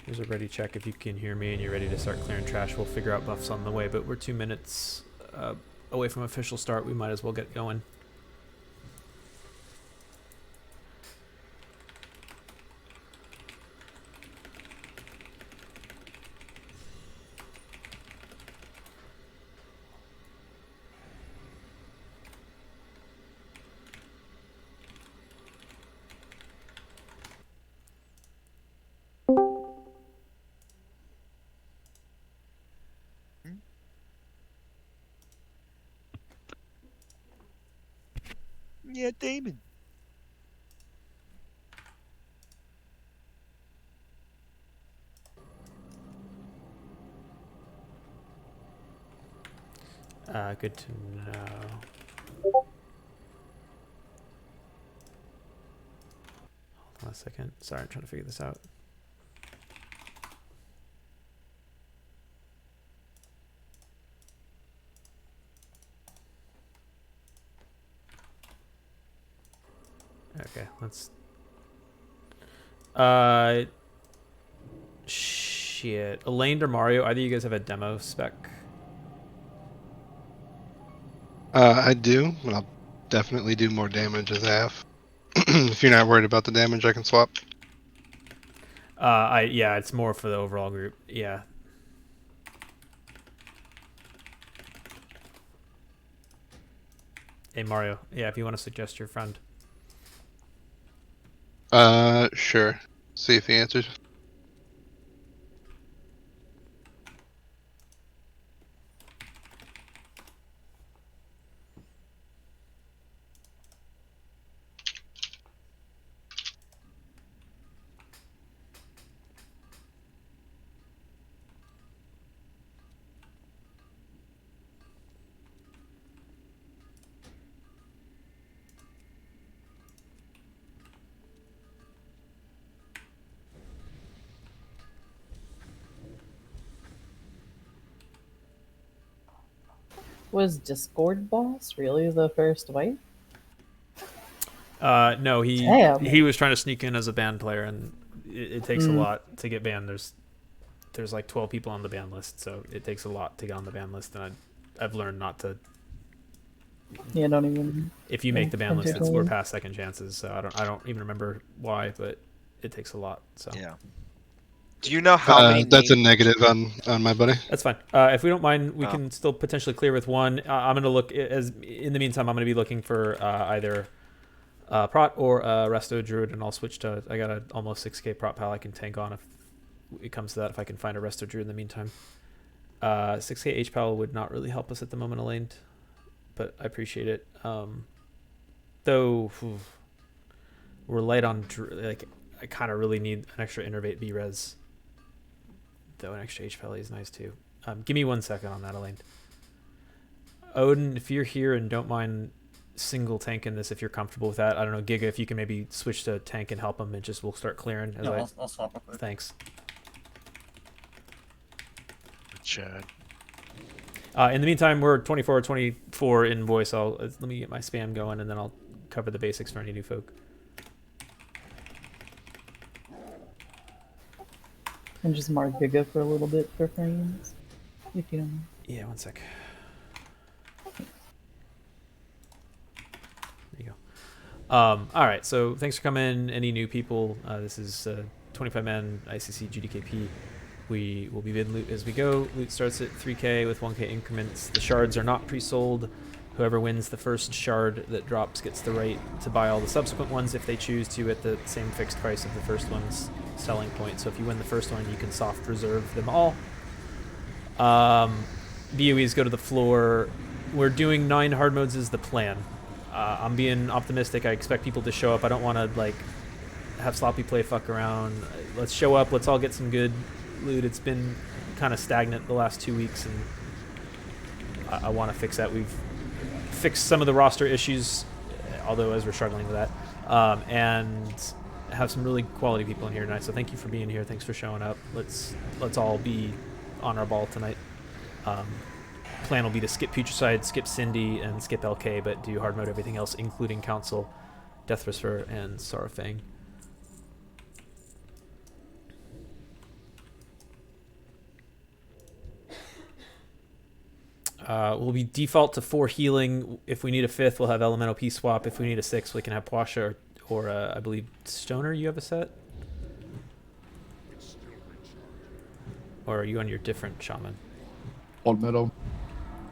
Here's a ready check. If you can hear me and you're ready to start clearing trash, we'll figure out buffs on the way. But we're 2 minutes away from official start. We might as well get going. Yeah, Damon. Good to know. Hold on a second. Sorry, I'm trying to figure this out. Okay, let's... Shit. Elaine or Mario, either of you guys have a demo spec? I do, but I'll definitely do more damage as half. If you're not worried about the damage, I can swap. Yeah, it's more for the overall group. Yeah. Hey, Mario. Yeah, if you want to suggest your friend. Sure. See if he answers. Was Discord boss really the first wipe? No, Damn. he was trying to sneak in as a band player, and it takes a lot to get banned. There's like 12 people on the ban list, so it takes a lot to get on the ban list, and I've learned not to. Yeah, don't even. If you make the ban list, particularly. we're past second chances. So I don't even remember why, but it takes a lot. So Yeah. Do you know how many? That's a negative on my buddy. that's fine. If we don't mind, we can still potentially clear with one. I'm gonna look as in the meantime. I'm gonna be looking for either prot or resto druid, and I'll switch to. I got a almost 6k prot pal I can tank on if it comes to that. If I can find a resto druid in the meantime. 6k H pal would not really help us at the moment, Elaine, but I appreciate it. Though we're light on like I kind of really need an extra innervate B res. Though an extra H pal is nice too. Give me 1 second on that, Elaine. Odin, if you're here and don't mind single tanking this, if you're comfortable with that, I don't know, Giga, if you can maybe switch to tank and help him, and just we'll start clearing. As I'll swap real quick. Thanks. Chad. In the meantime, we're 24 in voice. Let me get my spam going, and then I'll cover the basics for any new folk. And just mark Giga for a little bit for frames, if you don't. Yeah, 1 sec. There you go. All right, so thanks for coming. Any new people? This is 25-man ICC GDKP. We will be bidding loot as we go. Loot starts at 3k with 1k increments. The shards are not pre-sold. Whoever wins the first shard that drops gets the right to buy all the subsequent ones if they choose to at the same fixed price of the first one's selling point. So if you win the first one, you can soft reserve them all. BOEs go to the floor. We're doing 9 hard modes is the plan. I'm being optimistic. I expect people to show up. I don't want to like have sloppy play, fuck around. Let's show up. Let's all get some good loot. It's been kind of stagnant the last 2 weeks, and I want to fix that. We've fixed some of the roster issues, although as we're struggling with that, and have some really quality people in here tonight. So thank you for being here. Thanks for showing up. Let's all be on our ball tonight. Plan will be to skip Putricide, skip Cindy, and skip LK, but do hard mode everything else, including Council, Death Whisperer, and Sorrowfang. We'll be default to 4 healing. If we need a 5th, we'll have Elemental P swap. If we need a 6th, we can have Pwasha or I believe Stoner. You have a set? Or are you on your different shaman? Old meadow.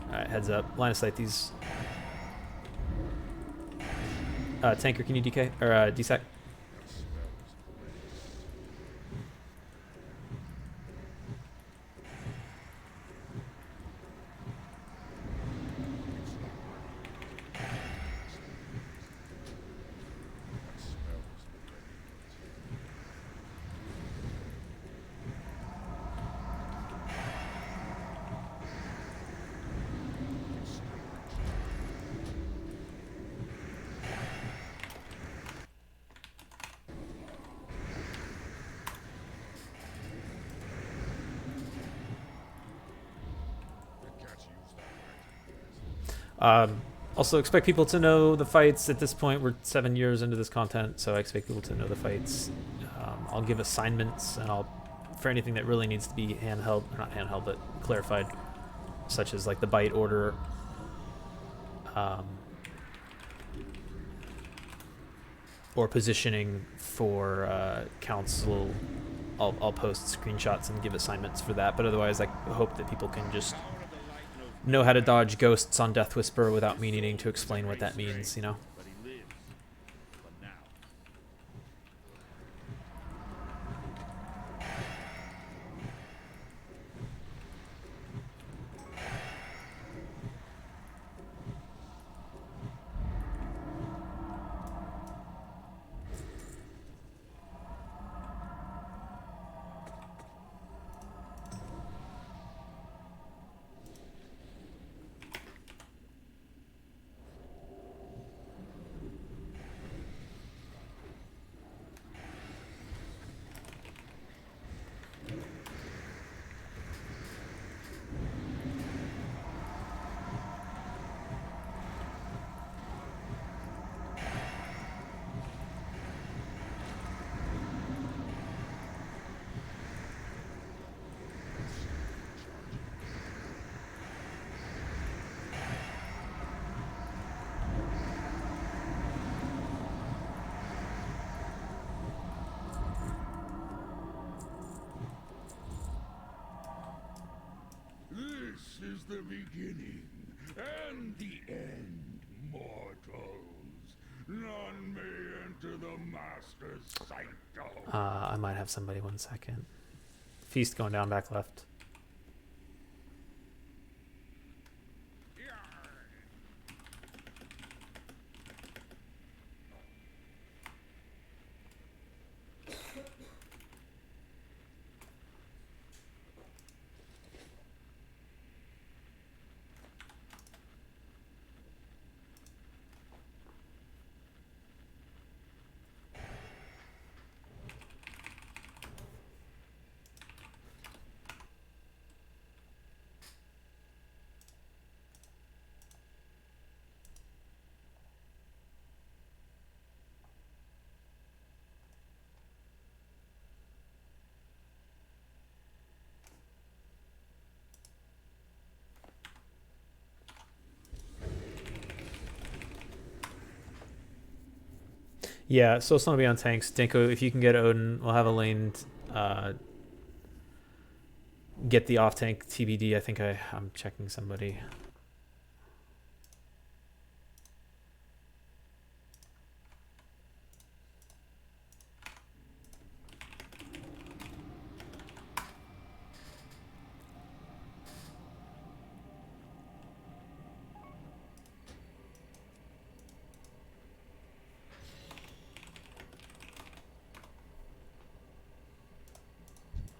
Alright, heads up. Line of sight these. Tanker, can you DK? Or DSAC? Also expect people to know the fights at this point. We're 7 years into this content, so I expect people to know the fights. I'll give assignments, and for anything that really needs to be handheld, or not handheld, but clarified, such as like the bite order. Or positioning for council. I'll post screenshots and give assignments for that, but otherwise I hope that people can just know how to dodge ghosts on Death Whisper without me needing to explain what that means, you know? This is the beginning and the end, mortals. None may enter the Master's sanctum. I might have somebody 1 second. Feast going down back left. Yeah, so it's going to be on tanks. Dinko, if you can get Odin, we'll have a lane. Get the off tank TBD. I think I'm checking somebody.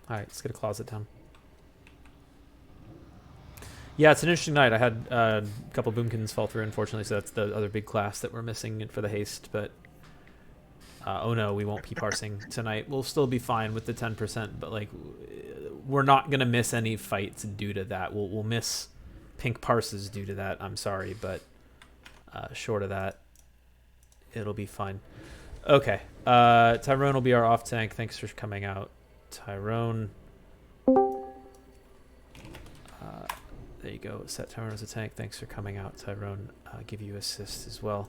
All right, let's get a closet down. Yeah, it's an interesting night. I had a couple boomkins fall through, unfortunately, so that's the other big class that we're missing for the haste. But oh no, we won't be parsing tonight. We'll still be fine with the 10%, but like we're not gonna miss any fights due to that. We'll miss pink parses due to that. I'm sorry, but short of that, it'll be fine. Okay, Tyrone will be our off tank. Thanks for coming out, Tyrone. There you go. Set Tyrone as a tank. Thanks for coming out, Tyrone. Give you assist as well.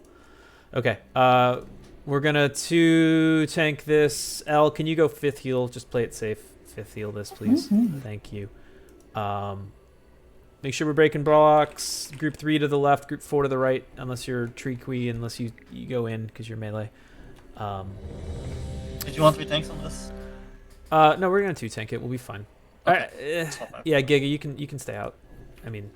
Okay. We're gonna 2-tank this. L, can you go 5th heal? Just play it safe. 5th heal this, please. Thank you. Make sure we're breaking blocks. Group 3 to the left, group 4 to the right, unless you're Treequee, unless you go in because you're melee. Did you want 3 tanks on this? No, we're gonna 2-tank it. We'll be fine. Okay. Yeah, Giga, you can stay out. I mean,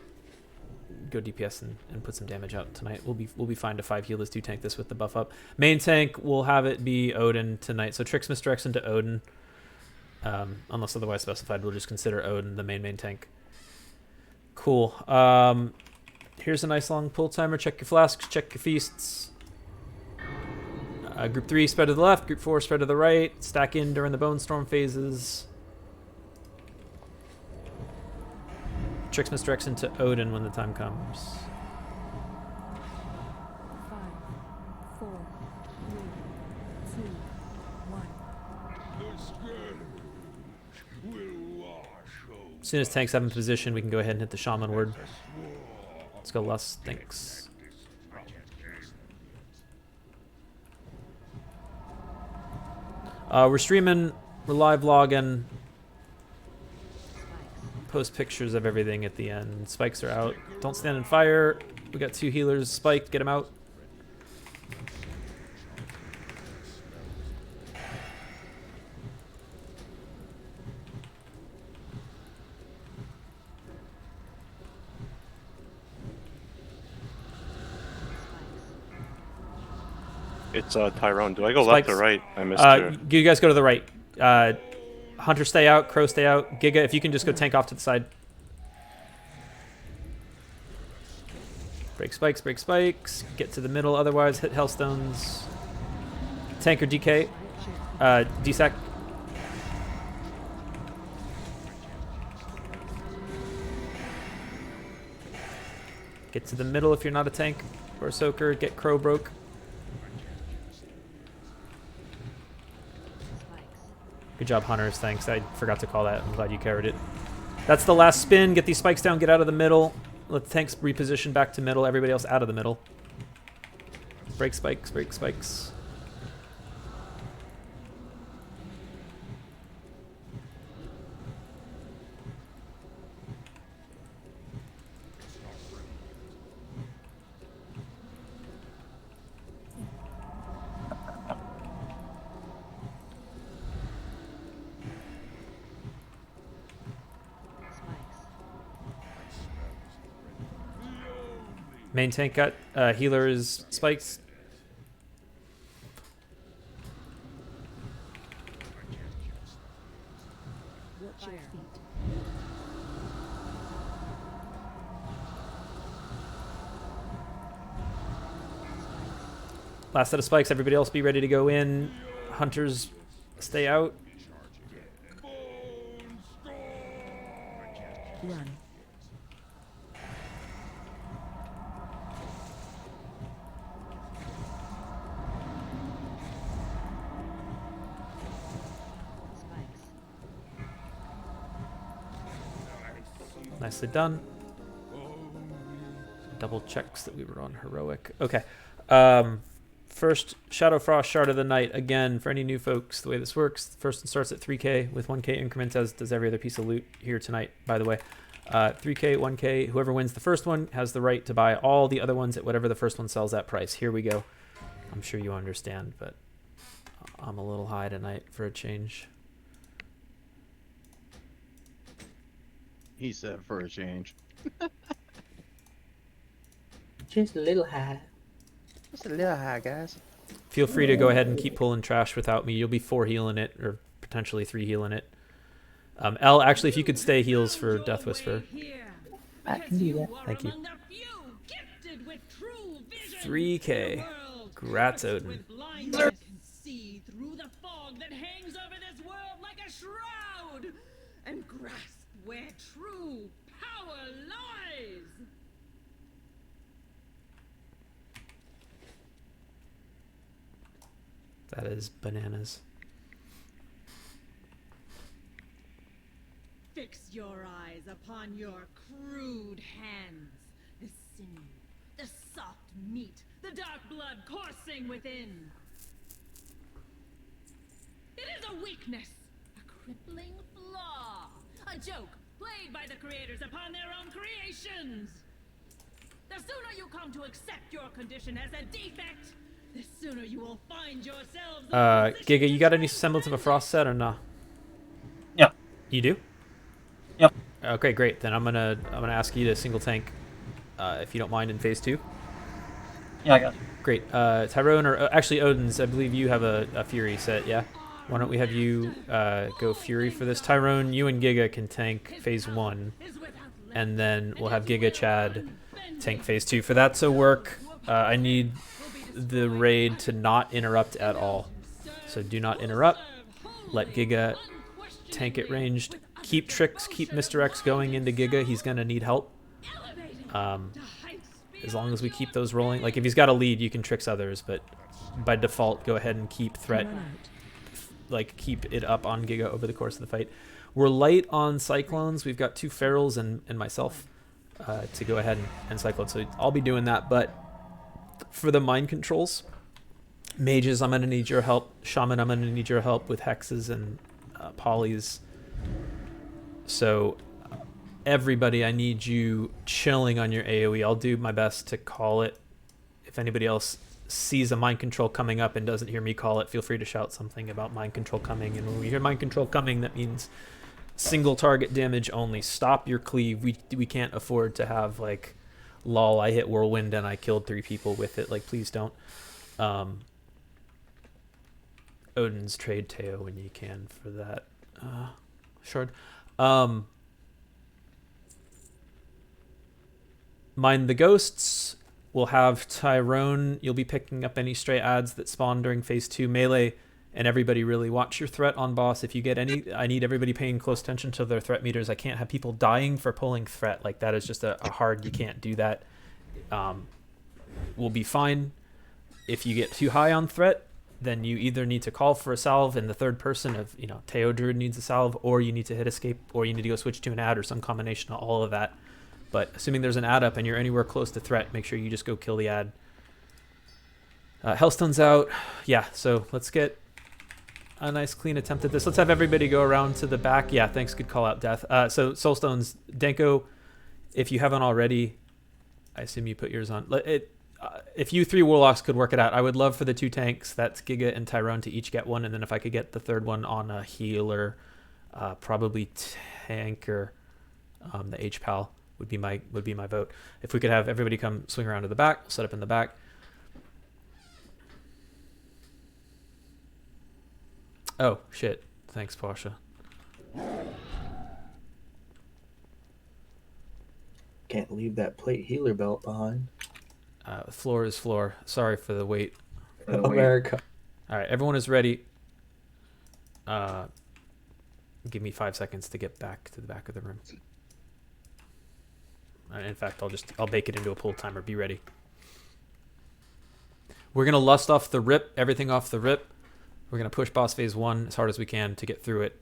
go DPS and put some damage out tonight. We'll be fine to 5 heal this, 2-tank this with the buff up. Main tank, we'll have it be Odin tonight. So Trix misdirects into Odin. Unless otherwise specified, we'll just consider Odin the main tank. Cool. Here's a nice long pull timer. Check your flasks, check your feasts. Group 3 spread to the left, group 4 spread to the right. Stack in during the Bone Storm phases. Trix misdirects into Odin when the time comes. 5, 4, 3, 2, 1. The scourge will wash over As soon as tanks have in position, we can go ahead and hit the Shaman word. the swamp. Let's go, Les. Thanks. We're streaming, we're live logging. Post pictures of everything at the end. Spikes are out. Don't stand in fire. We got 2 healers spiked. Get them out. It's Tyrone. Do I go Spikes. left or right? I missed your... You guys go to the right. Hunter, stay out. Crow, stay out. Giga, if you can just go tank off to the side. Break spikes, break spikes. Get to the middle, otherwise hit Hellstones. Tank or DK. DSAC. Get to the middle if you're not a tank or a soaker. Get Crow broke. Good job, Hunters. Thanks. I forgot to call that. I'm glad you carried it. That's the last spin. Get these spikes down. Get out of the middle. Let the tanks reposition back to middle. Everybody else out of the middle. Break spikes. Break spikes. Main tank got healers spikes. Watch your feet. Last set of spikes. Everybody else be ready to go in. Hunters stay out. Run. Nicely done. Double checks that we were on heroic. Okay. First Shadow Frost Shard of the Night. Again, for any new folks, the way this works, the first one starts at 3k with 1k increments, as does every other piece of loot here tonight, by the way. 3k, 1k. Whoever wins the first one has the right to buy all the other ones at whatever the first one sells at price. Here we go. I'm sure you understand, but I'm a little high tonight for a change. He said for a change. Just a little high. Just a little high, guys. Feel free to go ahead and keep pulling trash without me. You'll be 4 healing it, or potentially 3 healing it. L, actually, if you could stay heals for Death Whisper. I can do that. Thank you. 3k. Grats, Odin. See through the fog that hangs over this world like a shroud, and grasp where true power lies. That is bananas. Fit fix your eyes upon your crude hands. The sinew, the soft meat, the dark blood coursing within. It is a weakness, a crippling flaw, a joke played by the creators upon their own creations. The sooner you come to accept your condition as a defect, the sooner you will find yourselves. Giga, you got any semblance of a frost set or nah? Yeah. You do? Yep. Okay, great. Then I'm gonna ask you to single tank, if you don't mind, in phase 2. Yeah, I got you. Great. Tyrone, or actually Odin's, I believe you have a Fury set, yeah? Why don't we have you go Fury for this? Tyrone, you and Giga can tank phase 1, and then we'll have Giga Chad tank phase 2. For that to work, I need the raid to not interrupt at all. So do not interrupt. Let Giga tank it ranged. Keep tricks, keep Mr. X going into Giga. He's going to need help. As long as we keep those rolling. Like, if he's got a lead, you can tricks others, but by default, go ahead and keep threat. Like, keep it up on Giga over the course of the fight. We're light on Cyclones. We've got 2 Ferals and myself to go ahead and Cyclone. So I'll be doing that, but for the mind controls, Mages, I'm going to need your help. Shaman, I'm going to need your help with Hexes and Polys. So everybody, I need you chilling on your AoE. I'll do my best to call it. If anybody else sees a mind control coming up and doesn't hear me call it, feel free to shout something about mind control coming. And when we hear mind control coming, that means single target damage only. Stop your cleave. We can't afford to have, like, lol, I hit whirlwind and I killed 3 people with it. Like, please don't. Odin's trade Teo when you can for that. Shard. Mind the ghosts. We'll have Tyrone. You'll be picking up any stray ads that spawn during phase 2 melee, and everybody really watch your threat on boss. If you get any, I need everybody paying close attention to their threat meters. I can't have people dying for pulling threat. Like, that is just a hard, you can't do that. We'll be fine. If you get too high on threat, then you either need to call for a salve in the third person of, you know, Teo Druid needs a salve, or you need to hit escape, or you need to go switch to an ad, or some combination of all of that. But assuming there's an ad up and you're anywhere close to threat, make sure you just go kill the ad. Hellstone's out. Yeah, so let's get a nice clean attempt at this. Let's have everybody go around to the back. Yeah, thanks. Good call out, Death. So Soulstones, Denko, if you haven't already, I assume you put yours on. If you 3 Warlocks could work it out, I would love for the 2 tanks, that's Giga and Tyrone, to each get one. And then if I could get the third one on a healer, probably Tanker, the H-Pal. Would be my vote. If we could have everybody come swing around to the back, set up in the back. Oh shit! Thanks, Pasha. Can't leave that plate healer belt behind. Floor is floor. Sorry for the wait. America. All right, everyone is ready. Give me 5 seconds to get back to the back of the room. In fact, I'll bake it into a pull timer. Be ready. We're gonna lust off the rip, everything off the rip. We're gonna push boss phase 1 as hard as we can to get through it.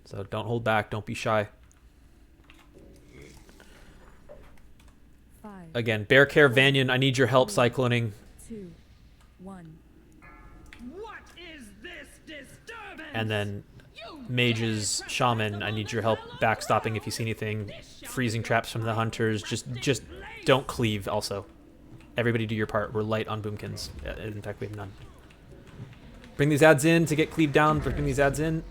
So don't hold back. Don't be shy. 5, Again, Bear Care, Vanyan, I need your help cycloning. 2, 1. What is this disturbance? And then Mages, Shaman, I need your help backstopping if you see anything. Freezing traps from the hunters. Just don't cleave also. Everybody do your part. We're light on boomkins. In fact, we have none. Bring these ads in to get cleaved down. Bring these ads in.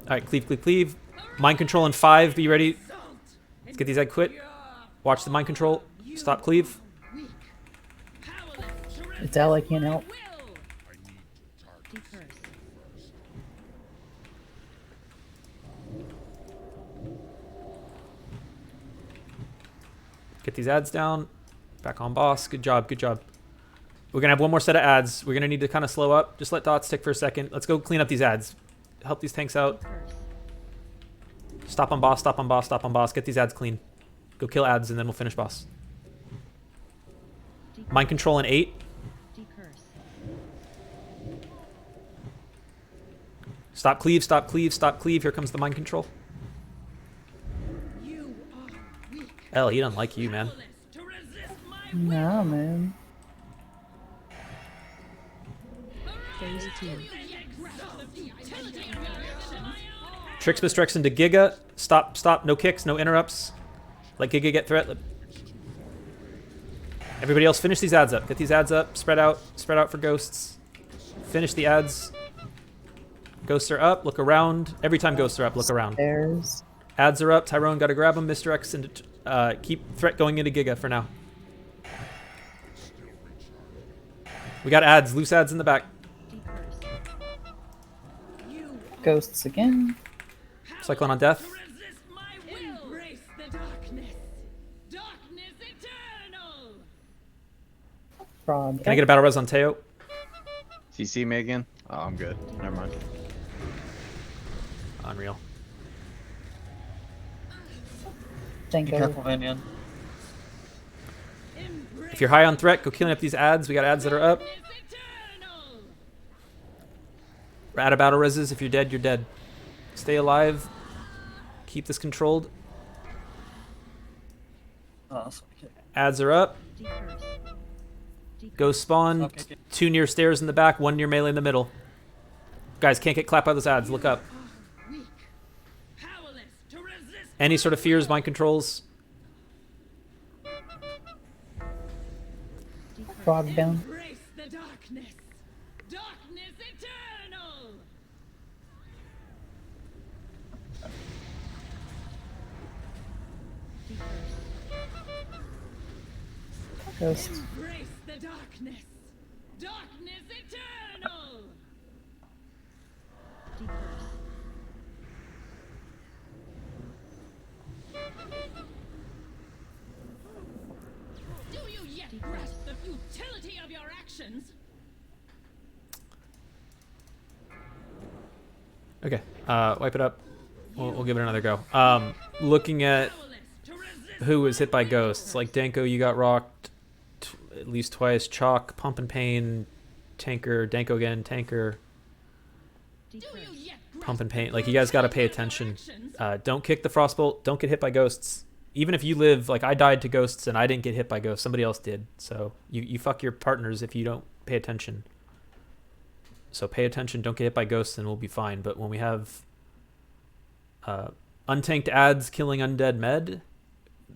Alright, cleave. Mind control in 5. Be ready. Let's get these ad quit. Watch the mind control. Stop cleave. It's ally can't help. Get these ads down. Back on boss. Good job. We're going to have one more set of ads. We're going to need to kind of slow up. Just let dots tick for a second. Let's go clean up these ads. Help these tanks out. Stop on boss. Get these ads clean. Go kill ads and then we'll finish boss. Mind control in 8. Stop cleave, stop cleave, stop cleave. Here comes the mind control. You are weak, Hell, he doesn't like you, man. powerless to resist my Nah, man. Phase 2. Tricks Mistrix into Giga. Stop, stop. No kicks, no interrupts. Let Giga get threat. Everybody else, finish these ads up. Get these ads up. Spread out for ghosts. Finish the ads. Ghosts are up. Look around. Every time ghosts are up, look around. There's Ads are up. Tyrone, gotta grab them. Mr. X into. Keep threat going into Giga for now. We got ads. Loose ads in the back. ghosts again. Cyclone on death. Resist my will. Embrace the darkness. Darkness eternal. Frog. Can I get a battle res on Teo? CC me again? Oh, I'm good. Never mind. Unreal. Be careful, Danko. Vanian. If you're high on threat, go killing up these ads. We got ads that are up. We're out of battle reses. If you're dead, you're dead. Stay alive. Keep this controlled. Oh, that's okay. Ads are up. Ghost spawn. Okay. 2 near stairs in the back, 1 near melee in the middle. Guys, can't get clapped by those ads. Look up. Any sort of fears, mind controls. Frog down. Embrace the darkness. Darkness eternal. Ghost. Embrace the darkness. Darkness eternal. Do you yet grasp the futility of your actions? Okay, wipe it up. We'll give it another go. Looking at who was hit by ghosts, like Danko, you got rocked at least twice. Chalk, Pump and Pain, Tanker, Danko again, Tanker, Pump and Pain. Like, you guys got to pay attention. Don't kick the Frostbolt. Don't get hit by ghosts. Even if you live, like, I died to ghosts and I didn't get hit by ghosts. Somebody else did. So you fuck your partners if you don't pay attention. So pay attention. Don't get hit by ghosts and we'll be fine. But when we have untanked ads killing undead med,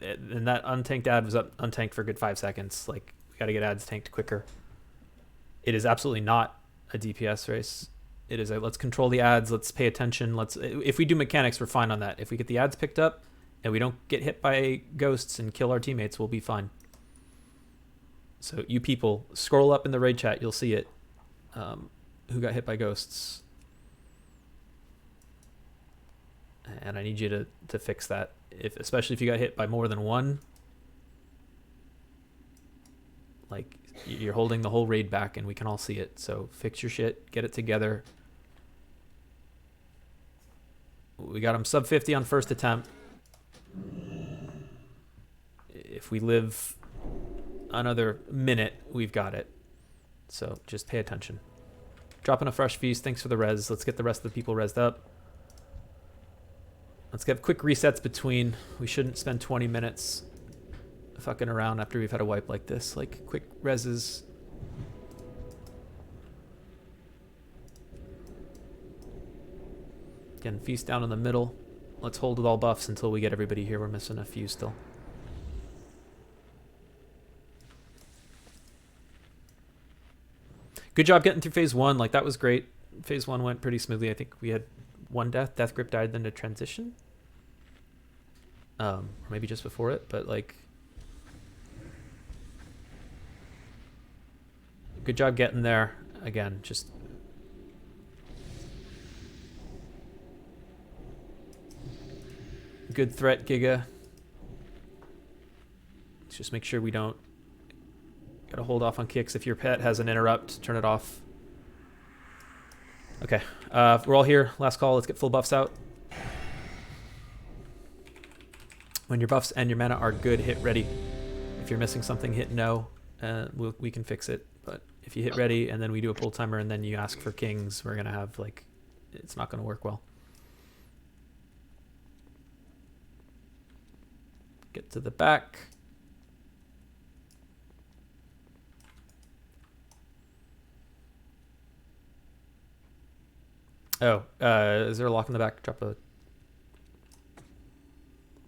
and that untanked ad was up untanked for a good 5 seconds. Like, we got to get ads tanked quicker. It is absolutely not a DPS race. It is a let's control the ads. Let's pay attention. If we do mechanics, we're fine on that. If we get the ads picked up and we don't get hit by ghosts and kill our teammates, we'll be fine. So you people, scroll up in the raid chat. You'll see it. Who got hit by ghosts? And I need you to fix that. Especially if you got hit by more than one. Like, you're holding the whole raid back and we can all see it. So fix your shit. Get it together. We got him sub 50 on first attempt. If we live another minute, we've got it. So just pay attention. Dropping a fresh feast. Thanks for the res. Let's get the rest of the people resed up. Let's get quick resets between. We shouldn't spend 20 minutes fucking around after we've had a wipe like this. Like, quick reses. Again, feast down in the middle. Let's hold with all buffs until we get everybody here. We're missing a few still. Good job getting through phase 1. Like, that was great. Phase 1 went pretty smoothly. I think we had 1 death. Death Grip died then to transition. Or maybe just before it, but like, good job getting there. Again, just good threat, Giga. Let's just make sure we don't. Gotta hold off on kicks. If your pet has an interrupt, turn it off. Okay, we're all here. Last call. Let's get full buffs out. When your buffs and your mana are good, hit ready. If you're missing something, hit no. We can fix it. But if you hit ready and then we do a pull timer and then you ask for kings, we're gonna have like it's not going to work well. Get to the back. Oh, is there a lock in the back? Drop a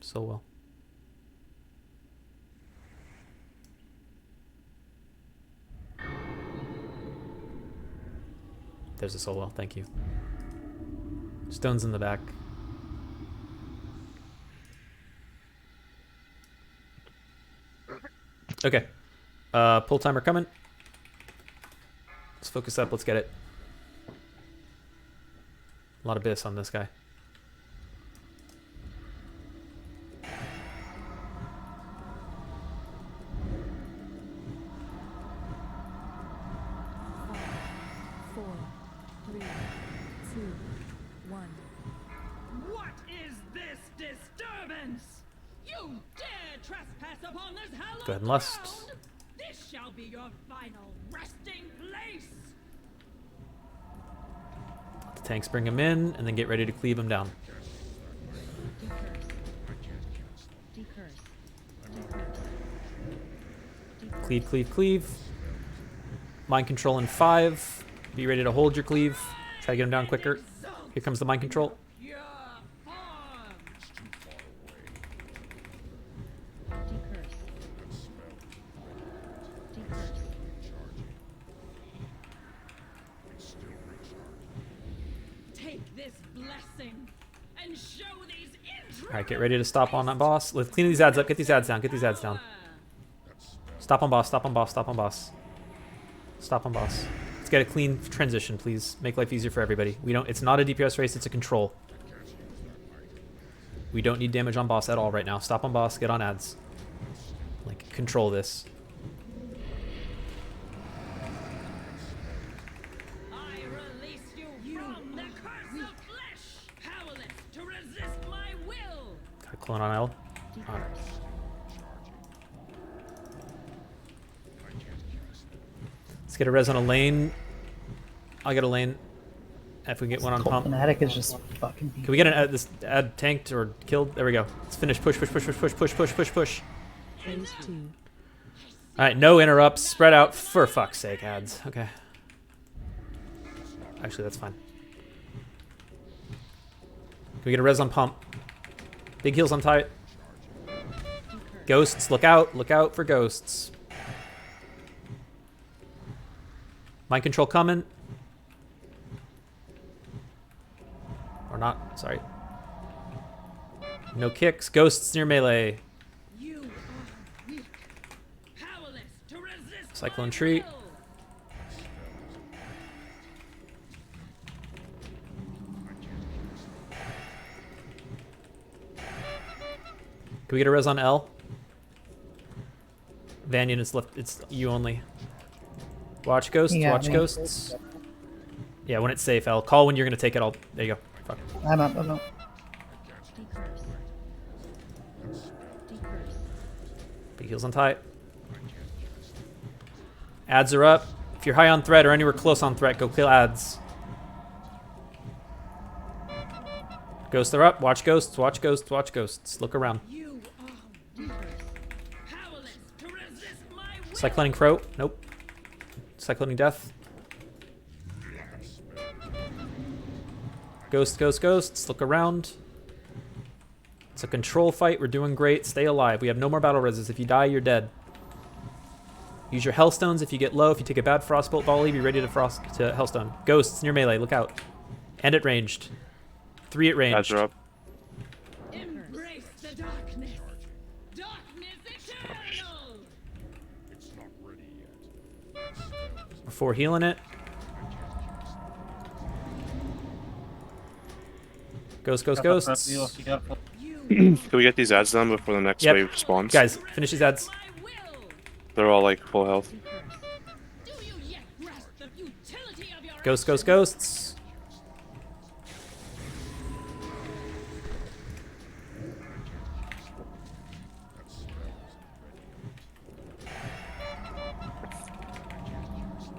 so well. There's a soul well, thank you. Stones in the back. Okay. Pull timer coming. Let's focus up, let's get it. A lot of bis on this guy. What is this disturbance? You dare trespass upon this hallowed Go ahead and lust. ground? This shall be your final resting place. Let the tanks bring him in, and then get ready to cleave him down. Cleave, cleave, cleave. Mind control in 5. Be ready to hold your cleave. Try to get him down quicker. Here comes the mind control. Take this blessing and show these All right, get ready to stop on that boss. Let's clean these ads up. Get these ads down. Get these ads down. Stop on boss. Stop on boss. Stop on boss. Stop on boss. Let's get a clean transition, please. Make life easier for everybody. We don't. It's not a DPS race. It's a control. We don't need damage on boss at all right now. Stop on boss. Get on ads. Like, control this. I release you from the curse of flesh, powerless to resist my will. Got a clone on L. On. Let's get a res on a lane. I'll get a lane. If we get one on Cold pump. Fanatic is just fucking. Can we get an ad, this ad tanked or killed? There we go. Let's finish. Push, push, push, push, push, push, push, push, push. Phase 2. All right, no interrupts. Spread out. For fuck's sake, ads. Okay. Actually, that's fine. Can we get a res on pump? Big heals on tight. Ghosts, look out. Look out for ghosts. Mind control coming. Or not, sorry. No kicks. Ghosts near melee. You are weak, powerless to resist Cyclone my treat. will. Can we get a res on L? Vanyan, it's left. It's you only. Watch ghosts. Yeah, Watch me. ghosts. Yeah, when it's safe, L. Call when you're gonna take it. I'll. There you go. Fuck. I'm up. I'm up. Big heals on tight. Ads are up. If you're high on threat or anywhere close on threat, go kill ads. Ghosts are up. Watch ghosts. Watch ghosts. Watch ghosts. Look around. You are weak, powerless to resist my will. Cycloning Crow. Nope. Cycloning Death. Ghosts, ghosts, ghosts. Look around. It's a control fight. We're doing great. Stay alive. We have no more battle reses. If you die, you're dead. Use your Hellstones if you get low. If you take a bad Frostbolt volley, be ready to Hellstone. Ghosts near melee. Look out. And at ranged. 3 at Ads ranged. are up. Embrace the darkness. Darkness eternal. It's not ready yet. Before healing it. Ghosts, ghosts, ghosts. Can we get these ads done before the next Yep. wave spawns? Guys, finish these ads. My will. They're all like full health. Do you yet grasp the futility of your Ghosts, ghosts, ghosts.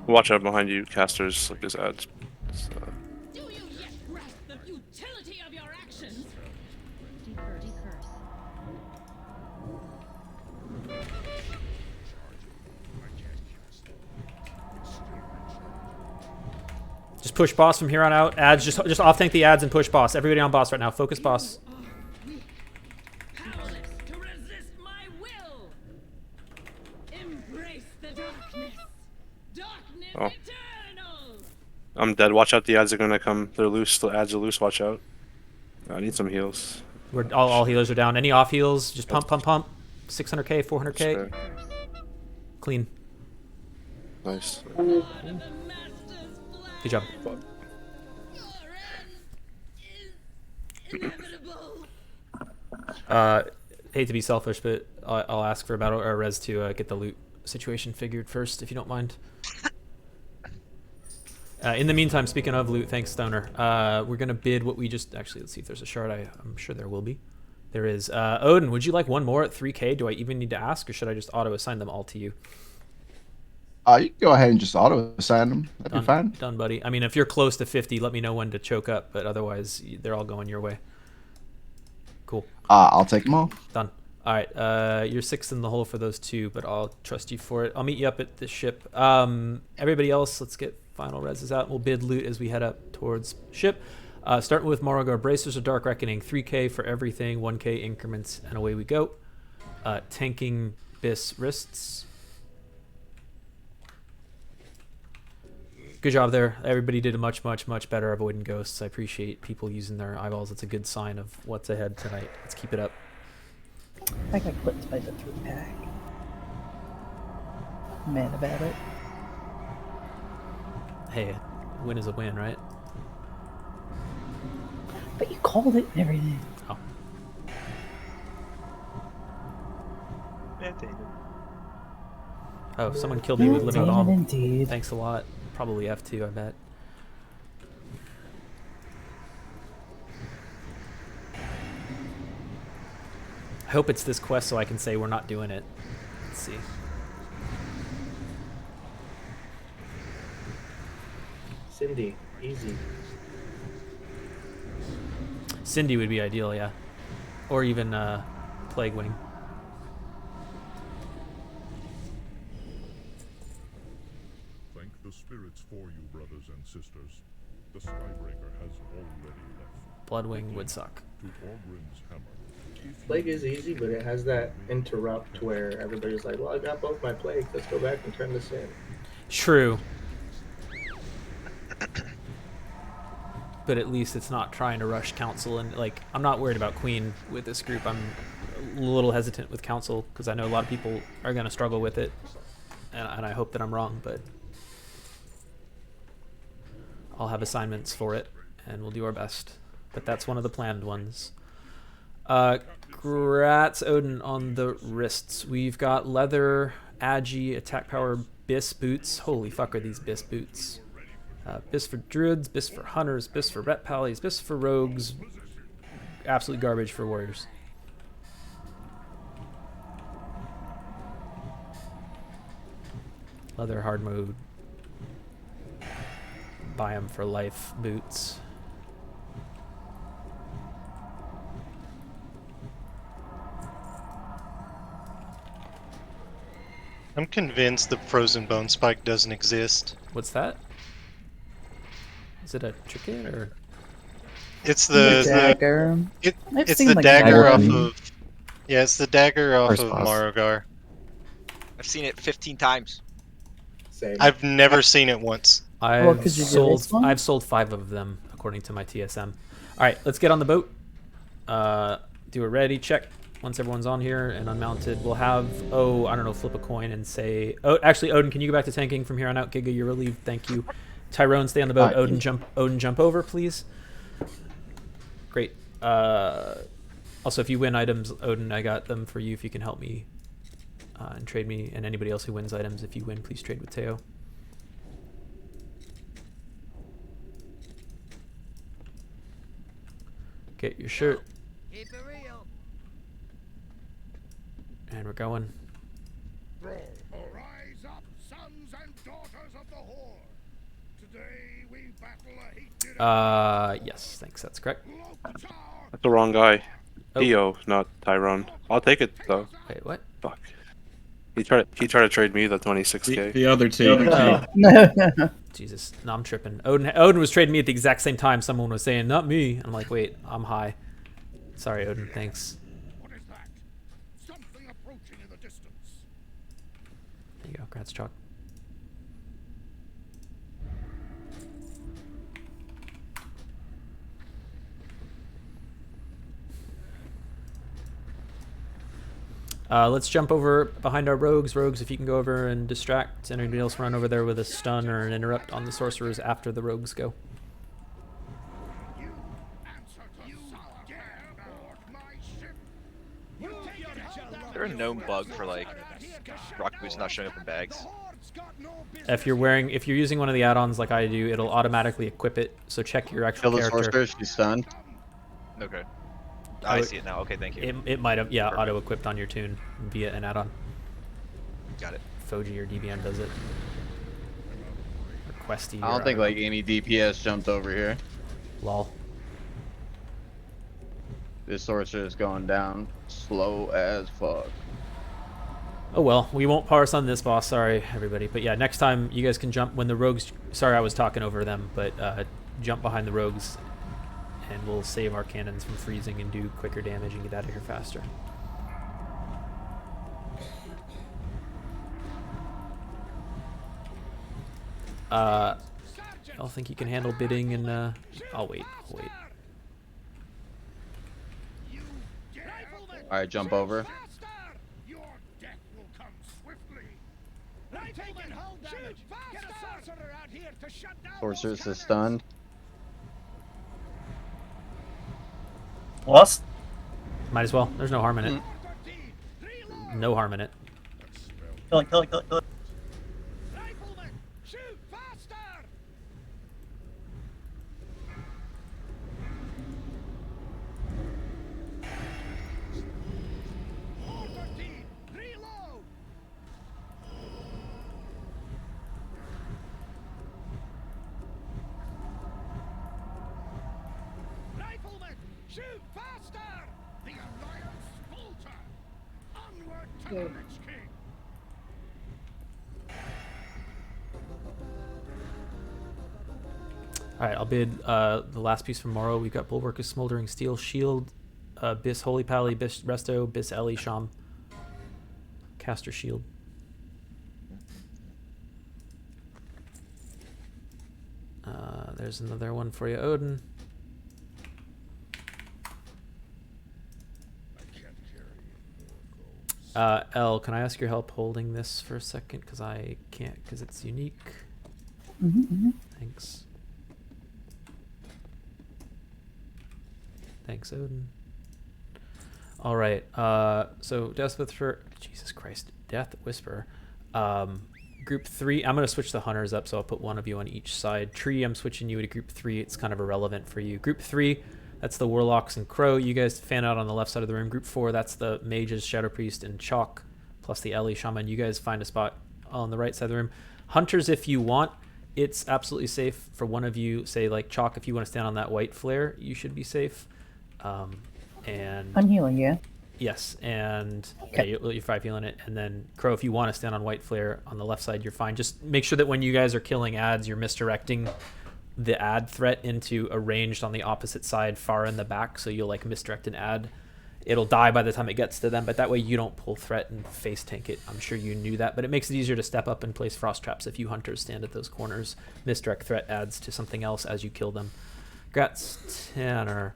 Watch out behind you, casters. Like this ads. Do you yet grasp Just push boss from here on out. Ads, just off tank the ads and push boss. Everybody on boss right now. Focus boss. Powerless to resist my will. Embrace the darkness. Darkness Oh. eternal. I'm dead. Watch out, the ads are gonna come. They're loose. The ads are loose. Watch out. I need some heals. We're all healers are down. Any off heals? Just pump, pump, pump. 600k, 400k. Sure. Clean. Nice. Good job. Hate to be selfish, but I'll ask for a battle or a res to get the loot situation figured first, if you don't mind. In the meantime, speaking of loot, thanks Stoner. We're gonna bid what we just actually. Let's see if there's a shard. I'm sure there will be. There is. Odin, would you like one more at 3k? Do I even need to ask, or should I just auto assign them all to you? You can go ahead and just auto assign them. That'd be fine. Done, buddy. I mean, if you're close to 50, let me know when to choke up, but otherwise, they're all going your way. Cool. I'll take them all. Done. All right. You're 6th in the hole for those 2, but I'll trust you for it. I'll meet you up at the ship. Everybody else, let's get final reses out. We'll bid loot as we head up towards ship. Starting with Morrogar, Bracers of Dark Reckoning, 3k for everything, 1k increments, and away we go. Tanking Bis wrists. Good job there. Everybody did a much better avoiding ghosts. I appreciate people using their eyeballs. It's a good sign of what's ahead tonight. Let's keep it up. I got clipped by the 3-pack. Mad about it. Hey, win is a win, right? But you called it and everything. Oh. Yeah, David. Oh, someone killed me with living Damn bomb. it, indeed. Thanks a lot. Probably F2, I bet. I hope it's this quest so I can say we're not doing it. Let's see. Cindy, easy. Cindy would be ideal, yeah. Or even Plague Wing. Thank the spirits for you, brothers and sisters. The Skybreaker has already left. Bloodwing would suck. To Orgrim's hammer. Plague is easy, but it has that interrupt where everybody's like, well, I got both my plague. Let's go back and turn this in. True. But at least it's not trying to rush council, and like I'm not worried about Queen with this group. I'm a little hesitant with council because I know a lot of people are going to struggle with it, and I hope that I'm wrong, but I'll have assignments for it and we'll do our best. But that's one of the planned ones. Grats Odin on the wrists. We've got leather, agi, attack power, bis boots. Holy fuck are these bis boots. Bis for druids, bis for hunters, bis for ret pallies, bis for rogues. Absolute garbage for warriors. Leather hard mode. Buy them for life boots. I'm convinced the frozen bone spike doesn't exist. What's that? Is it a trinket or? It's The dagger. I've it's seen, the like, dagger dagger off on- of. Yeah, it's the dagger off First of boss. Morrogar. I've seen it 15 times. Same. I've never seen it once. I've could you do sold. this one? I've sold 5 of them according to my TSM. All right, let's get on the boat. Do a ready check. Once everyone's on here and unmounted, we'll have I don't know, flip a coin and say. Oh, actually, Odin, can you go back to tanking from here on out? Giga, you're relieved. Thank you. Tyrone, stay on the boat. Odin, jump over, please. Great. Also, if you win items, Odin, I got them for you. If you can help me and trade me, and anybody else who wins items, if you win, please trade with Teo. Get your shirt. Keep it real. And we're going. Rise up, sons and daughters of the Horde. Today we battle a hated Yes, thanks. That's correct. That's the wrong guy. Oh. Theo, not Tyrone. I'll take it though. Wait, what? Fuck. He tried to trade me the 26k. The other two. Oh. Jesus, no, I'm tripping. Odin was trading me at the exact same time. Someone was saying, "Not me." I'm like, "Wait, I'm high." Sorry, Odin. Thanks. What is that? Something approaching in the distance. There you go. Congrats, Chalk. Let's jump over behind our rogues. Rogues, if you can go over and distract. Anybody else run over there with a stun or an interrupt on the sorcerers after the rogues go. Is there a known bug for like rocket boots not showing up in bags? If you're using one of the add-ons like I do, it'll automatically equip it. So check your actual Kill the character. sorcerer, she's stunned. Okay. I see it now. Okay, thank you. It might have, yeah, auto-equipped on your tune via an add-on. Got it. Foji or DBN does it. Or Questy. I don't think like any DPS jumped over here. Lol. This sorcerer is going down slow as fuck. Oh well, we won't parse on this boss. Sorry, everybody. But yeah, next time you guys can jump when the rogues. Sorry, I was talking over them, but jump behind the rogues, and we'll save our cannons from freezing and do quicker damage and get out of here faster. I don't think you can handle bidding, and I'll wait. All right, jump over. Sorceress is stunned. Lost. Might as well. There's no harm in it. No harm in it. Kill it, kill it, kill it, kill it. Alright, I'll bid the last piece from Morrow. We've got Bulwark of Smoldering Steel, Shield, Bis Holy Pally, Bis Resto, Bis Eli Sham. Caster Shield. There's another one for you, Odin. Elle, can I ask your help holding this for a second? Because I can't, because it's unique. Thanks. Thanks, Odin. All right. So Death Whisperer. Jesus Christ. Death Whisperer. Group 3. I'm gonna switch the hunters up, so I'll put one of you on each side. Tree, I'm switching you to Group 3. It's kind of irrelevant for you. Group 3. That's the Warlocks and Crow. You guys fan out on the left side of the room. Group 4. That's the Mages, Shadow Priest, and Chalk, plus the Eli Shaman. You guys find a spot on the right side of the room. Hunters, if you want. It's absolutely safe for one of you. Say like Chalk, if you want to stand on that white flare, you should be safe. And I'm healing, yeah. yes, and Okay. yeah, you're 5 healing it. And then Crow, if you want to stand on white flare on the left side, you're fine. Just make sure that when you guys are killing ads, you're misdirecting the ad threat into a ranged on the opposite side, far in the back. So you'll like misdirect an ad. It'll die by the time it gets to them, but that way you don't pull threat and face tank it. I'm sure you knew that, but it makes it easier to step up and place frost traps if you hunters stand at those corners. Misdirect threat adds to something else as you kill them. Congrats, Tanner.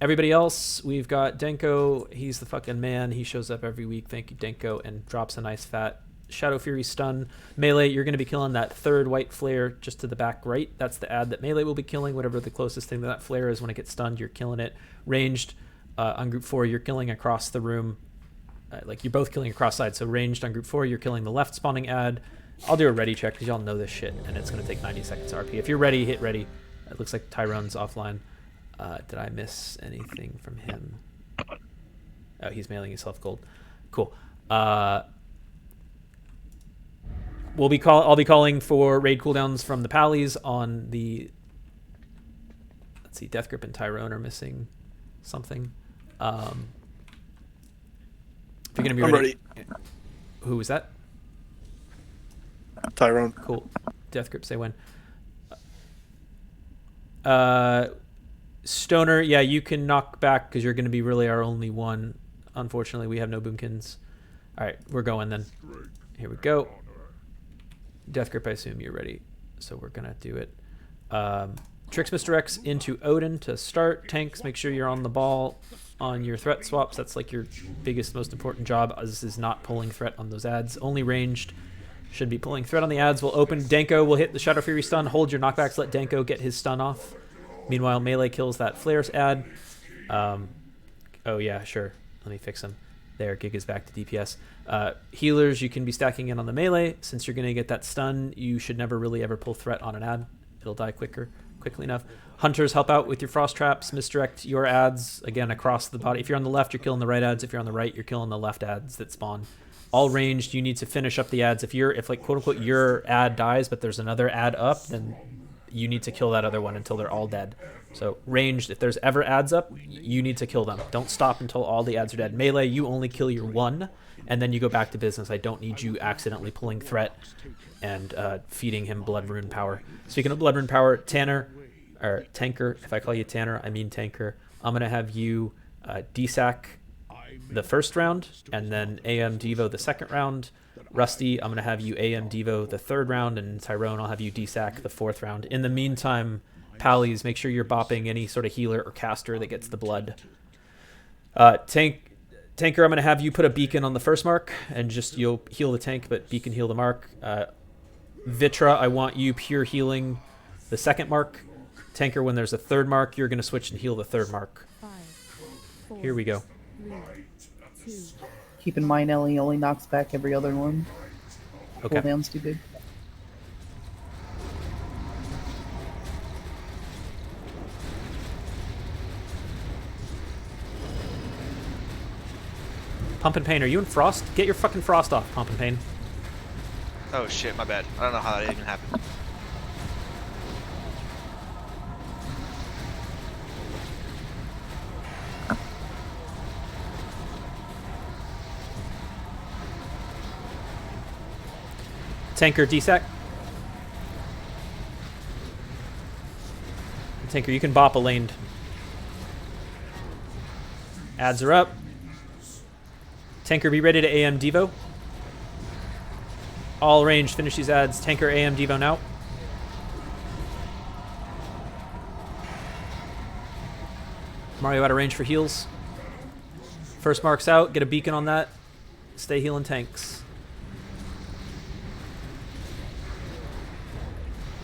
Everybody else, we've got Denko. He's the fucking man. He shows up every week. Thank you, Denko, and drops a nice fat Shadow Fury stun. Melee, you're going to be killing that third white flare just to the back right. That's the ad that Melee will be killing. Whatever the closest thing to that flare is, when it gets stunned, you're killing it. Ranged on Group 4, you're killing across the room. Like, you're both killing across sides. So ranged on Group 4, you're killing the left spawning ad. I'll do a ready check because y'all know this shit, and it's going to take 90 seconds RP. If you're ready, hit ready. It looks like Tyrone's offline. Did I miss anything from him? Oh, he's mailing himself gold. Cool. I'll be calling for raid cooldowns from the Pallies on the. Let's see, Death Grip and Tyrone are missing something. you're gonna be I'm ready. Who was that? Tyrone. Cool. Death grip. Say when. Stoner. Yeah, you can knock back because you're gonna be really our only one. Unfortunately, we have no boomkins. All right, we're going then. Here we go. Death grip. I assume you're ready, so we're gonna do it. Tricks Mr. X into Odin to start. Tanks, make sure you're on the ball on your threat swaps. That's like your biggest, most important job. This is not pulling threat on those ads. Only ranged should be pulling threat on the ads. We'll open. Danko will hit the Shadow Fury stun. Hold your knockbacks. Let Danko get his stun off. Meanwhile, melee kills that Flare's ad. Oh yeah, sure. Let me fix him. There, Gig is back to DPS. Healers, you can be stacking in on the melee. Since you're going to get that stun, you should never really ever pull threat on an ad. It'll die quickly enough. Hunters, help out with your frost traps. Misdirect your ads, again, across the body. If you're on the left, you're killing the right ads. If you're on the right, you're killing the left ads that spawn. All ranged, you need to finish up the ads. If like, quote unquote, your ad dies, but there's another ad up, then you need to kill that other one until they're all dead. So ranged, if there's ever ads up, you need to kill them. Don't stop until all the ads are dead. Melee, you only kill your one, and then you go back to business. I don't need you accidentally pulling threat and feeding him blood rune power. Speaking of blood rune power, Tanner, or Tanker, if I call you Tanner, I mean Tanker. I'm going to have you DSAC the first round, and then AM Devo the second round. Rusty, I'm going to have you AM Devo the third round, and Tyrone, I'll have you DSAC the fourth round. In the meantime, Pallies, make sure you're bopping any sort of healer or caster that gets the blood. Tanker, I'm going to have you put a beacon on the first mark, and just you'll heal the tank, but beacon heal the mark. Vitra, I want you pure healing the second mark. Tanker, when there's a third mark, you're going to switch and heal the third mark. 5, 4, Here we go. 3, 2. Keep in mind, Ellie only knocks back every other one. Okay. Cooldown's too big. Pump and Pain, are you in Frost? Get your fucking Frost off, Pump and Pain. Oh shit, my bad. I don't know how that even happened. Tanker, DSAC. Tanker, you can bop a laned. Ads are up. Tanker, be ready to AM Devo. All range, finish these ads. Tanker, AM Devo now. Mario out of range for heals. First mark's out, get a beacon on that. Stay healing tanks.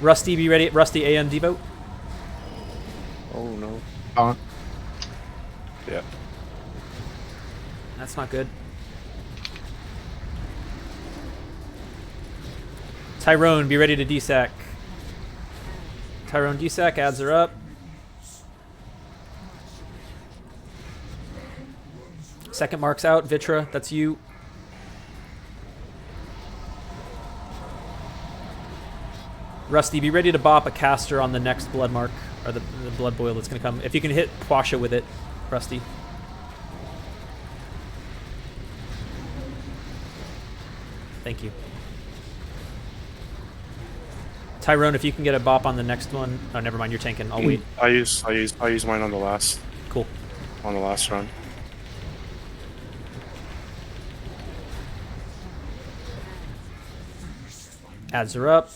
Rusty, be ready. Rusty, AM Devo. Oh no. Yeah. That's not good. Tyrone, be ready to DSAC. Tyrone DSAC, ads are up. Second mark's out. Vitra, that's you. Rusty, be ready to bop a caster on the next blood mark, or the blood boil that's going to come. If you can hit Quasha with it, Rusty. Thank you. Tyrone, if you can get a bop on the next one. Oh, never mind, you're tanking. I'll wait. I use mine on the last. Cool. On the last run. Ads are up.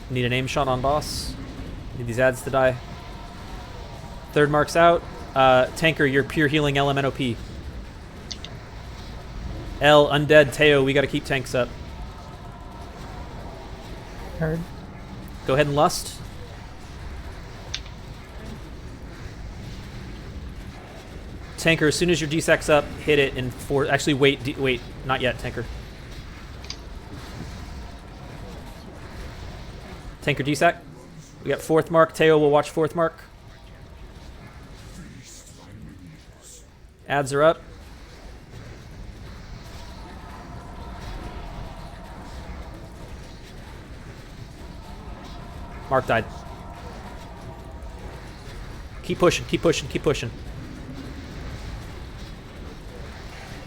Need an aim shot on boss. Need these ads to die. Third mark's out. Tanker, you're pure healing LMNOP. L, Undead, Teo, we gotta keep tanks up. Heard. Go ahead and Lust. Tanker, as soon as your DSAC's up, hit it in 4. Actually, wait, not yet, Tanker. Tanker DSAC. We got 4th mark. Teo will watch 4th mark. Ads are up. Mark died. Keep pushing, keep pushing, keep pushing.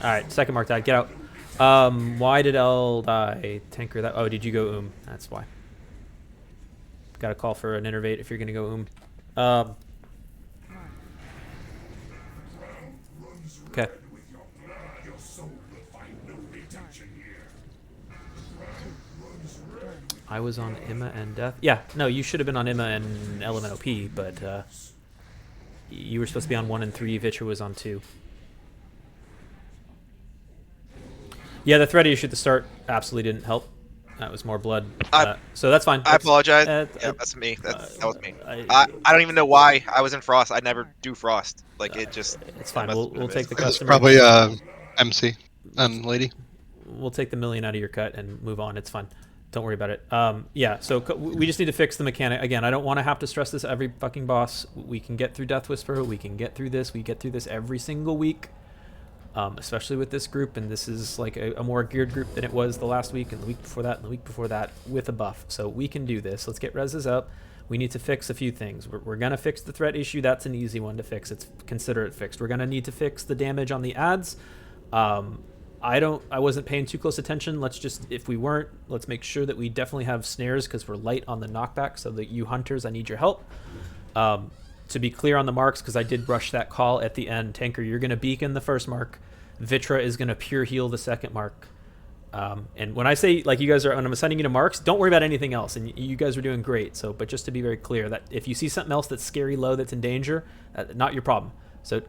Alright, second mark died. Get out. Why did L die? Tanker that. Oh, did you go That's why. Got to call for an innervate if you're going to go Okay. I was on Imma and Death. Yeah, no, you should have been on Imma and LMNOP, but you were supposed to be on 1 and 3. Vitra was on 2. Yeah, the threat issue at the start absolutely didn't help. That was more blood. So that's fine. I apologize. Yeah, that's me. That was me. I don't even know why I was in Frost. I never do Frost. Like, it just... It's fine. We'll take the It's customer. probably MC, lady. We'll take the million out of your cut and move on. It's fine. Don't worry about it. Yeah, so we just need to fix the mechanic. Again, I don't want to have to stress this every fucking boss. We can get through Death Whisper. We can get through this. We get through this every single week. Especially with this group, and this is like a more geared group than it was the last week and the week before that and the week before that with a buff. So we can do this. Let's get reses up. We need to fix a few things. We're going to fix the threat issue. That's an easy one to fix. Consider it fixed. We're going to need to fix the damage on the ads. I wasn't paying too close attention. If we weren't, let's make sure that we definitely have snares because we're light on the knockback. So that you hunters, I need your help. To be clear on the marks, because I did rush that call at the end. Tanker, you're going to beacon the first mark. Vitra is going to pure heal the second mark. And when I say, like, you guys are, when I'm assigning you to marks, don't worry about anything else. And you guys are doing great. So, but just to be very clear, that if you see something else that's scary low, that's in danger, not your problem. So,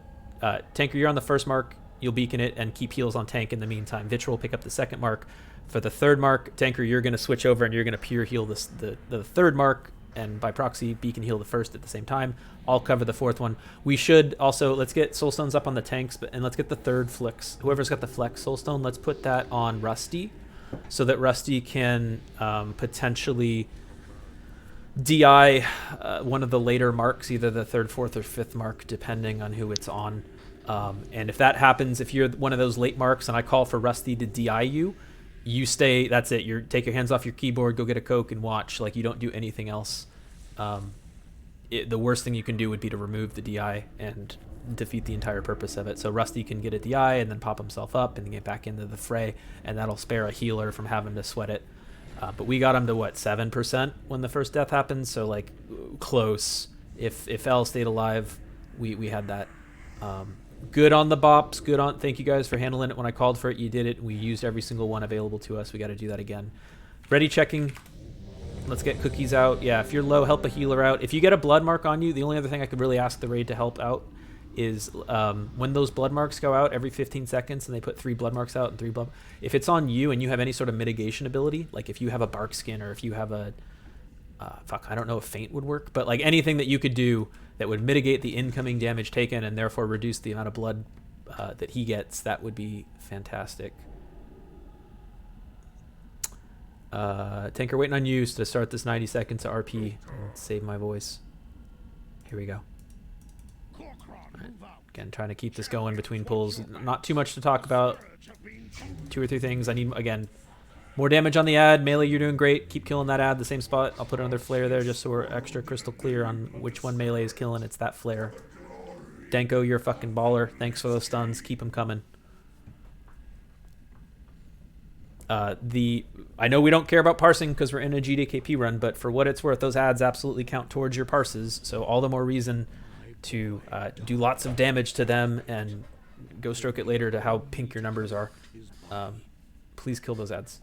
Tanker, you're on the first mark. You'll beacon it and keep heals on tank in the meantime. Vitra will pick up the second mark. For the third mark, Tanker, you're going to switch over and you're going to pure heal the third mark. And by proxy, beacon heal the first at the same time. I'll cover the fourth one. We should also, let's get Soulstones up on the tanks, and let's get the third flex. Whoever's got the flex Soulstone, let's put that on Rusty, so that Rusty can potentially DI one of the later marks, either the third, fourth, or fifth mark, depending on who it's on. And if that happens, if you're one of those late marks and I call for Rusty to DI you, you stay, that's it. You take your hands off your keyboard, go get a Coke and watch. Like, you don't do anything else. The worst thing you can do would be to remove the DI and defeat the entire purpose of it. So Rusty can get a DI and then pop himself up and get back into the fray, and that'll spare a healer from having to sweat it. But we got him to, what, 7% when the first death happened? So, like, close. If L stayed alive, we had that. Good on the bops. Good on. Thank you guys for handling it when I called for it. You did it. We used every single one available to us. We got to do that again. Ready checking. Let's get cookies out. Yeah, if you're low, help a healer out. If you get a blood mark on you, the only other thing I could really ask the raid to help out is when those blood marks go out every 15 seconds and they put 3 blood marks out and 3 blood. If it's on you and you have any sort of mitigation ability, like if you have a bark skin or if you have a I don't know if feint would work, but like anything that you could do that would mitigate the incoming damage taken and therefore reduce the amount of blood that he gets, that would be fantastic. Tanker, waiting on you to start this 90 seconds to RP and save my voice. Here we go. Right. Again, trying to keep this going between pulls. Not too much to talk about. 2 or 3 things. I need, again, more damage on the ad. Melee, you're doing great. Keep killing that ad the same spot. I'll put another flare there just so we're extra crystal clear on which one Melee is killing. It's that flare. Danko, you're a fucking baller. Thanks for those stuns. Keep them coming. I know we don't care about parsing because we're in a GDKP run, but for what it's worth, those ads absolutely count towards your parses. So all the more reason to do lots of damage to them and go stroke it later to how pink your numbers are. Please kill those ads.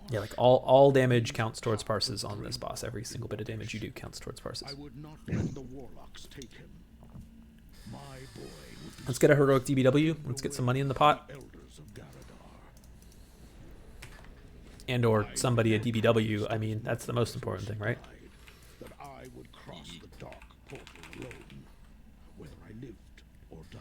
Yeah, like all damage counts towards parses on this boss. Every single bit of damage you do counts towards parses. I would not let the warlocks take him. My boy. Let's get a heroic DBW. Let's get some money in the pot. And or somebody a DBW. I mean, that's the most important thing, right? That I would cross the dark portal alone, whether I lived or died.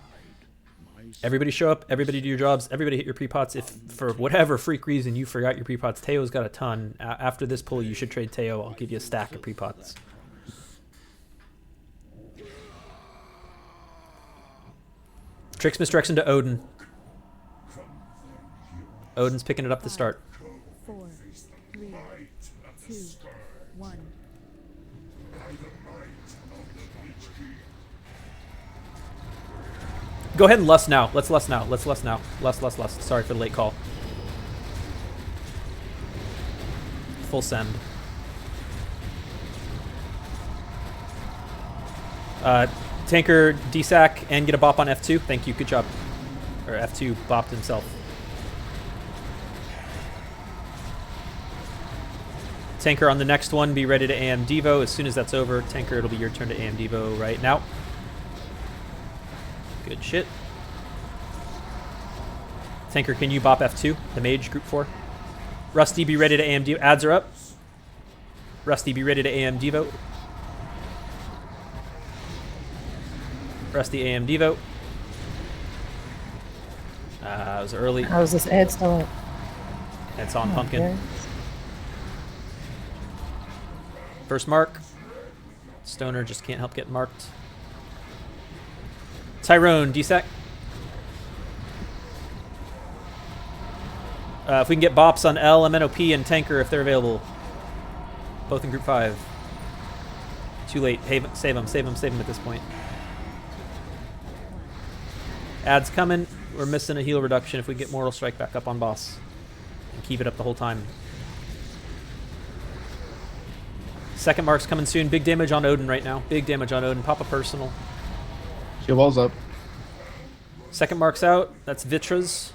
Everybody show up, everybody do your jobs, everybody hit your pre-pots. If for whatever freak reason you forgot your pre-pots, Teo's got a ton. After this pull, you should trade Teo. I'll give you a stack of pre-pots. Tricks misdirection to Odin. Odin's picking it up to start. 4, 3, 2, 1. Go ahead and lust now. Let's lust now. Let's lust now. Lust. Sorry for the late call. Full send. Tanker DSAC and get a bop on F2. Thank you. Good job. Or F2 bopped himself. Tanker on the next one. Be ready to AM Devo. As soon as that's over, Tanker, it'll be your turn to AM Devo right now. Good shit. Tanker, can you bop F2? The mage, group 4. Rusty, be ready to AM Devo. Ads are up. Rusty, be ready to AM Devo. Rusty, AM Devo. It was early. How is this ad still up? It's on Pumpkin. Okay. First mark. Stoner just can't help get marked. Tyrone, DSAC. If we can get bops on L, MNOP, and Tanker if they're available. Both in group 5. Too late. Hey, save them at this point. Ads coming. We're missing a heal reduction if we get Mortal Strike back up on boss. And keep it up the whole time. Second mark's coming soon. Big damage on Odin right now. Big damage on Odin. Pop a personal. Shield wall's up. Second mark's out. That's Vitra's.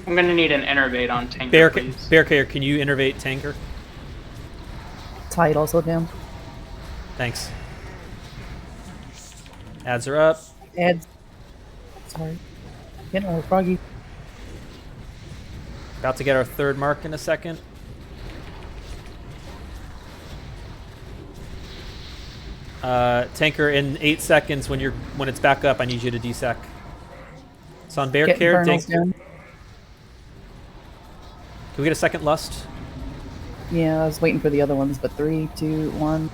I'm gonna need an innervate on Tanker, please. Bearcare, can you innervate Tanker? Tide also down. Thanks. Ads are up. Ads. Sorry. Getting a little froggy. About to get our third mark in a second. Tanker, in 8 seconds when it's back up, I need you to DSAC. It's on Bearcare. Can we get a second lust? Yeah, I was waiting for the other ones, but 3, 2, 1.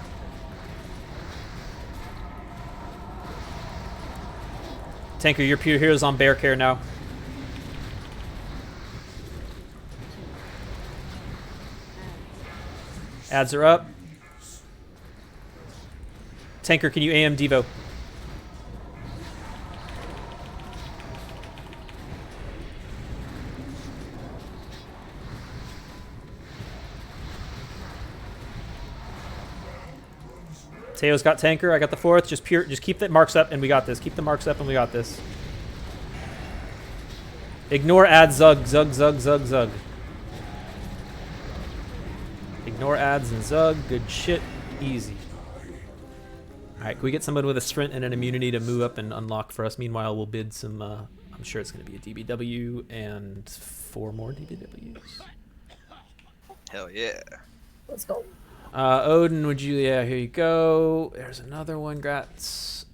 Tanker, your pure hero's on Bearcare now. Ads are up. Tanker, can you AM Devo? Teo's got Tanker. I got the 4th. Just keep the marks up, and we got this. Keep the marks up, and we got this. Ignore ads, Zug. Ignore ads and Zug. Good shit. Easy. All right, can we get someone with a sprint and an immunity to move up and unlock for us? Meanwhile, we'll bid some. I'm sure it's going to be a DBW and 4 more DBWs. Hell yeah. Let's go. Odin, would you? Yeah, here you go. There's another one. Grats.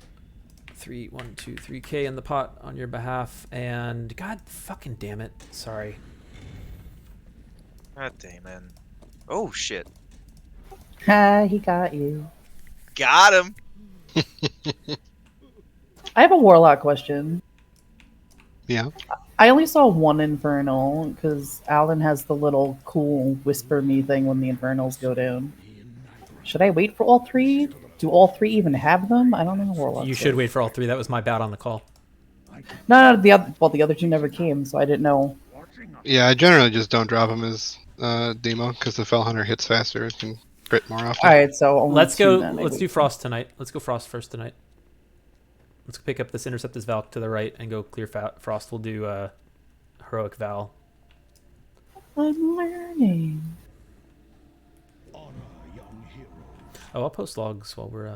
3K in the pot on your behalf. And God fucking damn it. Sorry. God damn, man. Oh shit. Ha, he got you. Got him. I have a Warlock question. Yeah. I only saw one Infernal because Alan has the little cool whisper me thing when the Infernals go down. Should I wait for all 3? Do all 3 even have them? I don't know. Warlock. You should wait for all 3. That was my bad on the call. No, the other 2 never came, so I didn't know. Yeah, I generally just don't drop them as demo because the Fell Hunter hits faster and can crit more often. All right, so only let's 2 go. then, Let's do Frost tonight. Let's go Frost first tonight. Let's pick up this Intercept this Valk to the right and go clear Frost. We'll do Heroic Val. I'm learning. Oh, I'll post logs while we're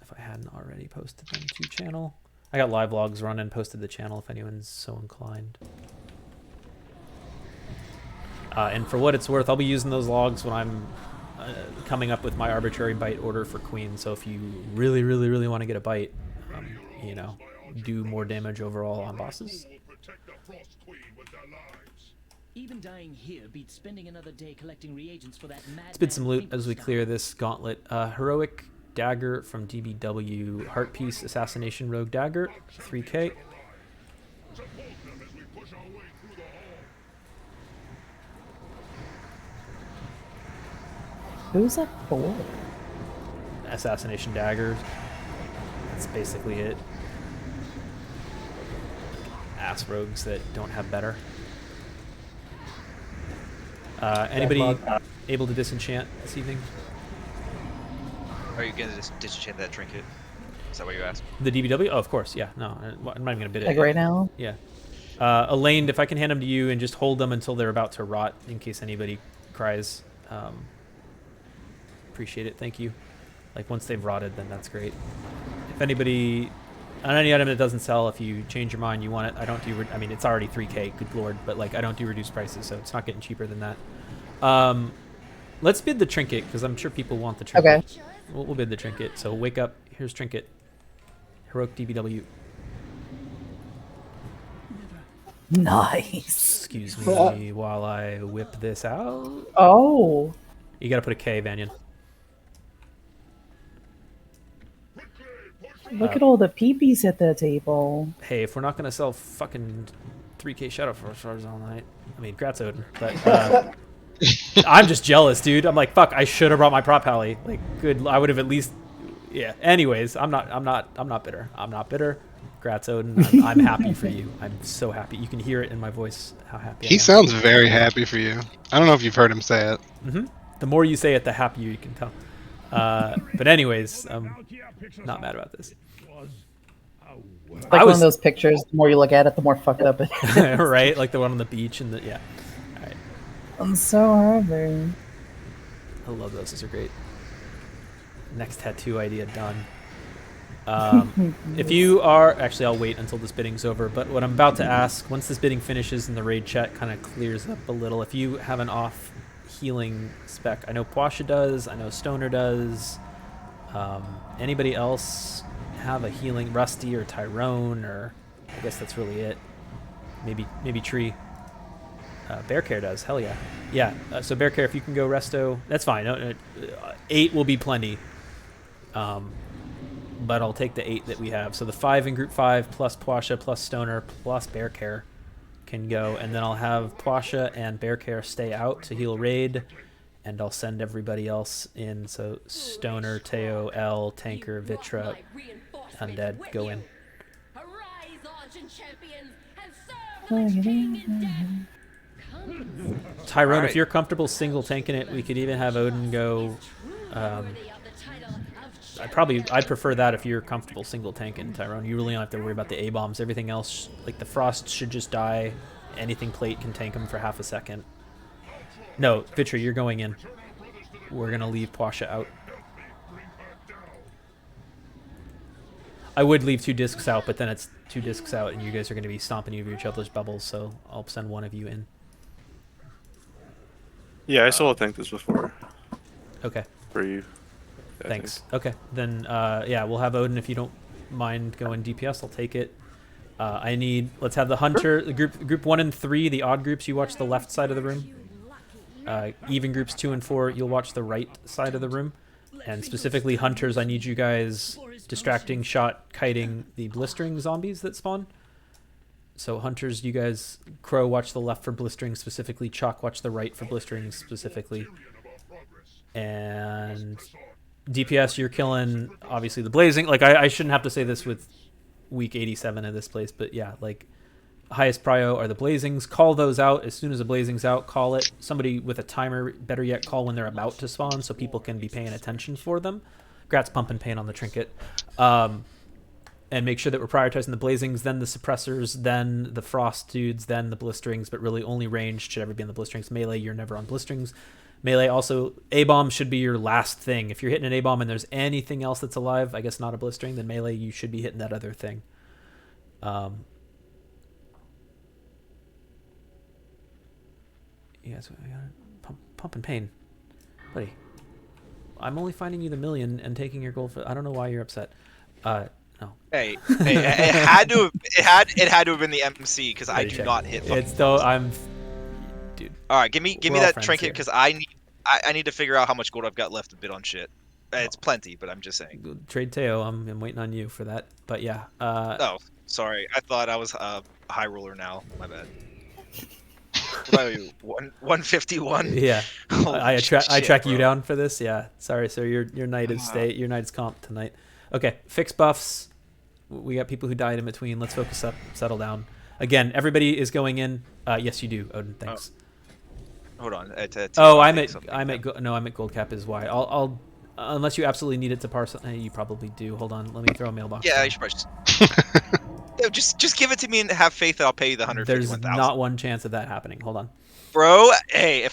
if I hadn't already posted them to channel. I got live logs running, posted to the channel if anyone's so inclined. And for what it's worth, I'll be using those logs when I'm coming up with my arbitrary bite order for Queen. So if you really want to get a bite, you know, do more damage overall on bosses. Even dying here beats spending another day collecting reagents for that mad. Let's bid some loot as we clear this gauntlet. Heroic Dagger from DBW. Heart Piece Assassination Rogue Dagger, 3k. Who's that for? Assassination Dagger. That's basically it. Ass rogues that don't have better. Anybody able to disenchant this evening? Are you gonna just disenchant that trinket? Is that what you asked? The DBW? Oh, of course, yeah. No, I'm not even gonna bid it. Like right now? Yeah. Elaine, if I can hand them to you and just hold them until they're about to rot, in case anybody cries. Appreciate it. Thank you. Like once they've rotted, then that's great. If anybody on any item that doesn't sell, if you change your mind, you want it. I don't do. I mean, it's already 3k. Good lord, but like I don't do reduced prices, so it's not getting cheaper than that. Let's bid the trinket because I'm sure people want the trinket. Okay. We'll bid the trinket. So wake up. Here's trinket. Heroic DBW. Nice. Excuse me while I whip this out. Oh. You gotta put a K, Vanyan. Look at all the peepees at the table. Hey, if we're not gonna sell fucking 3k Shadow Stars all night, I mean, grats Odin, but I'm just jealous, dude. I'm like, fuck, I should have brought my prop pally. Like, good, I would have at least, yeah. Anyways, I'm not bitter. I'm not bitter. Grats Odin. I'm happy for you. I'm so happy. You can hear it in my voice how happy I am. He sounds very happy for you. I don't know if you've heard him say it. Mm-hmm. The more you say it, the happier you can tell. But anyways, I'm not mad about this. Like one of those pictures, the more you look at it, the more fucked up it is. Right? Like the one on the beach and the, yeah. All right. I'm so happy. I love those. Those are great. Next tattoo idea done. If you are, actually I'll wait until this bidding's over, but what I'm about to ask, once this bidding finishes and the raid chat kind of clears up a little, if you have an off healing spec, I know Pwasha does, I know Stoner does, anybody else have a healing, Rusty or Tyrone, or I guess that's really it. Maybe Tree. Bear Care does, hell yeah. Yeah, so Bear Care, if you can go resto, that's fine. 8 will be plenty. But I'll take the 8 that we have. So the 5 in group 5 plus Pwasha plus Stoner plus Bear Care can go, and then I'll have Pwasha and Bear Care stay out to heal raid, and I'll send everybody else in. So Stoner, Teo, L, Tanker, Vitra, Undead, go in. Tyrone, if you're comfortable single tanking it, we could even have Odin go. I'd prefer that if you're comfortable single tanking, Tyrone. You really don't have to worry about the A-bombs. Everything else, like the Frost should just die. Anything plate can tank them for half a second. No, Vitra, you're going in. We're going to leave Pwasha out. I would leave 2 discs out, but then it's 2 discs out, and you guys are going to be stomping over each other's bubbles, so I'll send one of you in. Yeah, I solo tanked this before. Okay. For you. Yeah, thanks. Okay, then yeah, we'll have Odin if you don't mind going DPS. I'll take it. Let's have the Hunter, the group 1 and 3, the odd groups. You watch the left side of the room. Even groups 2 and 4, you'll watch the right side of the room. And specifically Hunters, I need you guys distracting, shot, kiting the blistering zombies that spawn. So Hunters, you guys, Crow, watch the left for blistering specifically. Chalk, watch the right for blistering specifically. And DPS, you're killing, obviously, the Blazing. Like, I shouldn't have to say this with week 87 of this place, but yeah, like, highest prio are the Blazings. Call those out. As soon as the Blazing's out, call it. Somebody with a timer, better yet, call when they're about to spawn so people can be paying attention for them. Grats Pump and Pain on the trinket. And make sure that we're prioritizing the Blazings, then the Suppressors, then the Frost dudes, then the Blisterings, but really only ranged should ever be on the Blisterings. Melee, you're never on Blisterings. Melee also, A-bomb should be your last thing. If you're hitting an A-bomb and there's anything else that's alive, I guess not a blistering, then melee, you should be hitting that other thing. Yeah, so I got pump and pain. Buddy, I'm only finding you the million and taking your gold for... I don't know why you're upset. No. Hey, it had to have been the MC because I do not hit. It's though I'm. Dude. All right, give me We're all that friends trinket here. because I need to figure out how much gold I've got left to bid on shit. It's plenty, but I'm just saying. Trade Teo. I'm waiting on you for that. But yeah. Oh, sorry. I thought I was a high roller now. My bad. What about you? 151. Yeah. I track bro. you down for this. Yeah. Sorry, sir. Your knight is your knight is comp tonight. Okay. Fix buffs. We got people who died in between. Let's focus up. Settle down. Again, everybody is going in. Yes, you do, Odin. Thanks. Hold on. I'm at gold cap is why. I'll unless you absolutely need it to parse. You probably do. Hold on. Let me throw a mailbox. Yeah, down. you should probably just give it to me and have faith that I'll pay you the 151,000. There's not one chance of that happening. Hold on. Bro, hey, if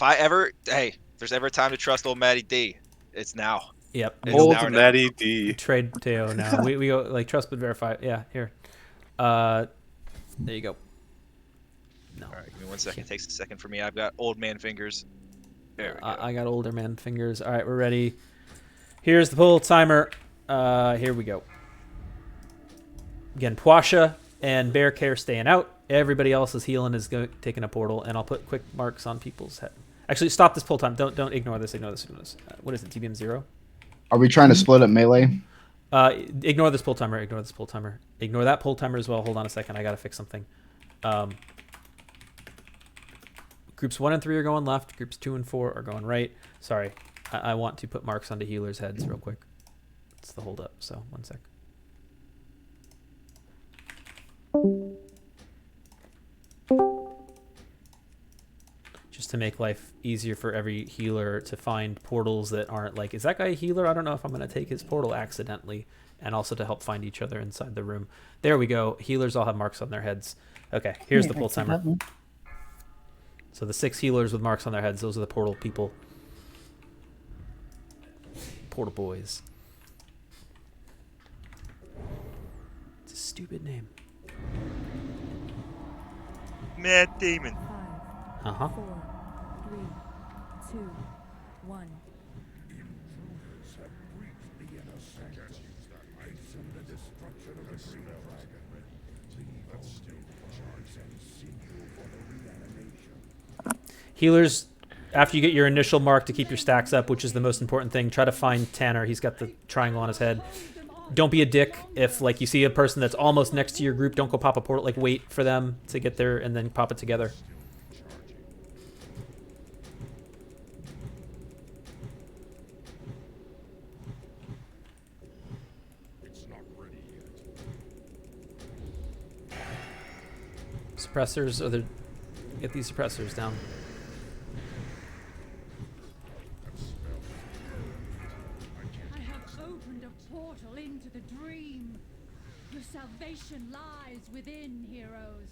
there's ever time to trust old Matty D, it's now. Yep. Old Matty D. Trade Teo now. we go like trust but verify. Yeah, here. There you go. No. All right, give me 1 second. It takes a second for me. I've got old man fingers. There we go. I got older man fingers. All right, we're ready. Here's the pull timer. Here we go. Again, Puasha and Bear Care staying out. Everybody else is healing, is taking a portal, and I'll put quick marks on people's head. Actually, stop this pull time. Don't ignore this. Ignore this. What is it? TBM 0? Are we trying to split up melee? Ignore this pull timer. Ignore this pull timer. Ignore that pull timer as well. Hold on a second. I gotta fix something. Groups 1 and 3 are going left. Groups 2 and 4 are going right. Sorry, I want to put marks onto healers' heads real quick. It's the hold up. So 1 sec. Just to make life easier for every healer to find portals that aren't like, is that guy a healer? I don't know if I'm going to take his portal accidentally. And also to help find each other inside the room. There we go. Healers all have marks on their heads. Okay, here's the pull timer. So the 6 healers with marks on their heads, those are the portal people. Portal boys. It's a stupid name. Matt Damon. 5, 4, 3, 2, 1. Healers, after you get your initial mark to keep your stacks up, which is the most important thing, try to find Tanner. He's got the triangle on his head. Don't be a dick. If like you see a person that's almost next to your group, don't go pop a portal. Like wait for them to get there and then pop it together. Suppressors, or get these suppressors down. I have opened a portal into the dream. Your salvation lies within, heroes.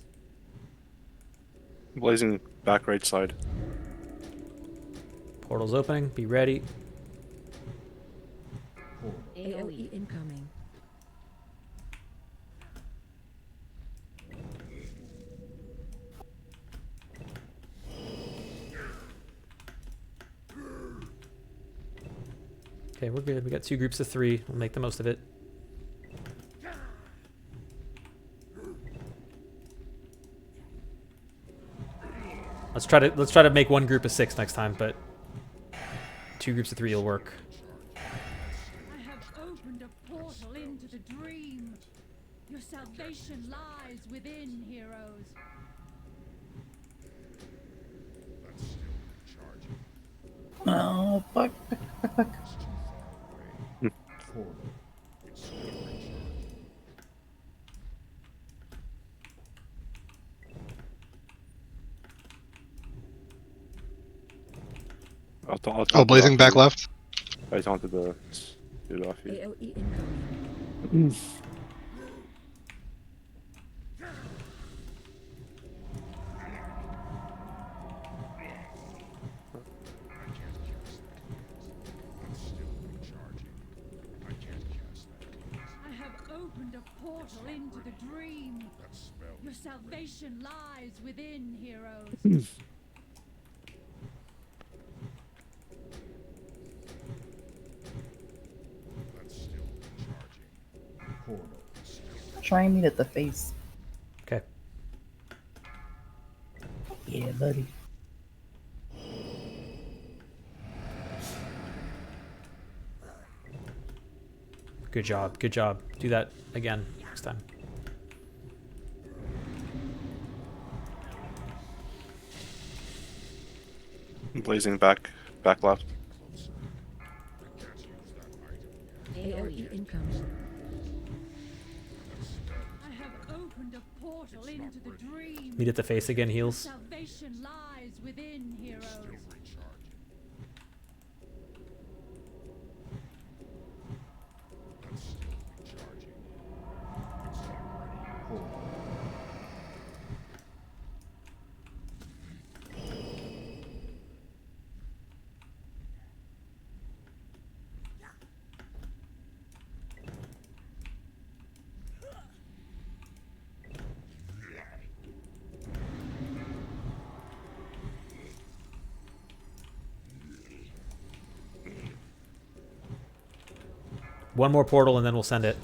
Blazing back right side. Portal's opening. Be ready. AOE incoming. Okay, we're good. We got 2 groups of 3. We'll make the most of it. Let's try to make 1 group of 6 next time, but 2 groups of 3 will work. I have opened a portal into the dream. Your salvation lies within, heroes. Oh, fuck. Oh, blazing back left. I taunted the dude off you. AOE incoming. I have opened a portal into the dream. Your salvation lies within, heroes. Try and meet at the face. Okay. Yeah, buddy. Good job. Good job. Do that again next time. Blazing back left. AOE incoming. I have opened a portal into the dream. Meet at the face again, heals. Salvation lies within, heroes. One more portal and then we'll send it.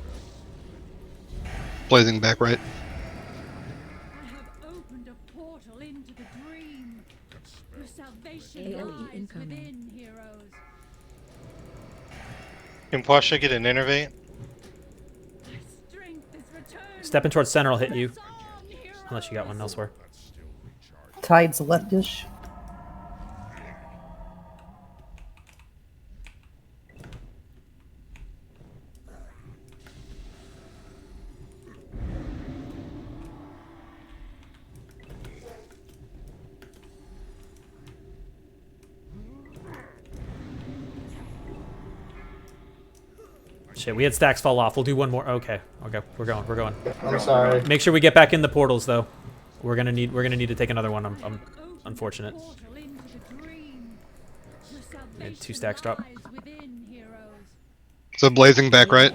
Blazing back right. I have opened a portal into the dream. Your salvation AOE lies incoming. within, heroes. Can Pasha get an innervate? My strength is returned. Stepping towards center will hit you. Press on, heroes. Unless you got one elsewhere. Tide's leftish. Shit, we had stacks fall off. We'll do one more. Okay, we're going. I'm sorry. Make sure we get back in the portals though. We're gonna need to take another one. I'm unfortunate. Portal into the dream. Your And two salvation stacks drop. lies within, heroes. So blazing back right.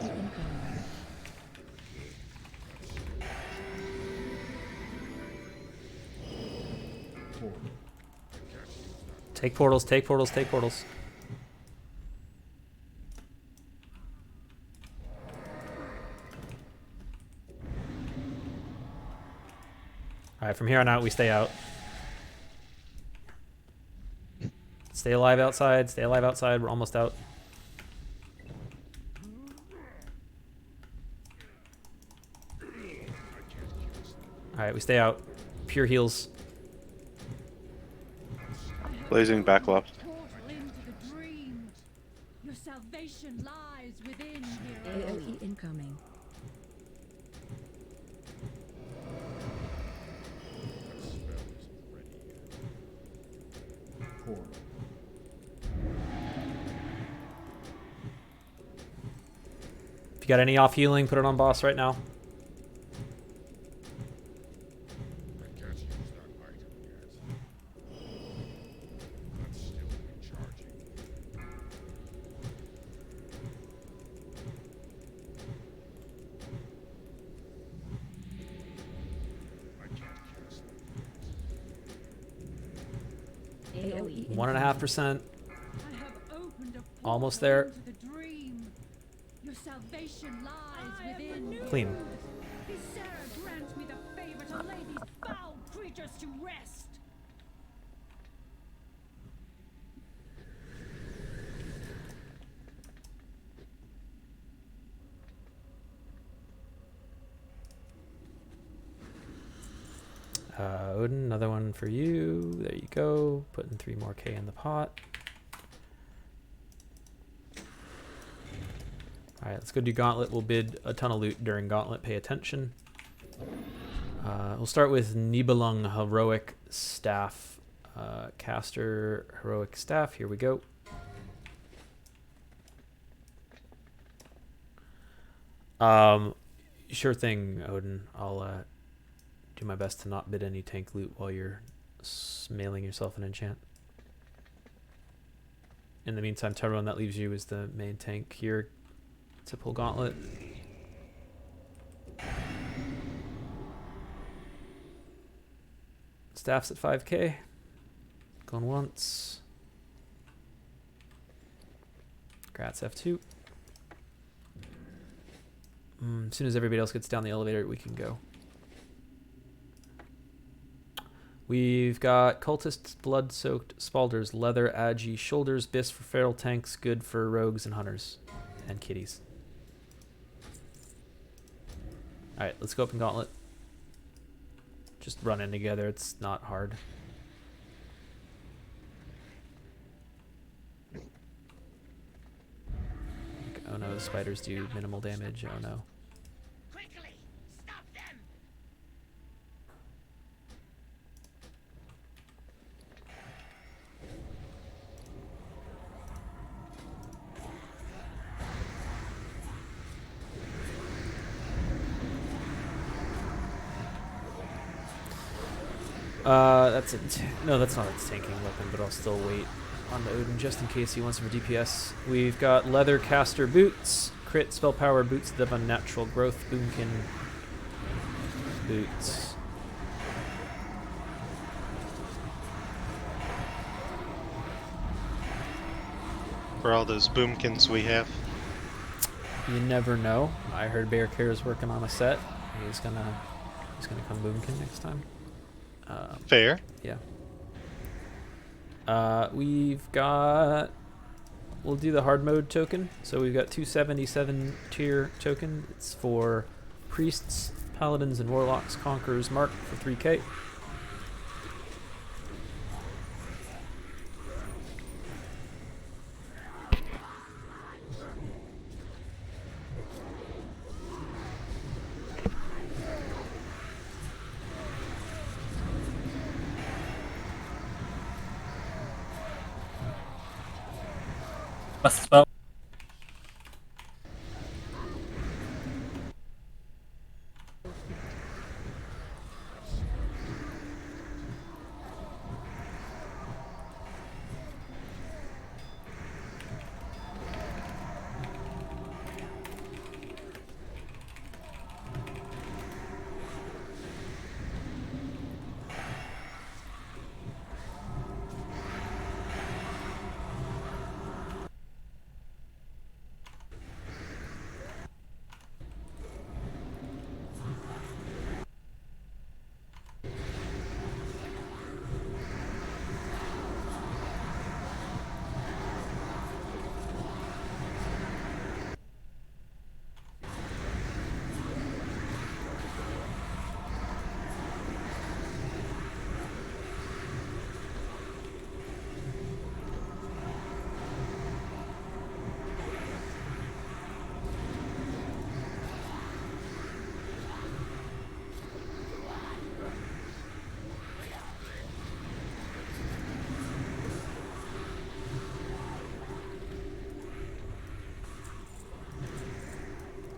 Take portals, take portals, take portals. Alright, from here on out, we stay out. Stay alive outside, stay alive outside. We're almost out. Alright, we stay out. Pure heals. Blazing back left. Portal into the dream. Your salvation lies within, heroes. AOE incoming. If you got any off healing, put it on boss right now. I can't use that item yet. That's still recharging. I can't cast that. AOE 1.5%. I have opened a portal Almost there. into the dream. Your salvation lies within. Clean. Sarah grants me the favor to lay these foul creatures to rest. Odin, another one for you. There you go. Putting 3 more K in the pot. Alright, let's go do Gauntlet. We'll bid a ton of loot during Gauntlet. Pay attention. We'll start with Nibelung Heroic Staff. Caster Heroic Staff. Here we go. Sure thing, Odin. I'll do my best to not bid any tank loot while you're mailing yourself an enchant. In the meantime, Tyrone, that leaves you as the main tank here to pull Gauntlet. Staff's at 5k. Going once. Grats F2. As soon as everybody else gets down the elevator, we can go. We've got cultists, blood-soaked spalders, leather, agi, shoulders, bis for feral tanks, good for rogues and hunters, and kitties. All right, let's go up in gauntlet. Just run in together. It's not hard. Oh no, the spiders do minimal damage. Oh no. That's it. No, that's not its tanking weapon, but I'll still wait on the Odin just in case he wants it for DPS. We've got leather caster boots, crit spell power boots that have unnatural growth, boomkin boots. For all those boomkins we have. You never know. I heard Bear Care is working on a set. He's gonna come boomkin next time. Fair. Yeah. We've got. We'll do the hard mode token. So we've got 277 tier token. It's for priests, paladins, and warlocks. Conqueror's Mark for 3k. Spell.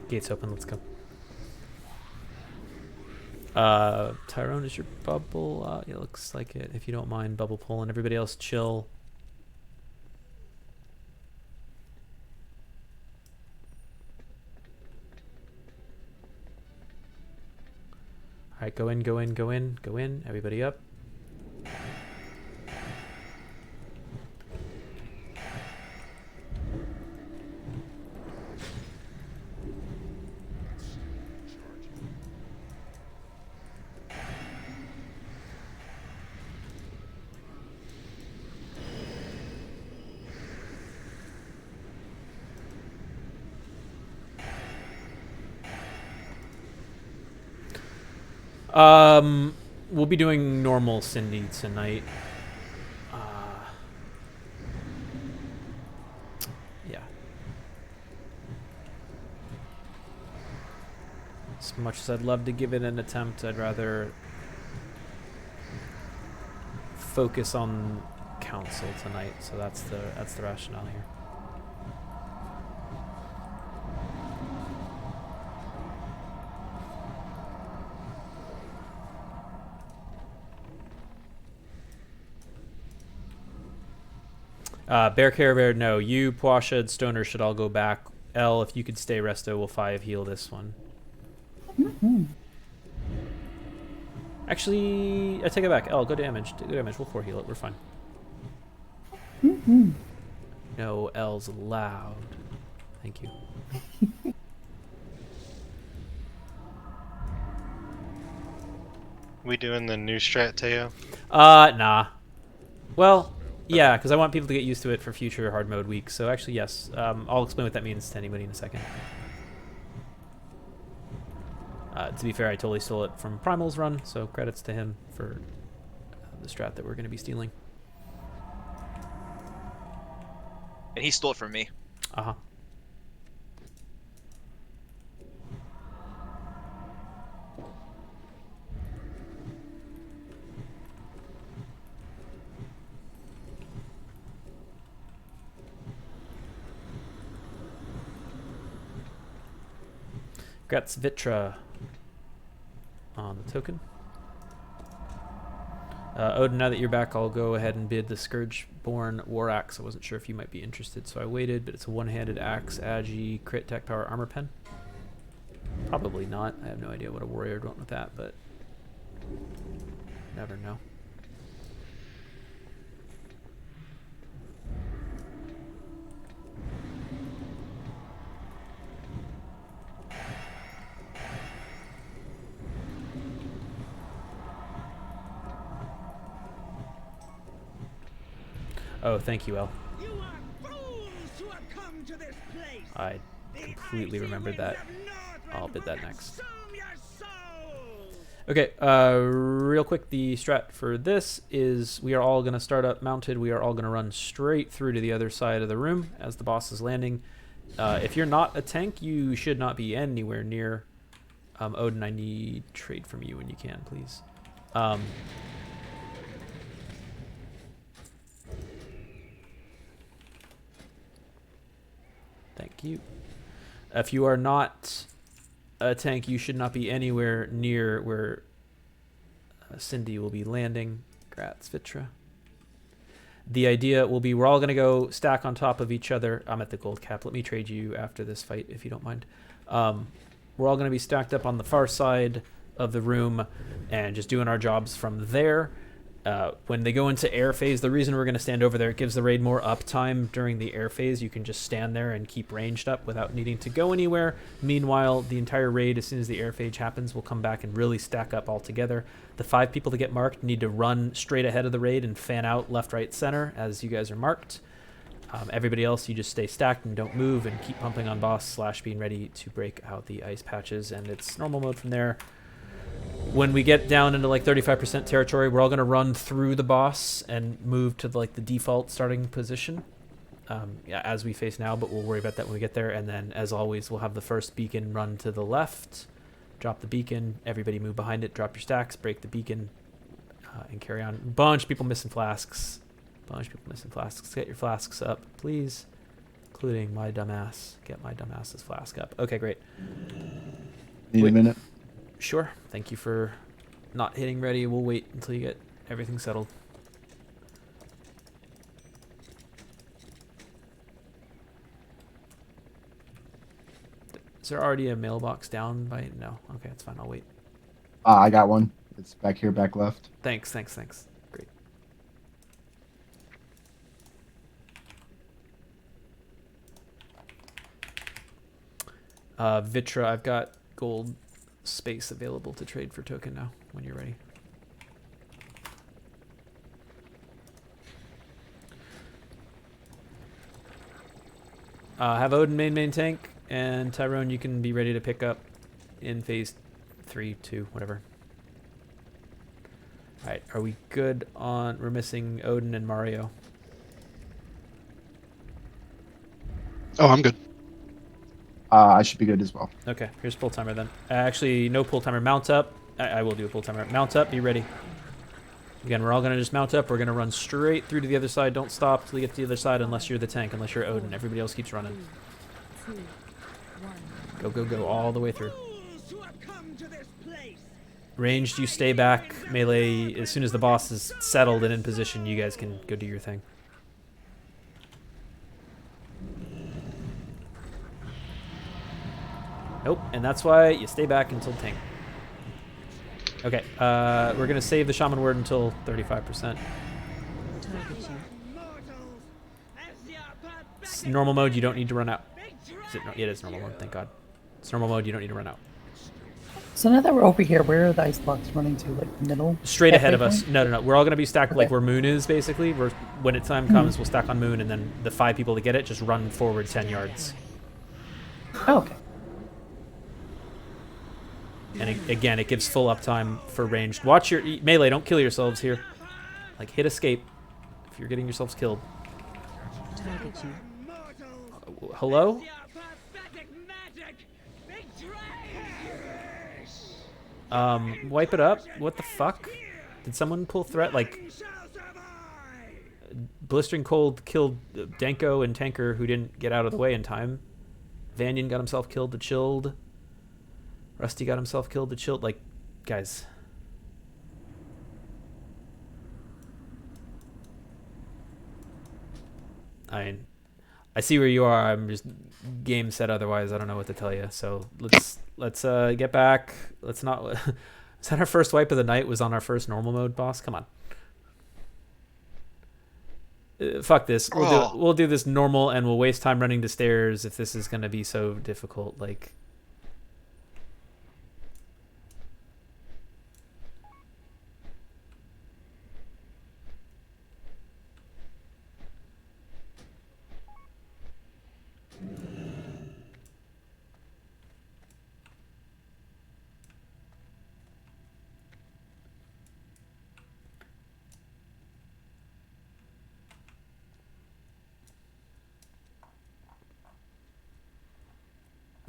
Gates open, let's go. Tyrone, is your bubble? It looks like it. If you don't mind bubble pulling, everybody else chill. All right, go in, go in, go in, go in. Everybody up. We'll be doing normal Cindy tonight. Yeah. As much as I'd love to give it an attempt, I'd rather focus on council tonight. So that's the rationale here. Bear Care Bear, no. You, Puasha, and Stoner should all go back. L, if you could stay resto, we'll 5 heal this one. Actually, I take it back. L, go damage. Go damage. We'll 4 heal it. We're fine. No, L's loud. Thank you. We doing the new strat, Teo? Nah. Well, yeah, because I want people to get used to it for future hard mode weeks. So actually, yes. I'll explain what that means to anybody in a second. To be fair, I totally stole it from Primal's run, so credits to him for the strat that we're going to be stealing. And he stole it from me. Uh-huh. Grats Vitra on the token. Odin, now that you're back, I'll go ahead and bid the Scourgeborn War Axe. I wasn't sure if you might be interested, so I waited, but it's a one-handed axe, agi, crit, tech power, armor pen. Probably not. I have no idea what a warrior would want with that, but never know. Oh, thank you, El. I completely remembered that. I'll bid that next. Okay, real quick, the strat for this is we are all going to start up mounted. We are all going to run straight through to the other side of the room as the boss is landing. If you're not a tank, you should not be anywhere near Odin. I need trade from you when you can, please. Thank you. If you are not a tank, you should not be anywhere near where Cindy will be landing. Grats, Vitra. The idea will be we're all going to go stack on top of each other. I'm at the gold cap. Let me trade you after this fight, if you don't mind. We're all going to be stacked up on the far side of the room and just doing our jobs from there. When they go into air phase, the reason we're going to stand over there, it gives the raid more uptime during the air phase. You can just stand there and keep ranged up without needing to go anywhere. Meanwhile, the entire raid, as soon as the air phase happens, will come back and really stack up all together. The 5 people that get marked need to run straight ahead of the raid and fan out left, right, center as you guys are marked. Everybody else, you just stay stacked and don't move and keep pumping on boss / being ready to break out the ice patches. And it's normal mode from there. When we get down into like 35% territory, we're all going to run through the boss and move to like the default starting position as we face now, but we'll worry about that when we get there. And then, as always, we'll have the first beacon run to the left, drop the beacon, everybody move behind it, drop your stacks, break the beacon, and carry on. Bunch of people missing flasks. Get your flasks up, please, including my dumbass. Get my dumbass's flask up. Okay, great. Need a minute? Sure. Thank you for not hitting ready. We'll wait until you get everything settled. Is there already a mailbox down by... No. Okay, that's fine. I'll wait. I got one. It's back here, back left. Thanks. Great. Vitra, I've got gold space available to trade for token now when you're ready. Have Odin main tank, and Tyrone, you can be ready to pick up in phase 3, 2, whatever. Alright, are we good on... We're missing Odin and Mario. Oh, I'm good. I should be good as well. Okay, here's pull timer then. Actually, no pull timer. Mount up. I will do a pull timer. Mount up. Be ready. Again, we're all going to just mount up. We're going to run straight through to the other side. Don't stop till you get to the other side unless you're the tank, unless you're Odin. Everybody else keeps running. 3, 2, 1. Go all the way through. Ranged, you stay back. Melee, as soon as the boss is settled and in position, you guys can go do your thing. Nope, and that's why you stay back until tank. Okay, we're going to save the shaman word until 35%. It's normal mode, you don't need to run out. Is it? No, it is normal mode, thank God. It's normal mode, you don't need to run out. So now that we're over here, where are the ice blocks running to? Like middle? Straight ahead of halfway us. point? No. We're all going to be stacked like Okay. where Moon is, basically. When its time comes, we'll stack on Moon, and then the 5 people to get it just run forward 10 yards. Oh, okay. And again, it gives full uptime for ranged. Watch your melee. Don't kill yourselves here. Like, hit escape if you're getting yourselves killed. Target you. Hello? Wipe it up? What the fuck? Did someone pull threat? Like, Blistering Cold killed Danko and Tanker who didn't get out of the way in time. Vanyan got himself killed to Chilled. Rusty got himself killed to Chilled. Like, guys. I see where you are. I'm just game set otherwise. I don't know what to tell you. So let's get back. Let's not. Is that our first wipe of the night? Was on our first normal mode, boss? Come on. Fuck this. We'll do this normal, and we'll waste time running to stairs if this is gonna be so difficult. Like.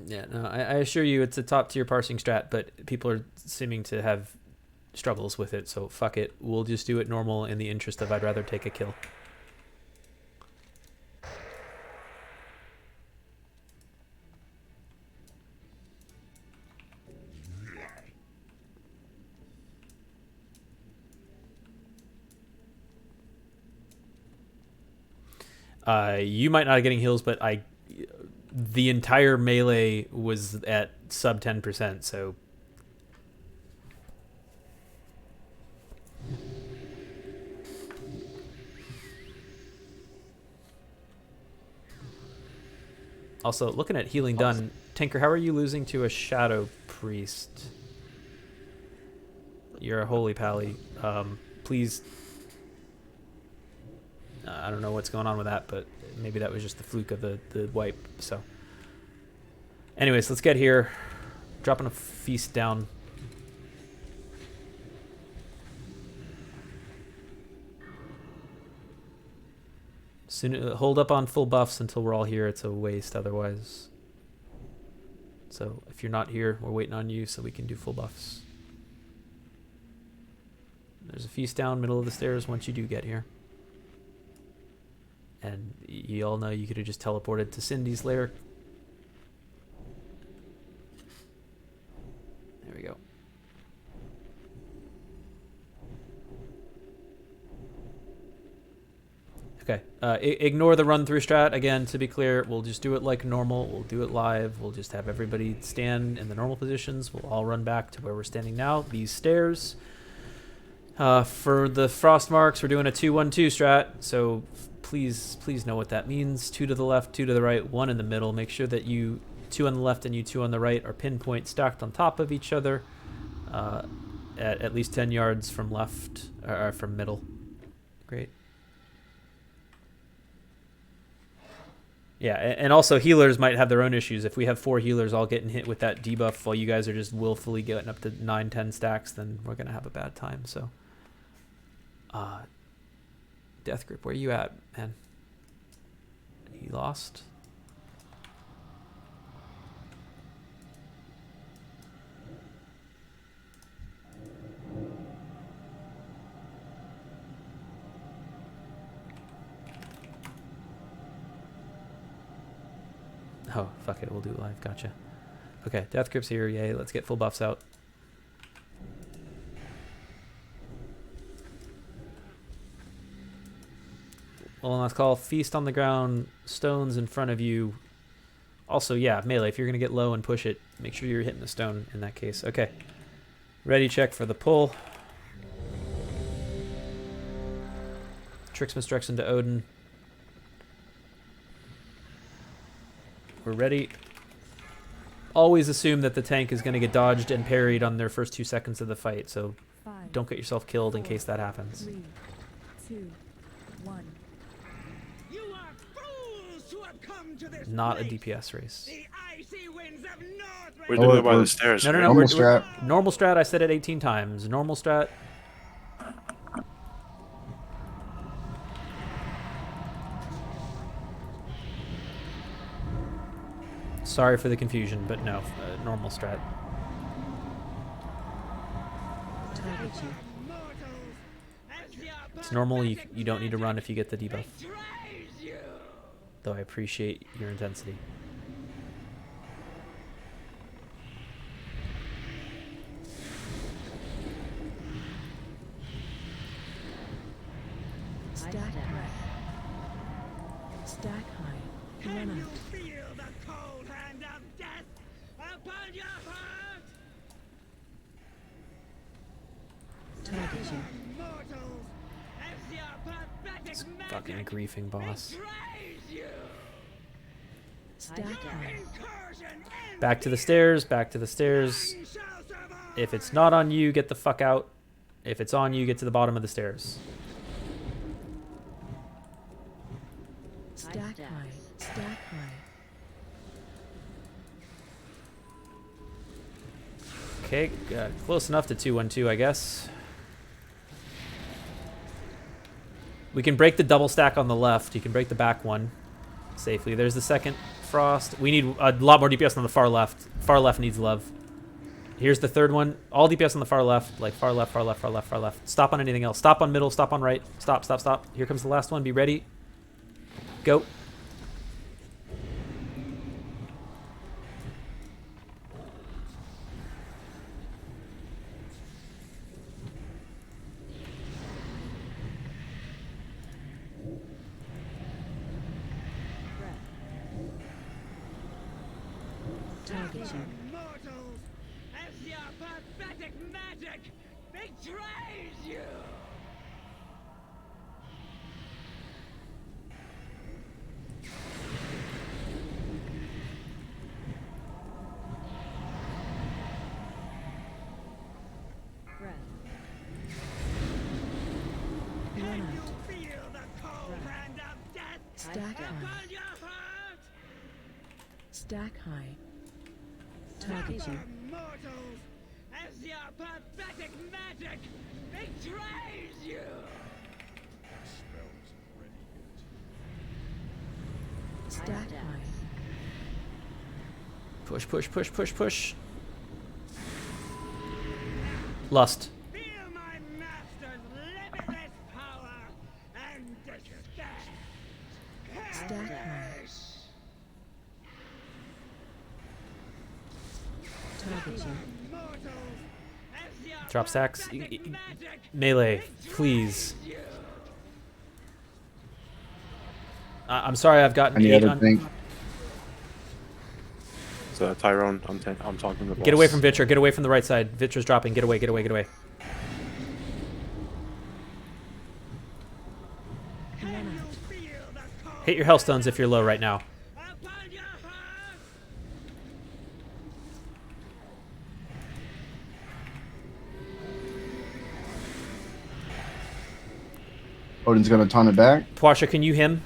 Yeah, no, I assure you it's a top tier parsing strat, but people are seeming to have struggles with it, so fuck it. We'll just do it normal in the interest of I'd rather take a kill. You might not be getting heals, but the entire melee was at sub 10%, so also looking at healing done. Tinker, how are you losing to a shadow priest? You're a holy pally. Please, I don't know what's going on with that, but maybe that was just the fluke of the wipe. So anyways, let's get here. Dropping a feast down. Hold up on full buffs until we're all here. It's a waste otherwise. So if you're not here, we're waiting on you so we can do full buffs. There's a feast down middle of the stairs once you do get here. And you all know you could have just teleported to Cindy's lair. There we go. Okay, ignore the run through strat. Again, to be clear, we'll just do it like normal. We'll do it live. We'll just have everybody stand in the normal positions. We'll all run back to where we're standing now, these stairs. For the frost marks, we're doing a 2-1-2 strat, so please know what that means. 2 to the left, 2 to the right, 1 in the middle. Make sure that you 2 on the left and you 2 on the right are pinpoint stacked on top of each other at least 10 yards from left, or from middle. Great. Yeah, and also healers might have their own issues. If we have 4 healers all getting hit with that debuff while you guys are just willfully getting up to 9-10 stacks, then we're going to have a bad time, so... Death Grip, where you at, man? He lost? Oh, fuck it, we'll do it live, gotcha. Okay, Death Grip's here, yay, let's get full buffs out. Well, last call, feast on the ground, stones in front of you. Also, yeah, melee, if you're going to get low and push it, make sure you're hitting the stone in that case. Okay, ready check for the pull. Trixmas Drex into Odin. We're ready. always assume that the tank is going to get dodged and parried on their first 2 seconds of the fight, so 5, don't get yourself killed in case that happens. 3, 2, 1. You are fools who have come to this Not a place. DPS race. The icy winds of North We're doing it by the stairs. No, no, right? no. Normal strat. Normal strat, I said it 18 times. Normal strat. Sorry for the confusion, but no, normal strat. Target you. It's normal, you don't need to run if you get the debuff. Though I appreciate your intensity. Stack high. Stack high. Run out. feel the cold hand of death upon your heart. Target you. Mortals, as your pathetic It's fucking a griefing boss. betrays you. Stack high. Back to the stairs, back to the stairs. If it's not on you, get the fuck out. If it's on you, get to the bottom of the stairs. Stack high. Stack high. Okay, close enough to 2-1-2, I guess. We can break the double stack on the left. You can break the back one safely. There's the second frost. We need a lot more DPS on the far left. Far left needs love. Here's the third one. All DPS on the far left. Like far left, far left, far left, far left. Stop on anything else. Stop on middle. Stop on right. Stop, stop, stop. Here comes the last one. Be ready. Go. Target you. Mortals, as your pathetic magic betrays you. Breath. Run out. Feel the cold hand of death Stack high. upon your heart. Stack high. Target you. Mortals, as your pathetic magic betrays you. Stack high. Push, push, push, push, push. Lust. Feel my master's limitless power and despair. Stack high. Target you. Mortals, as your Drop stacks. pathetic magic Melee, please. I'm sorry, I've gotten Any 8 other on. thing? So Tyrone, I'm talking to the boss. Get away from Vitra. Get away from the right side. Vitra's dropping. Get away. Get away. Get away. Run out. Hit your Hellstones if you're low right now. upon your heart. Odin's gonna taunt it back. Pwasha, can you him?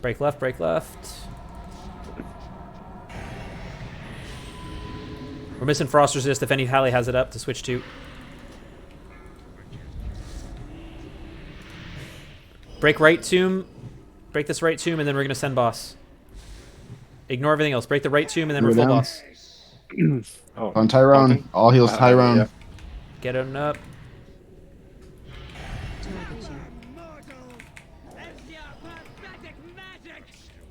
Break left, break left. We're missing Frost Resist if any Hallie has it up to switch to. Break right tomb. Break this right tomb, and then we're going to send boss. Ignore everything else. Break the right tomb, and then we're Move full down. boss. Oh, On Tyrone. okay. All heals Tyrone. Yeah. Get him up. Target you. Mortals, as your pathetic magic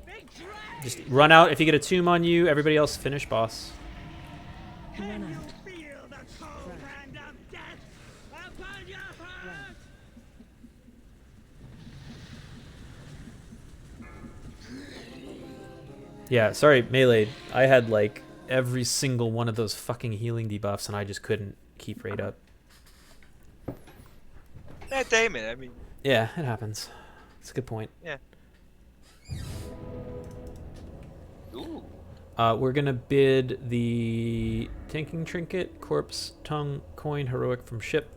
betrays Just run out. If you get a tomb on you, everybody else finish boss. Run out. feel the cold hand of death upon your heart. Yeah, sorry, Melee. I had like every single one of those fucking healing debuffs, and I just couldn't keep rate up. Matt Damon, I mean. Yeah, it happens. It's a good point. Yeah. Ooh. We're gonna bid the tanking trinket, corpse, tongue, coin, heroic from ship.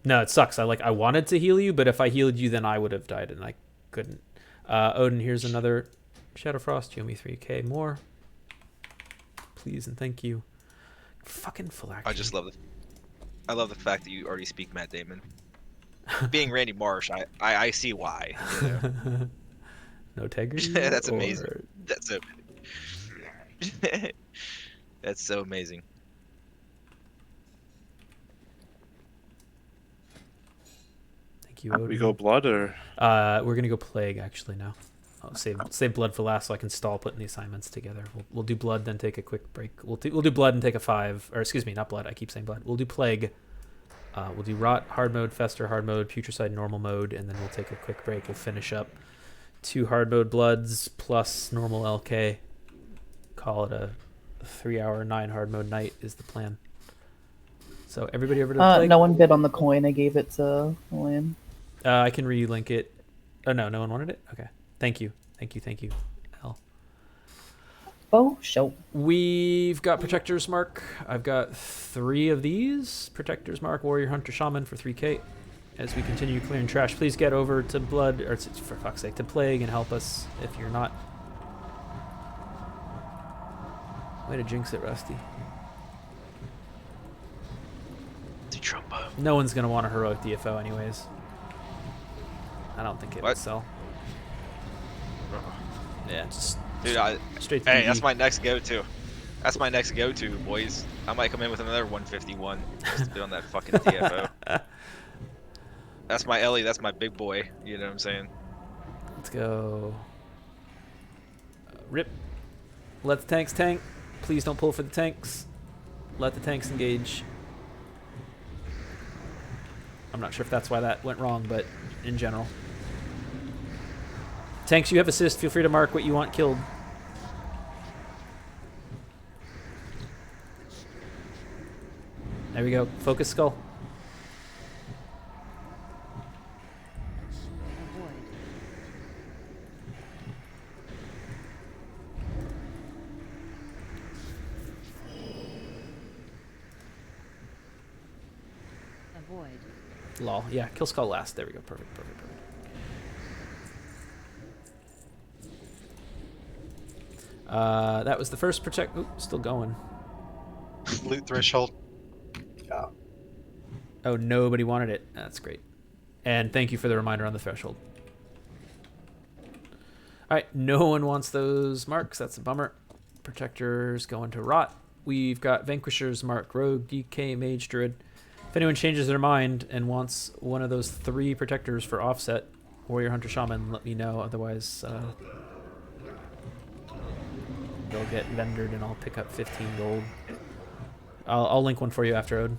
No, it sucks. I wanted to heal you, but if I healed you, then I would have died, and I couldn't. Odin, here's another Shadowfrost. You owe me 3k more. Please and thank you. Fucking full action. I just love I love the fact that you already speak Matt Damon. Being Randy Marsh, I see why. You know? No integrity. That's or... amazing. That's so. That's so amazing. Thank you, Odin. We go blood or? We're gonna go plague actually now. I'll save blood for last so I can stall putting the assignments together. We'll do blood, then take a quick break. We'll do blood and take a 5, or excuse me, not blood. I keep saying blood. We'll do plague. We'll do rot hard mode, fester hard mode, putricide normal mode, and then we'll take a quick break. We'll finish up 2 hard mode bloods plus normal LK. Call it a 3-hour 9 hard mode night is the plan. So everybody over to the plague. No one bid on the coin. I gave it to Lynn. I can relink it. Oh no, no one wanted it. Okay. Thank you. L. Oh, show. We've got Protector's Mark. I've got 3 of these. Protector's Mark, Warrior, Hunter, Shaman for 3k. As we continue clearing trash, please get over to Blood, or for fuck's sake, to Plague and help us if you're not. Way to jinx it, Rusty. The Trumbo. No one's going to want a heroic DFO anyways. I don't think it would sell. Yeah, just dude, straight. Hey, that's my next go-to. That's my next go-to, boys. I might come in with another 151 just to be on that fucking DFO. That's my Ellie. That's my big boy. You know what I'm saying? Let's go. Rip. Let the tanks tank. Please don't pull for the tanks. Let the tanks engage. I'm not sure if that's why that went wrong, but in general. Tanks, you have assist. Feel free to mark what you want killed. There we go. Focus skull. Avoid. Lol. Yeah, kill skull last. There we go. Perfect. That was the first protect. Ooh, still going. Loot threshold. Yeah. Oh, nobody wanted it. That's great. And thank you for the reminder on the threshold. All right, no one wants those marks. That's a bummer. Protectors going to rot. We've got Vanquishers, Mark, Rogue, DK, Mage, Druid. If anyone changes their mind and wants one of those 3 protectors for offset, Warrior, Hunter, Shaman, let me know. Otherwise, they'll get vendored and I'll pick up 15 gold. I'll link one for you after, Odin.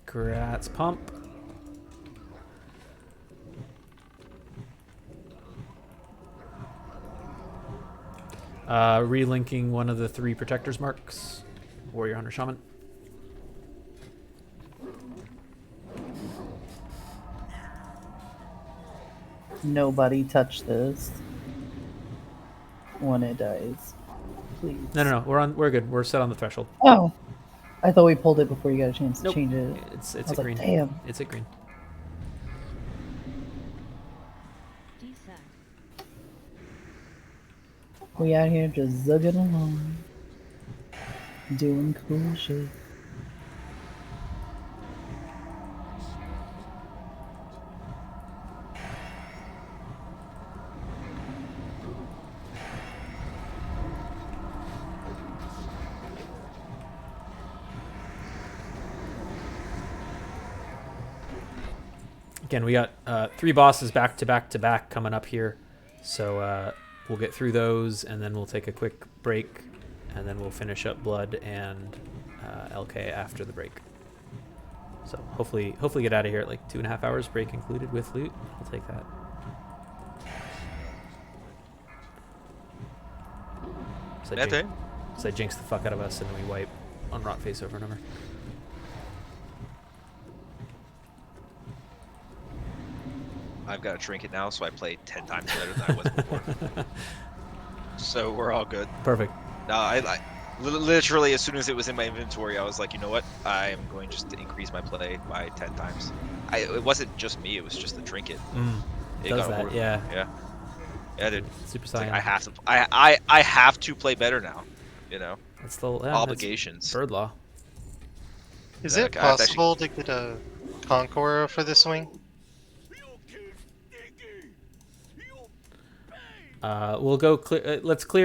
Grats pump. Relinking one of the 3 protectors marks. Warrior, Hunter, Shaman. Nobody touch this when it dies, please. No. We're good. We're set on the threshold. Oh, I thought we pulled it before you got a chance to change it. It's a green. Damn. It's a green. We out here just zugging along, doing cool shit. Again, we got 3 bosses back to back to back coming up here. So we'll get through those, and then we'll take a quick break, and then we'll finish up Blood and LK after the break. So hopefully get out of here at like 2.5 hours, break included with loot. We'll take that. So jinx the fuck out of us, and then we wipe on Rotface over and over. I've got a trinket now, so I play 10 times better than I was before. So we're all good. Perfect. No, I literally, as soon as it was in my inventory, I was like, you know what? I am going just to increase my play by 10 times. It wasn't just me; it was just the trinket. It does that, yeah. Yeah, dude. Super like saiyan. I have to play better now. You know. That's the obligations. Bird law. Is it possible to get a Conqueror for this swing? We'll go clear. Let's do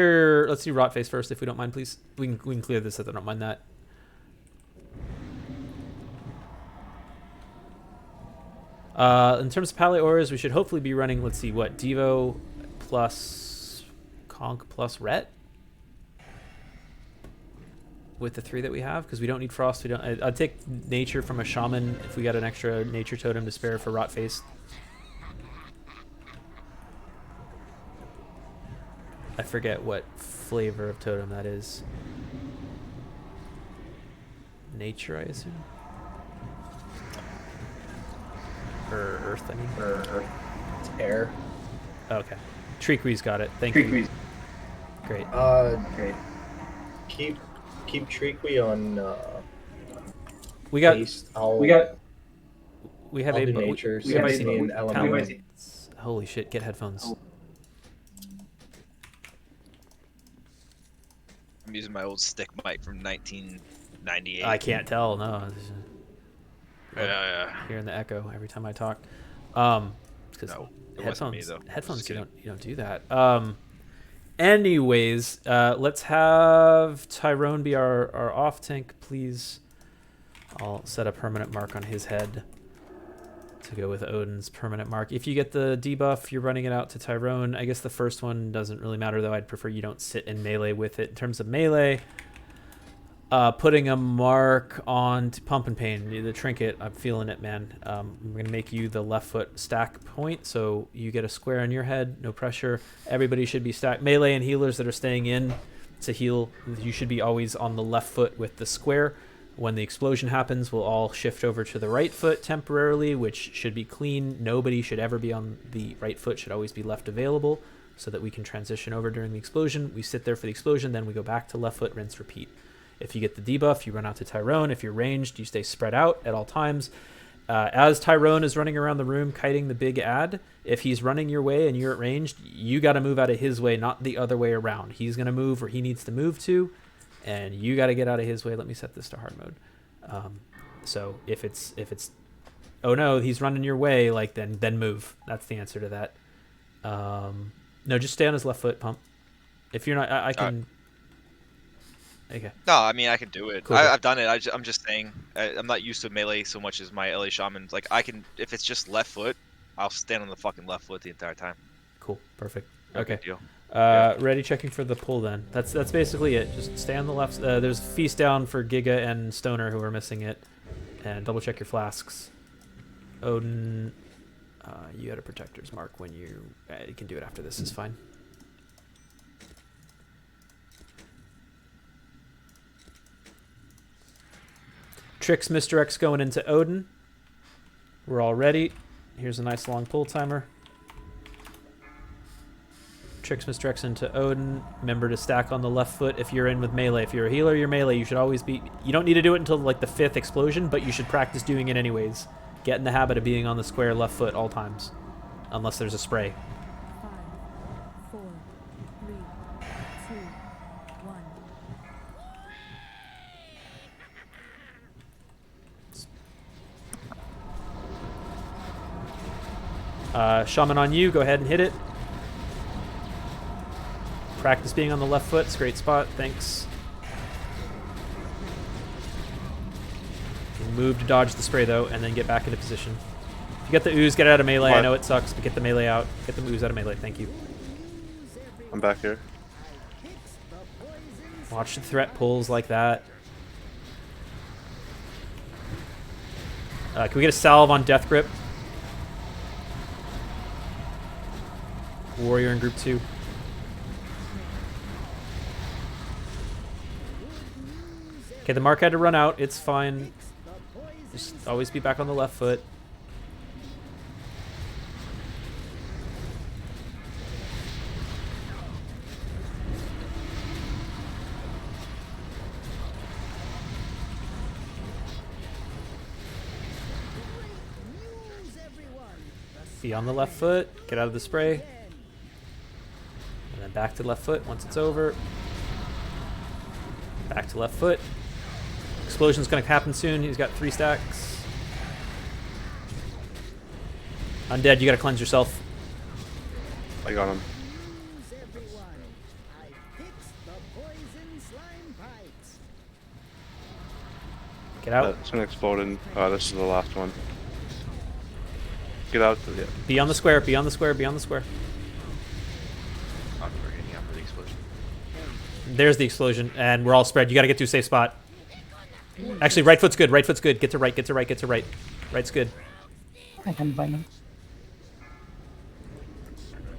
Rotface first, if we don't mind, please. We can clear this if I don't mind that. In terms of Pally Auras, we should hopefully be running. Let's see, what Devo plus Conk plus Ret with the 3 that we have, because we don't need Frost. We don't. I'd take Nature from a Shaman if we got an extra Nature totem to spare for Rotface. I forget what flavor of totem that is. Nature, I assume? Or Earth, I mean? Or Earth. It's air. Okay. Treequee's got it. Thank you. Great. Great. Keep Treequee on. We got. We have I'll a do nature. We have and elements. Holy shit! Get headphones. I'm using my old stick mic from 1998. I can't tell. No. Yeah. Hearing the echo every time I talk. Because headphones. Headphones. You don't do that. Anyways, let's have Tyrone be our off tank, please. I'll set a permanent mark on his head to go with Odin's permanent mark. If you get the debuff, you're running it out to Tyrone. I guess the first one doesn't really matter, though. I'd prefer you don't sit in melee with it. In terms of melee, putting a mark on Pump and Pain, the trinket, I'm feeling it, man. I'm going to make you the left foot stack point, so you get a square on your head, no pressure. Everybody should be stacked. Melee and healers that are staying in to heal, you should be always on the left foot with the square. When the explosion happens, we'll all shift over to the right foot temporarily, which should be clean. Nobody should ever be on the right foot, should always be left available so that we can transition over during the explosion. We sit there for the explosion, then we go back to left foot, rinse, repeat. If you get the debuff, you run out to Tyrone. If you're ranged, you stay spread out at all times. As Tyrone is running around the room kiting the big ad, if he's running your way and you're at ranged, you got to move out of his way, not the other way around. He's going to move where he needs to move to, and you got to get out of his way. Let me set this to hard mode. So if it's oh no, he's running your way, like then move. That's the answer to that. No, just stay on his left foot, Pump. If you're not, I can. Okay. No, I mean I can do it. Cool. I've done it. I'm just saying I'm not used to melee so much as my LA Shaman. Like I can, if it's just left foot, I'll stand on the fucking left foot the entire time. Cool. Perfect. No Okay. big deal. Ready, checking for the pull then. That's basically it. Just stay on the left. There's Feast down for Giga and Stoner who are missing it. And double check your flasks. Odin, you had a protector's mark when you can do it after this is fine. Tricks Mr. X going into Odin. We're all ready. Here's a nice long pull timer. Tricks Mr. X into Odin. Remember to stack on the left foot if you're in with melee. If you're a healer, you're melee. You should always be... You don't need to do it until like the 5th explosion, but you should practice doing it anyways. Get in the habit of being on the square left foot all times. Unless there's a spray. 5, 4, 3, 2, 1. Shaman on you. Go ahead and hit it. Practice being on the left foot. It's a great spot. Thanks. Move to dodge the spray, though, and then get back into position. If you get the ooze, get it out of melee. I know it sucks, but get the melee out. Get the ooze out of melee. Thank you. I'm back here. Watch the threat pulls like that. Can we get a salve on Death Grip? Warrior in group 2. Okay, the mark had to run out. It's fine. Just always be back on the left foot. Be on the left foot. Get out of the spray. And then back to left foot once it's over. Back to left foot. Explosion's going to happen soon. He's got 3 stacks. Undead, you got to cleanse yourself. I got him. Get out. It's going to explode in. This is the last one. Get out. Yeah. Be on the square. Be on the square. Be on the square. I'm forgetting after the explosion. There's the explosion, and we're all spread. You got to get to a safe spot. Actually, right foot's good. Right foot's good. Get to right. Get to right. Get to right. Right's good. I can find him.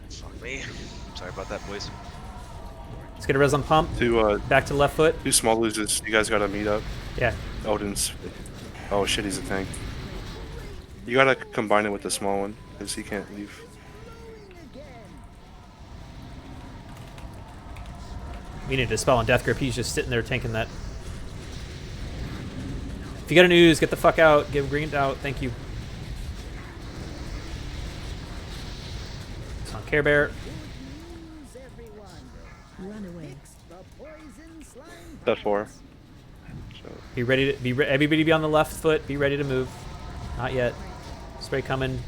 Fuck me. Sorry about that, boys. Let's get a res on pump. Back to left foot. 2 small losers. You guys got to meet up. Yeah. Odin's. Oh shit, he's a tank. You gotta combine it with the small one, because he can't leave. We need to spell on Death Grip. He's just sitting there tanking that. If you got an ooze, get the fuck out. Get greened out. Thank you. It's on Care Bear. That 4. Be ready to everybody be on the left foot. Be ready to move. Not yet. Spray coming.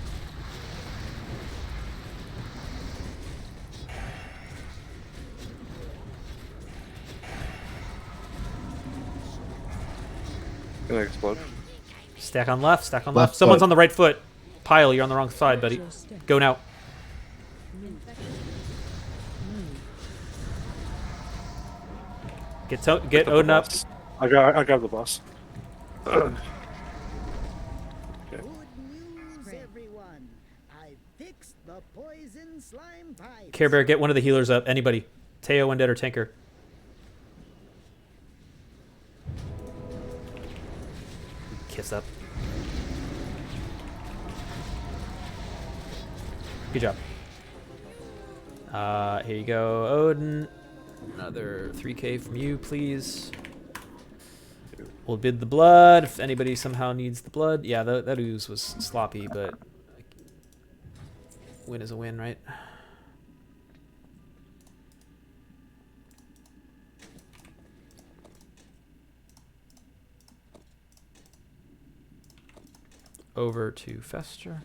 Gonna explode. Stack on left. Stack on left. Someone's on the right foot. Pile, you're on the wrong side, buddy. Go now. Get Odin up. I got the boss. Okay. Care Bear, get one of the healers up. Anybody. Teo, Undead, or Tanker. Kiss up. Good job. Here you go, Odin. Another 3k from you, please. We'll bid the blood if anybody somehow needs the blood. Yeah, that ooze was sloppy, but win is a win, right? Over to Fester.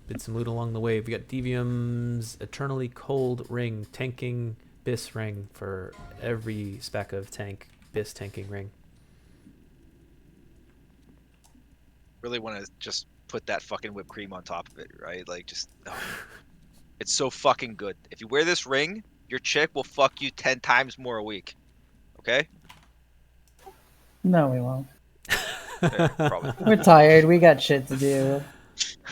Bid some loot along the way. We got Devium's Eternally Cold Ring, tanking Biss ring for every spec of tank Biss tanking ring. Really want to just put that fucking whipped cream on top of it, right? Like, just it's so fucking good. If you wear this ring, your chick will fuck you 10 times more a week. Okay? No, we won't. Yeah, probably. We're tired. We got shit to do.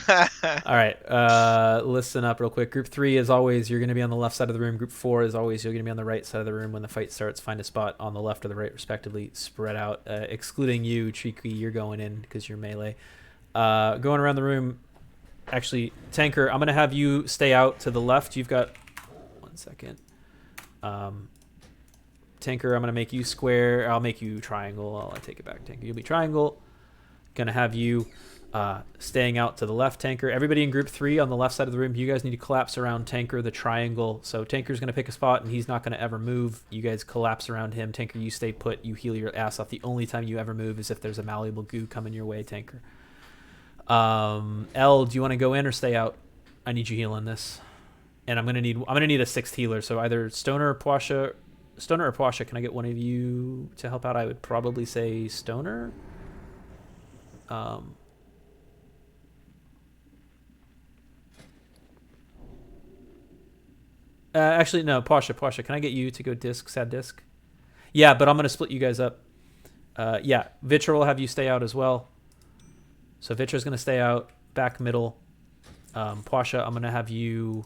All right, listen up real quick. Group 3, as always, you're going to be on the left side of the room. Group 4, as always, you're going to be on the right side of the room. When the fight starts, find a spot on the left or the right, respectively. Spread out, excluding you, Triki. You're going in because you're melee. Going around the room. Actually, Tanker, I'm going to have you stay out to the left. You've got 1 second. Tanker, I'm going to make you square. I'll make you triangle. I'll take it back, Tanker. You'll be triangle. Going to have you staying out to the left, Tanker. Everybody in group 3 on the left side of the room, you guys need to collapse around Tanker, the triangle. So Tanker's going to pick a spot, and he's not going to ever move. You guys collapse around him. Tanker, you stay put. You heal your ass off. The only time you ever move is if there's a malleable goo coming your way, Tanker. L, do you want to go in or stay out? I need you healing this. And I'm gonna need a 6th healer. So either Stoner or Pwasha. Stoner or Pwasha, can I get one of you to help out? I would probably say Stoner. Actually, no, Pasha, can I get you to go disc, sad disc? Yeah, but I'm going to split you guys up. Yeah, Vitra will have you stay out as well. So Vitra's going to stay out, back middle. Pasha, I'm going to have you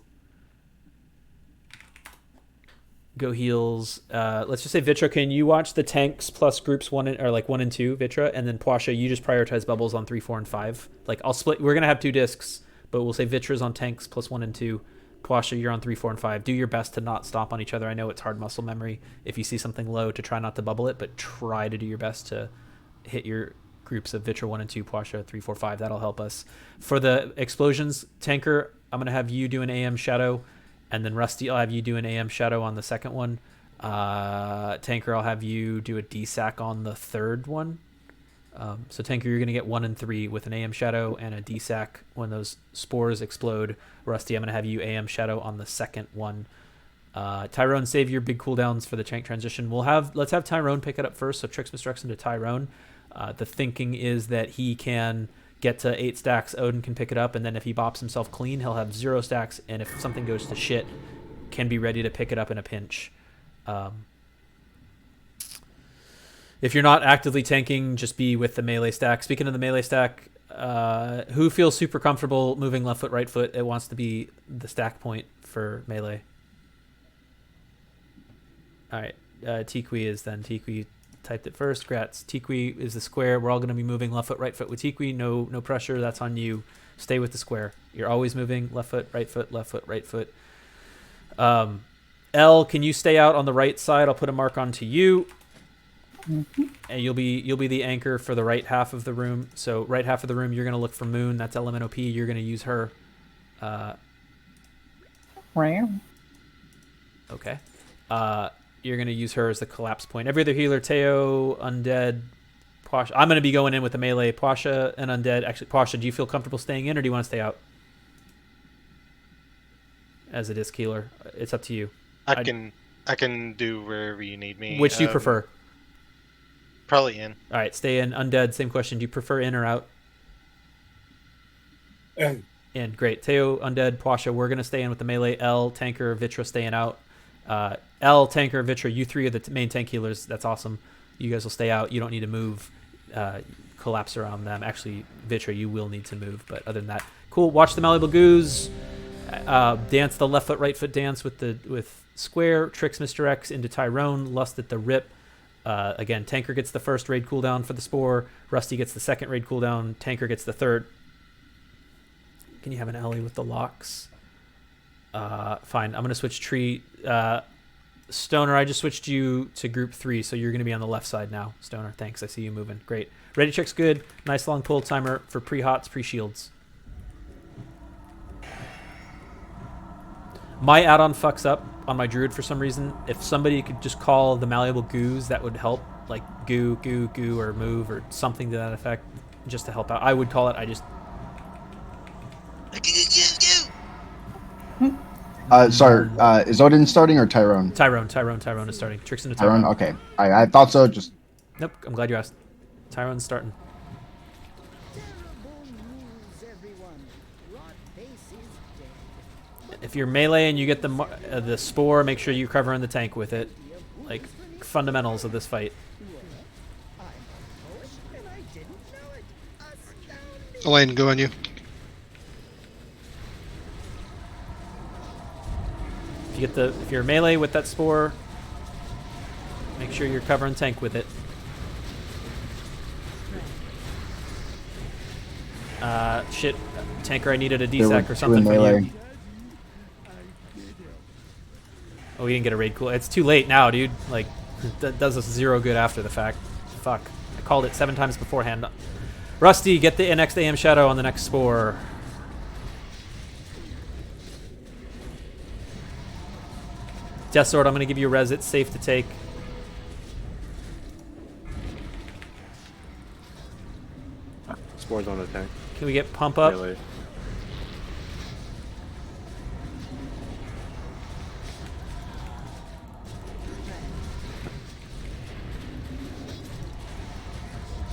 go heals. Let's just say Vitra, can you watch the tanks plus groups 1 and 2, Vitra? And then Pasha, you just prioritize bubbles on 3, 4, and 5. Like, I'll split. We're going to have 2 discs, but we'll say Vitra's on tanks plus 1 and 2. Pasha, you're on 3, 4, and 5. Do your best to not stomp on each other. I know it's hard muscle memory if you see something low to try not to bubble it, but try to do your best to hit your groups of Vitra 1 and 2, Pasha 3, 4, 5. That'll help us. For the explosions, Tanker, I'm going to have you do an AM Shadow, and then Rusty, I'll have you do an AM Shadow on the second one. Tanker, I'll have you do a DSAC on the third one. So Tanker, you're going to get 1 and 3 with an AM Shadow and a DSAC when those spores explode. Rusty, I'm going to have you AM Shadow on the second one. Tyrone, save your big cooldowns for the tank transition. Let's have Tyrone pick it up first. So Trix Mr. X into Tyrone. The thinking is that he can get to 8 stacks. Odin can pick it up, and then if he bops himself clean, he'll have 0 stacks. And if something goes to shit, can be ready to pick it up in a pinch. If you're not actively tanking, just be with the melee stack. Speaking of the melee stack, who feels super comfortable moving left foot, right foot? It wants to be the stack point for melee. All right, Tikwi is then. Tikwi typed it first. Grats. Tikwi is the square. We're all going to be moving left foot, right foot with Tikwi. No pressure. That's on you. Stay with the square. You're always moving left foot, right foot, left foot, right foot. L, can you stay out on the right side? I'll put a mark onto you. Mm-hmm. And you'll be the anchor for the right half of the room. So right half of the room, you're going to look for Moon. That's LMNOP. You're going to use her. Right. Okay. You're going to use her as the collapse point. Every other healer, Teo, Undead, Pasha. I'm going to be going in with the melee, Pasha and Undead. Actually, Pasha, do you feel comfortable staying in, or do you want to stay out? As a disc healer, it's up to you. I can do wherever you need me. Which do you prefer? Probably in. All right, stay in. Undead, same question. Do you prefer in or out? In. Great. Teo, Undead, Pasha, we're going to stay in with the melee. L, Tanker, Vitra staying out. L, Tanker, Vitra, you 3 are the main tank healers. That's awesome. You guys will stay out. You don't need to move, collapse around them. Actually, Vitra, you will need to move, but other than that, cool. Watch the malleable goos. Dance the left foot, right foot dance with square. Tricks Mr. X into Tyrone. Lust at the rip. Again, Tanker gets the first raid cooldown for the spore. Rusty gets the second raid cooldown. Tanker gets the third. Can you have an Ellie with the locks? Fine. I'm going to switch tree. Stoner, I just switched you to group 3, so you're going to be on the left side now. Stoner, thanks. I see you moving. Great. Ready check's good. Nice long pull timer for pre-hots, pre-shields. My add-on fucks up on my druid for some reason. If somebody could just call the malleable goos, that would help. Like goo, or move, or something to that effect, just to help out. I would call it. I just... Sorry, is Odin starting or Tyrone? Tyrone is starting. Tricks into Tyrone, okay. I thought so, just... Nope, I'm glad you asked. Tyrone's starting. If you're melee and you get the spore, make sure you're covering the tank with it. Like, fundamentals of this fight. Elaine, go on you. If you're melee with that spore, make sure you're covering tank with it. Shit, Tanker, I needed a DSAC or something from you. Oh, we didn't get a raid cool. It's too late now, dude. Like, that does us 0 good after the fact. Fuck. I called it 7 times beforehand. Rusty, get the next AM Shadow on the next spore. Death Sword, I'm going to give you a res. It's safe to take. Spore's on the tank. Can we get pump up? Melee.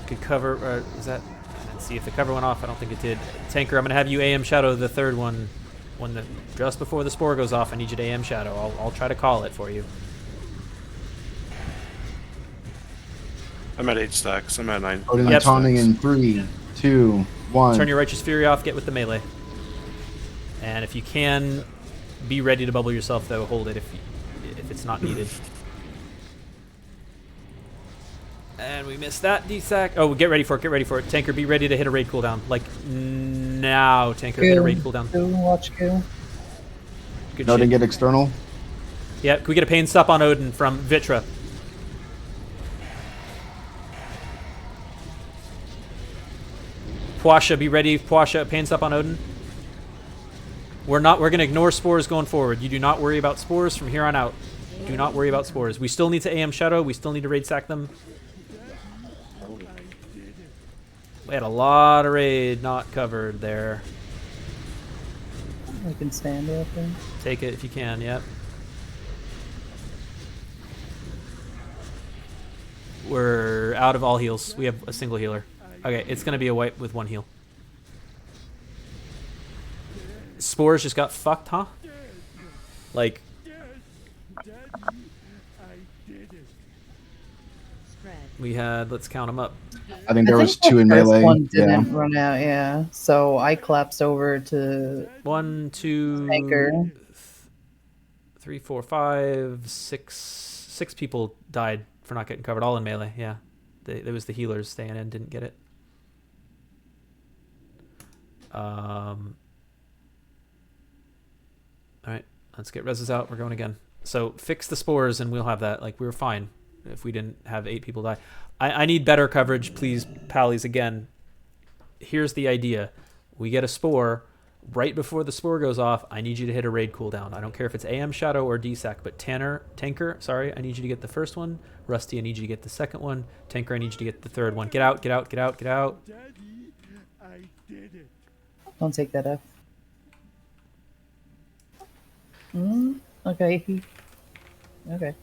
Could cover, is that... I didn't see if the cover went off. I don't think it did. Tanker, I'm going to have you AM Shadow the third one. just before the spore goes off, I need you to AM Shadow. I'll try to call it for you. I'm at 8 stacks. I'm at 9. Odin, I'm taunting in 3, 2, 1. Turn your Righteous Fury off. Get with the melee. And if you can, be ready to bubble yourself, though. Hold it if it's not needed. And we missed that D-sack. Oh, get ready for it. Get ready for it. Tanker, be ready to hit a raid cooldown. Like, now, Tanker. Hit a raid cooldown. Watch Q. Good Odin, shit. get external. Yeah, can we get a pain stop on Odin from Vitra? Puasha, be ready. Puasha, pain stop on Odin. We're gonna ignore spores going forward. You do not worry about spores from here on out. Do not worry about spores. We still need to AM Shadow. We still need to raid sack them. We had a lot of raid not covered there. I can stand it, I think. Take it if you can, yep. We're out of all heals. We have a single healer. Okay, it's going to be a wipe with 1 heal. Spores just got fucked, huh? Like... We had, let's count them up. I think there was 2 in the first melee. one didn't run out, yeah. So I collapsed over to 1, 2, Tanker. 3, 4, 5, 6. 6 people died for not getting covered, all in melee, yeah. There was the healers staying in, didn't get it. Alright, let's get reses out. We're going again. So fix the spores and we'll have that. Like, we were fine if we didn't have 8 people die. I need better coverage, please, Pallies. Again, here's the idea. We get a spore. Right before the spore goes off, I need you to hit a raid cooldown. I don't care if it's AM Shadow or DSAC, but Tanker, sorry, I need you to get the first one. Rusty, I need you to get the second one. Tanker, I need you to get the third one. Get out, get out, get out, get out. Don't take that F. Okay. Okay.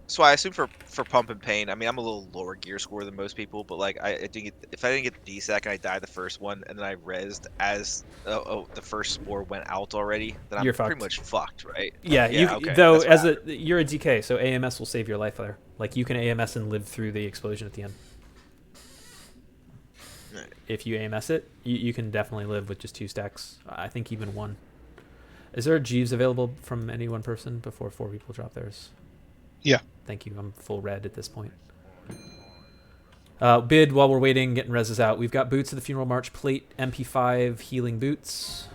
So I assume for pump and pain, I mean, I'm a little lower gear score than most people, but like if I didn't get the DSAC and I died the first one and then I rezzed as the first spore went out already, then You're I'm fucked. pretty much fucked, right? Yeah, okay, though you're a DK, so AMS will save your life there. Like, you can AMS and live through the explosion at the end. Right. If you AMS it, you can definitely live with just 2 stacks. I think even 1. Is there a Jeeves available from any one person before 4 people drop theirs? Yeah. Thank you. I'm full red at this point. Bid while we're waiting, getting reses out. We've got Boots of the Funeral March, Plate, MP5, Healing Boots.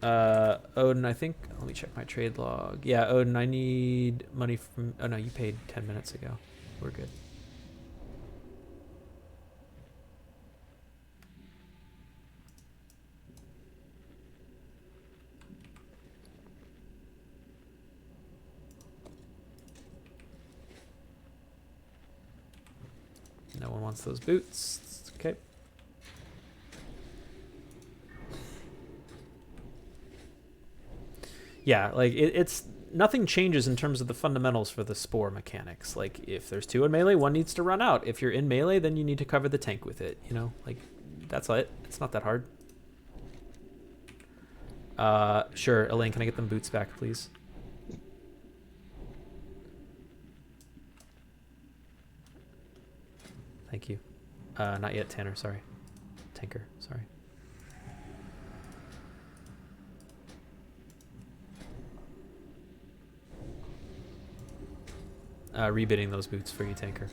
Odin, I think... Let me check my trade log. Yeah, Odin, I need money from... Oh, no, you paid 10 minutes ago. We're good. No one wants those boots. Okay. Yeah, like it's nothing changes in terms of the fundamentals for the spore mechanics. Like, if there's 2 in melee, 1 needs to run out. If you're in melee, then you need to cover the tank with it. You know, like, that's it. It's not that hard. Sure, Elaine, can I get them boots back, please? Thank you. Not yet, Tanner, sorry. Tanker, sorry. Rebidding those boots for you, Tanker.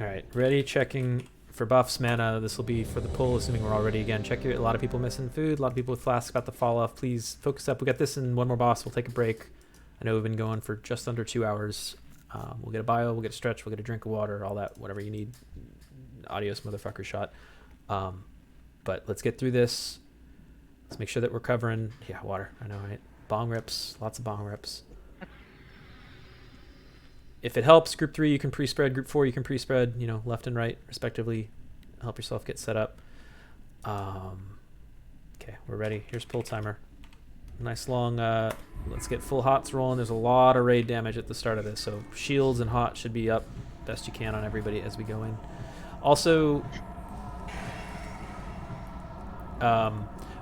All right, ready, checking for buffs, mana. This will be for the pull, assuming we're all ready again. Check your, a lot of people missing food, a lot of people with flasks about to fall off. Please focus up. We got this and one more boss. We'll take a break. I know we've been going for just under 2 hours. We'll get a bio, we'll get a stretch, we'll get a drink of water, all that, whatever you need. Adios, motherfucker shot. But let's get through this. Let's make sure that we're covering. Yeah, water. I know, right? Bong rips. Lots of bong rips. If it helps, group 3 you can pre-spread. Group 4 you can pre-spread. You know, left and right, respectively. Help yourself get set up. Okay, we're ready. Here's pull timer. Nice long. Let's get full hots rolling. There's a lot of raid damage at the start of this, so shields and hot should be up best you can on everybody as we go in. Also,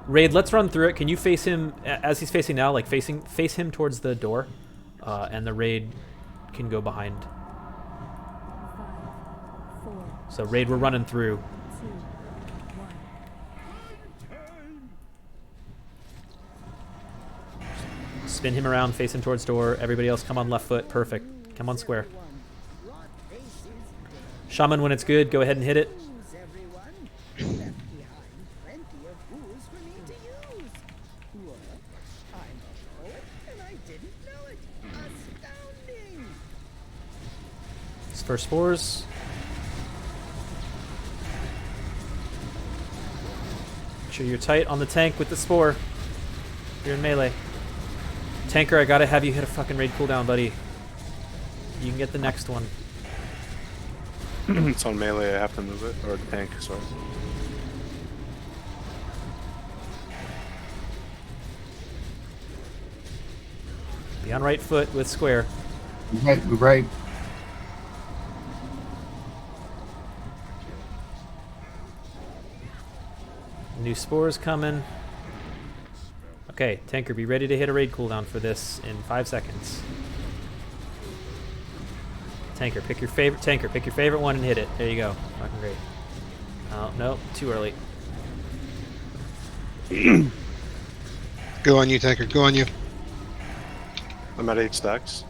Raid, let's run through it. Can you face him as he's facing now? Like face him towards the door, and the raid can go behind. 5, 4, So Raid, we're running through. 2, 1. Spin him around, face him towards door. Everybody else come on left foot. Perfect. Come on square. Shaman, when it's good, go ahead and hit it. First fours. Make sure you're tight on the tank with the spore. You're in melee. Tanker, I gotta have you hit a fucking raid cooldown, buddy. You can get the next one. It's on melee, I have to move it. Or the tank, sorry. Be on right foot with square. Move right. New spores coming. Okay, Tanker, be ready to hit a raid cooldown for this in 5 seconds. Tanker, pick your favorite one and hit it. There you go. Fucking great. Oh, no, too early. Go on you, Tanker. Go on you. I'm at 8 stacks.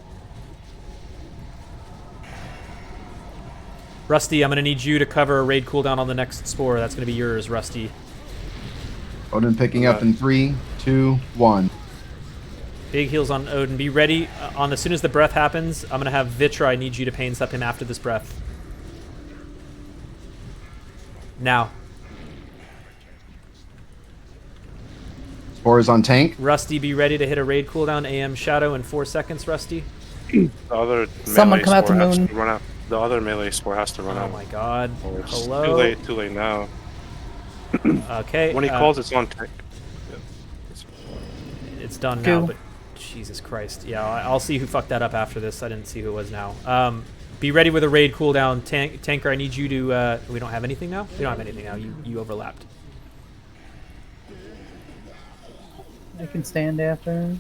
Rusty, I'm going to need you to cover a raid cooldown on the next spore. That's going to be yours, Rusty. Odin picking up in 3, 2, 1. Big heals on Odin. Be ready. As soon as the breath happens, I'm going to have Vitra. I need you to pain step him after this breath. Now. Spores on tank. Rusty, be ready to hit a raid cooldown. AM Shadow in 4 seconds, Rusty. The other Someone come out to has moon. to run out. The other melee spore has to run out. Oh my god. Oh, it's Hello. Too late now. Okay. When he calls, it's on tank. It's done now, but Jesus Christ. Yeah, I'll see who fucked that up after this. I didn't see who it was now. Be ready with a raid cooldown. Tanker, I need you to... we don't have anything now? We don't have anything now. You overlapped. I can stand after.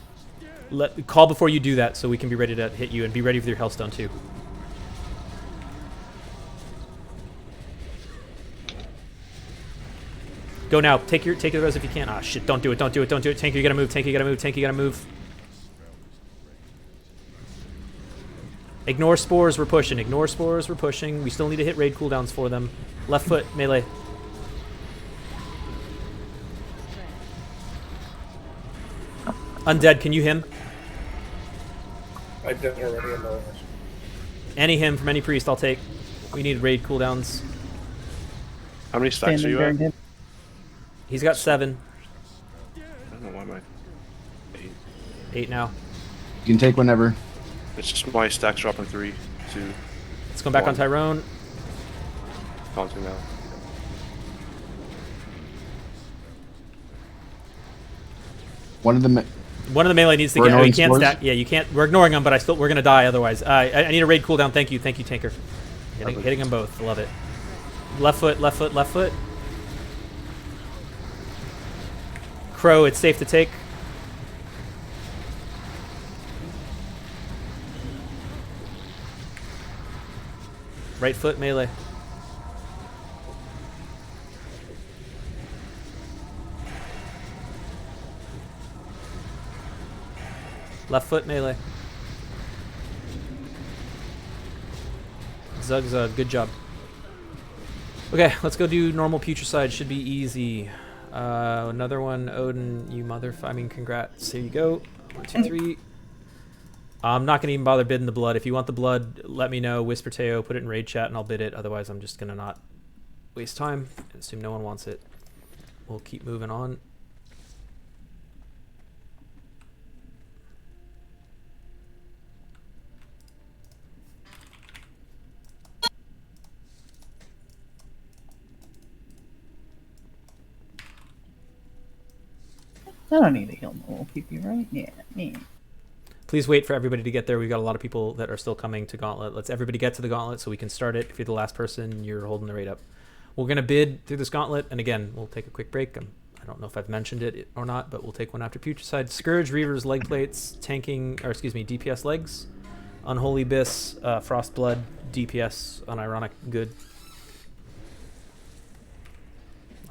Call before you do that so we can be ready to hit you, and be ready with your Hellstone too. Go now. Take the res if you can. Ah, shit. Don't do it. Don't do it. Don't do it. Tanker, you gotta move. Tanker, you gotta move. Tanker, you gotta move. Ignore spores. We're pushing. Ignore spores. We're pushing. We still need to hit raid cooldowns for them. Left foot. Melee. Undead, can you him? I did already in the Any him from any priest, I'll take. We need raid cooldowns. How many stacks are you at? He's got 7. I don't know why am I 8. 8 now. You can take whenever. It's just my stacks dropping 3, 2. Let's go back on Tyrone. Taunting now. One of the melee needs to We're get. Oh, you ignoring can't spores? stack. Yeah, you can't. We're ignoring them, but we're gonna die otherwise. I need a raid cooldown. Thank you, Tanker. Hitting them both. Love it. Left foot, left foot, left foot. Crow, it's safe to take. Right foot melee. Left foot melee. Zug, good job. Okay, let's go do normal Putricide. Should be easy. Another one, Odin, you I mean, congrats. Here you go. 1, 2, 3. I'm not going to even bother bidding the blood. If you want the blood, let me know. Whisper Teo, put it in raid chat, and I'll bid it. Otherwise, I'm just going to not waste time and assume no one wants it. We'll keep moving on. I don't need to heal no PP, right? Yeah, me. Please wait for everybody to get there. We've got a lot of people that are still coming to Gauntlet. Let's everybody get to the Gauntlet so we can start it. If you're the last person, you're holding the rate up. We're going to bid through this Gauntlet, and again, we'll take a quick break. I don't know if I've mentioned it or not, but we'll take one after Putricide. Scourge, Reavers, Leg Plates, tanking, or excuse me, DPS legs. Unholy Abyss, Frost Blood, DPS, unironic good.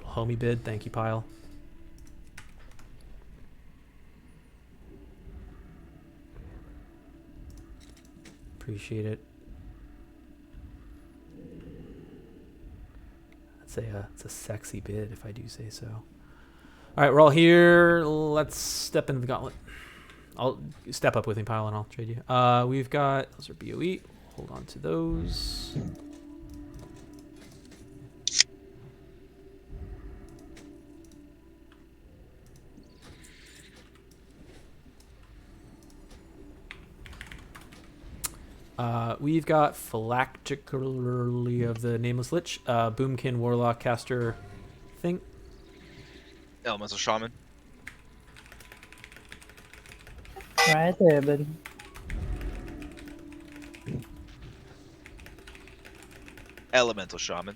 Homie bid, thank you, Pile. Appreciate it. It's a sexy bid if I do say so. All right, we're all here. Let's step into the Gauntlet. I'll step up with me, Pile, and I'll trade you. We've got those are BOE. Hold on to those. We've got Phylactically of the Nameless Lich, Boomkin, Warlock, Caster, thing. Elemental Shaman. Right there, buddy. Elemental Shaman.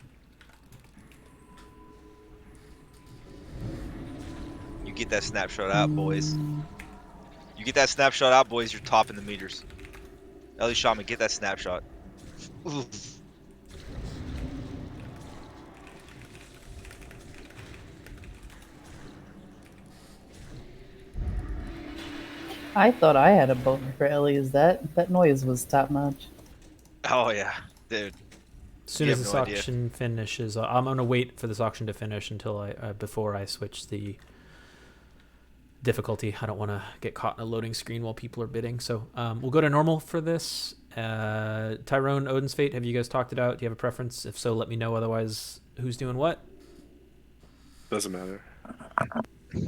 You get that snapshot out, boys. You get that snapshot out, boys, you're topping the meters. Ellie Shaman, get that snapshot. Oof. I thought I had a boner for Ellie's. That noise was top notch. Oh yeah, dude. As soon as this auction finishes, I'm gonna wait for this auction to finish until before I switch the difficulty. I don't want to get caught in a loading screen while people are bidding. So we'll go to normal for this. Tyrone, Odin's Fate, have you guys talked it out? Do you have a preference? If so, let me know. Otherwise, who's doing what? Doesn't matter.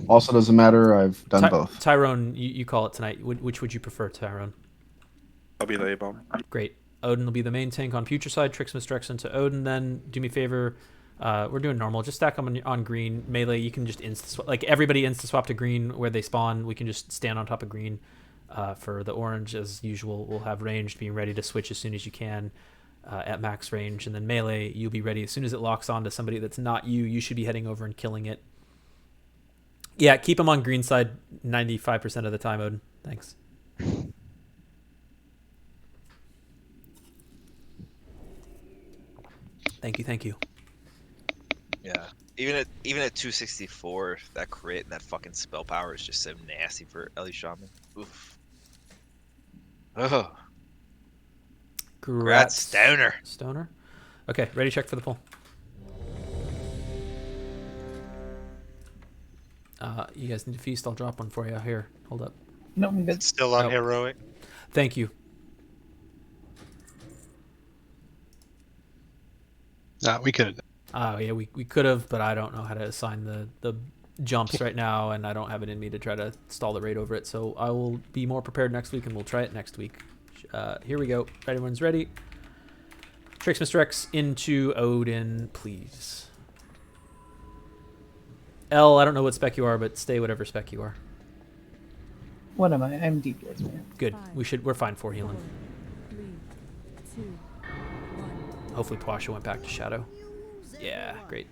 Also doesn't matter. I've done both. Tyrone, you call it tonight. Which would you prefer, Tyrone? I'll be the A-bomb. Great. Odin will be the main tank on Putricide. Trix Mr. X into Odin. Then do me a favor. We're doing normal. Just stack them on green. Melee, you can just insta-swap. Like, everybody insta-swap to green where they spawn. We can just stand on top of green. For the orange, as usual, we'll have ranged, being ready to switch as soon as you can at max range. And then melee, you'll be ready. As soon as it locks on to somebody that's not you, you should be heading over and killing it. Yeah, keep them on green side 95% of the time, Odin. Thanks. Thank you. Yeah. Even at 264, that crit and that fucking spell power is just so nasty for Ellie Shaman. Oof. Oh. Congrats, Stoner. Okay, ready, check for the pull. You guys need to feast. I'll drop one for you. Here, hold up. No, I'm good. It's still on heroic. Thank you. We could have. Oh yeah, we could have, but I don't know how to assign the jumps right now, and I don't have it in me to try to stall the raid over it. So I will be more prepared next week, and we'll try it next week. Here we go. Everyone's ready. Trix Mr. X into Odin, please. L, I don't know what spec you are, but stay whatever spec you are. What am I? I'm DPS, man. Good. We're fine for healing. 3, 2, 1. Hopefully Pwasha went back to Shadow. Yeah, great.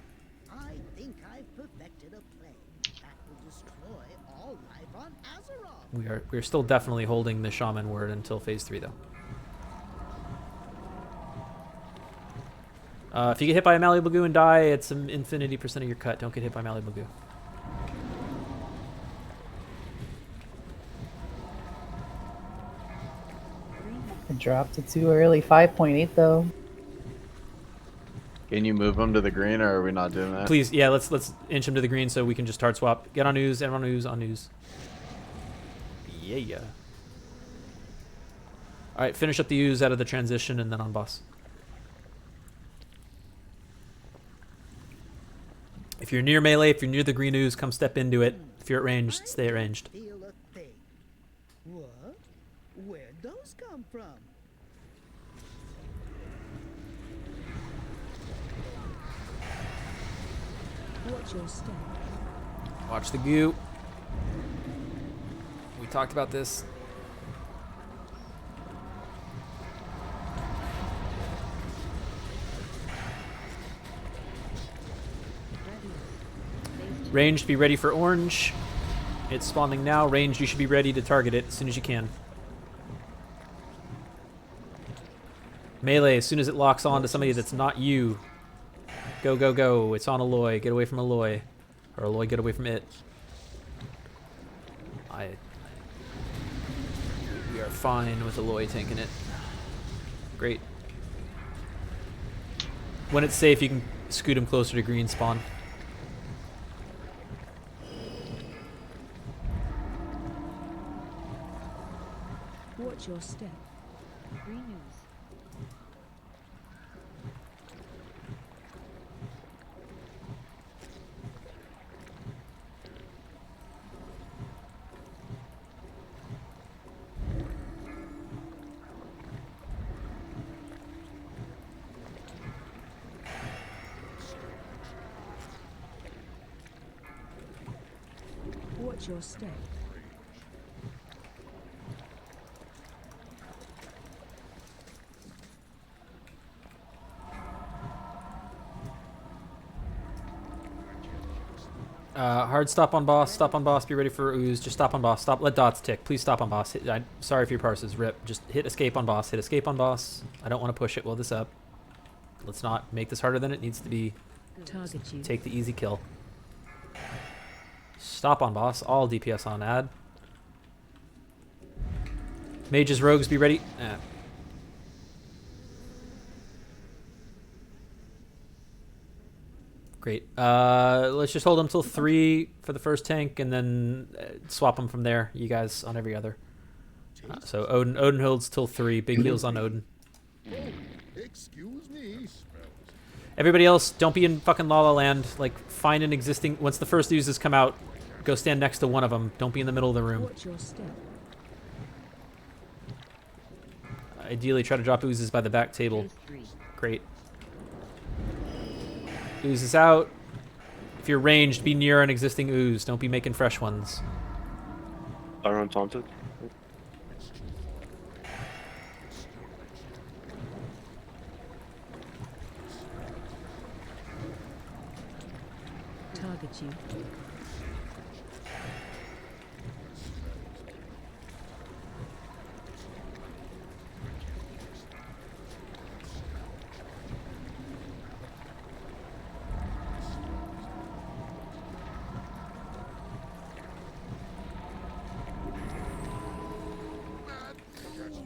I think I've perfected a plan that will destroy all life on Azeroth. We're still definitely holding the Shaman word until phase 3 though. If you get hit by a Malleable Goo and die, it's an infinity % of your cut. Don't get hit by Malleable Goo. I dropped it too early. 5.8 though. Can you move him to the green, or are we not doing that? Please, yeah, let's inch him to the green so we can just hard swap. Get on ooze, everyone ooze, on ooze. Yeah. All right, finish up the ooze out of the transition and then on boss. If you're near melee, if you're near the green ooze, come step into it. If you're at ranged, stay at ranged. Feel a thing. What? Where'd those come from? Watch your step. Watch the goo. We talked about this. Ranged, be ready for orange. It's spawning now. Ranged, you should be ready to target it as soon as you can. Melee, as soon as it locks on to somebody that's not you. Go, go, go. It's on Aloy. Get away from Aloy. Or Aloy, get away from it. We are fine with Aloy tanking it. Great. When it's safe, you can scoot him closer to green spawn. Watch your step. Green news. Watch your step. Hard stop on boss. Stop on boss. Be ready for ooze. Just stop on boss. Stop. Let dots tick. Please stop on boss. I'm sorry if your parses rip. Just hit escape on boss. Hit escape on boss. I don't want to push it. Blow this up. Let's not make this harder than it needs to be. Target you. Take the easy kill. Stop on boss. All DPS on ad. Mages, rogues, be ready. Great. Let's just hold them till 3 for the first tank, and then swap them from there. You guys on every other. So Odin holds till 3. Big heals on Odin. Excuse me. Everybody else, don't be in fucking La La Land. Like, find an existing. Once the first oozes come out, go stand next to one of them. Don't be in the middle of the room. Watch your step. Ideally, try to drop oozes by the back table. Great. Oozes out. If you're ranged, be near an existing ooze. Don't be making fresh ones. Iron taunted. Target you.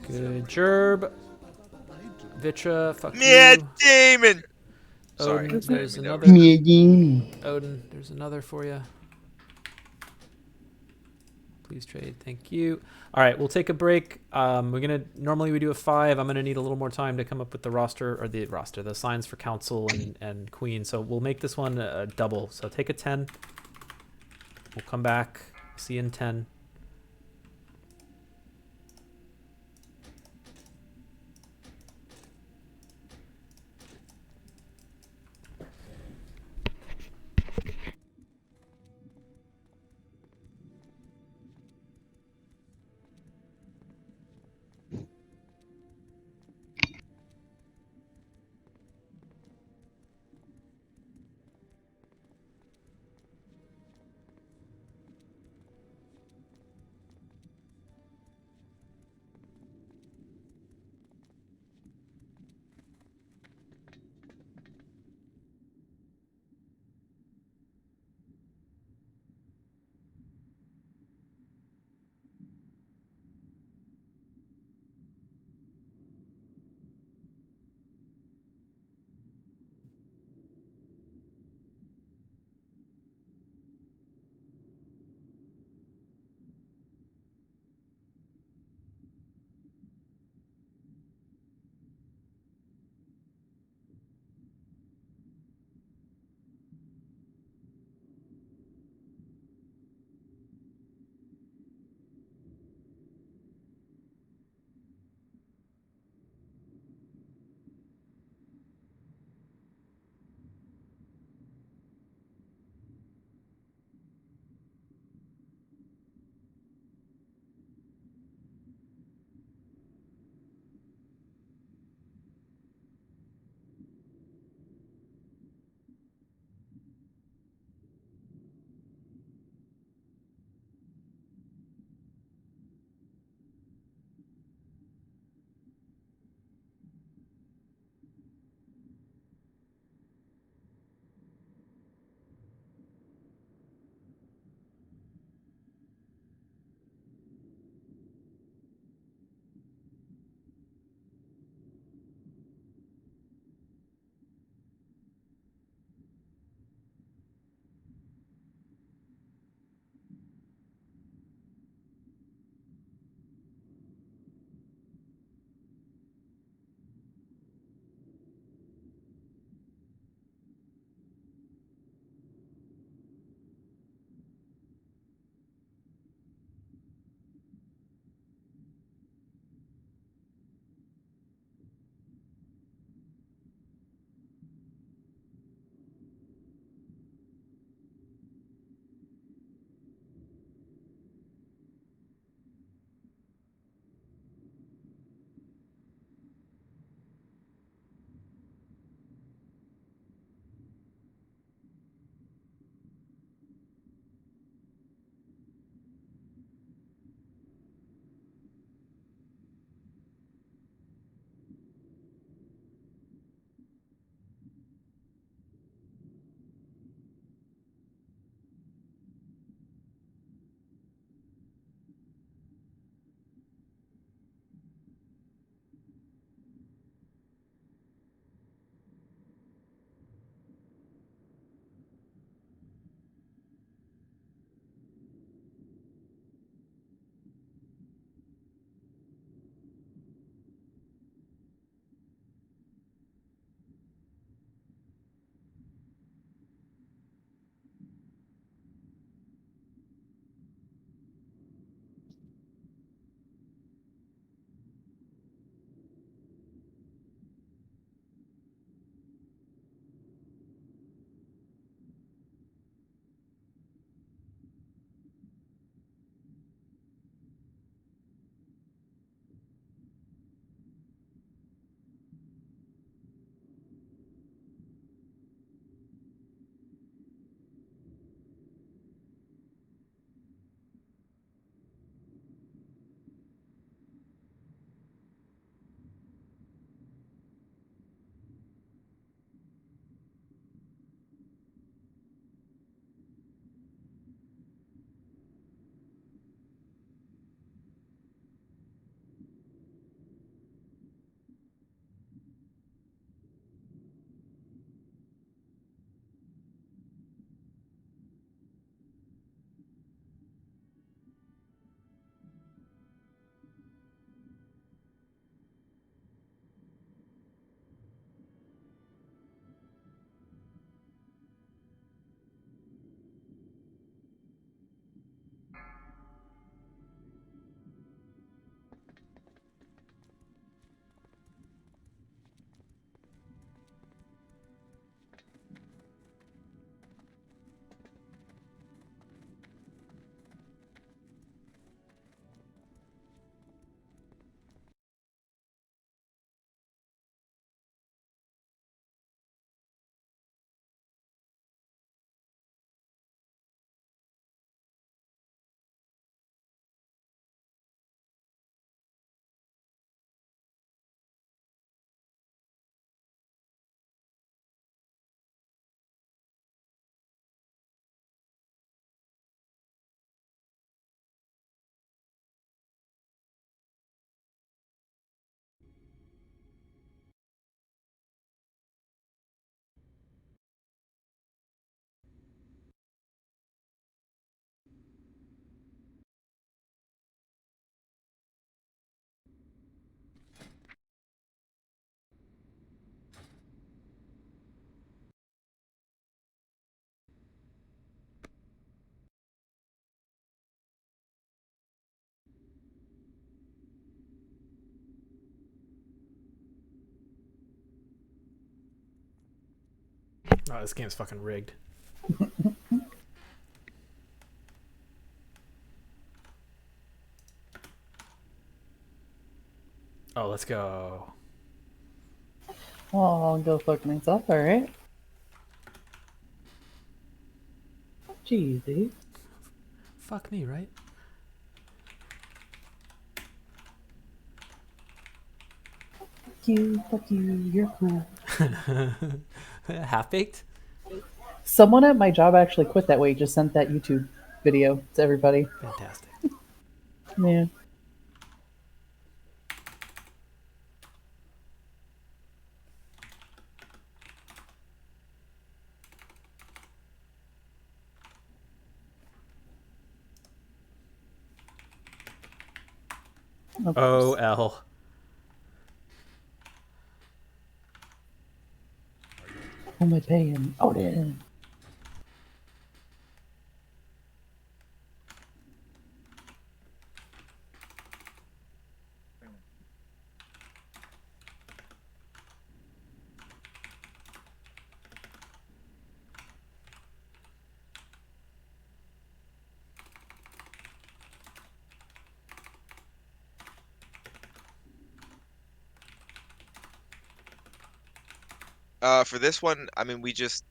Good job. Vitra, fuck Yeah, you. Damon! Odin, Sorry. there's another. Odin, there's another for you. Please trade, thank you. All right, we'll take a break. Normally we do a 5. I'm gonna need a little more time to come up with the signs for council and queen. So we'll make this one a double. So take a 10. We'll come back. See you in 10. Oh, this game's fucking rigged. Oh, let's go. Oh, I'll go fuck myself, alright. Jeezy. Fuck me, right? Fuck you, you're cool. Half-baked? Someone at my job actually quit that way, just sent that YouTube video to everybody. Fantastic. Yeah. Oh, L. Who am I paying? Oh, damn. For this one, I mean, we just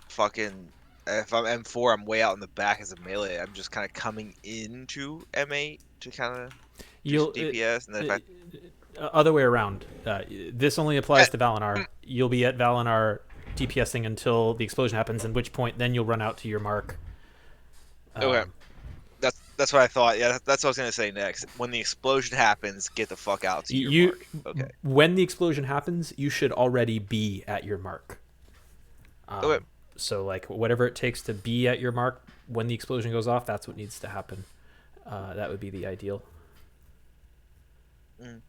fucking. If I'm M4, I'm way out in the back as a melee. I'm just kind of coming into M8 to kind of do some DPS, and then if I other way around. This only applies to Valinar. You'll be at Valinar DPSing until the explosion happens, at which point then you'll run out to your mark. Okay. That's what I thought. Yeah, that's what I was gonna say next. When the explosion happens, get the fuck out to your mark. Okay. When the explosion happens, you should already be at your mark. Okay. So like whatever it takes to be at your mark when the explosion goes off, that's what needs to happen. That would be the ideal. Mm.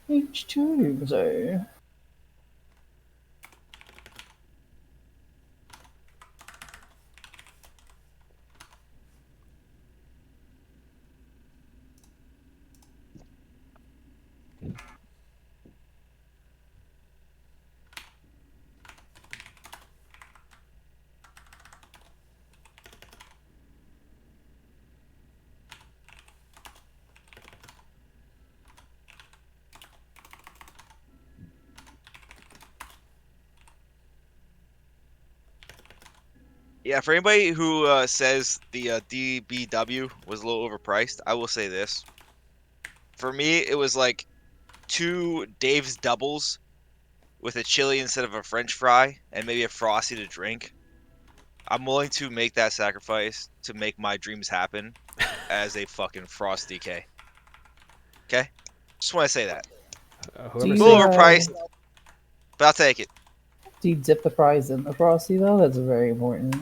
H2, so. Yeah, for anybody who says the DBW was a little overpriced, I will say this. For me, it was like 2 Dave's doubles with a chili instead of a French fry and maybe a Frosty to drink. I'm willing to make that sacrifice to make my dreams happen as a fucking Frost DK. Okay? Just want to say that. A little overpriced, but I'll take it. Do you dip the fries in the Frosty, though? That's very important.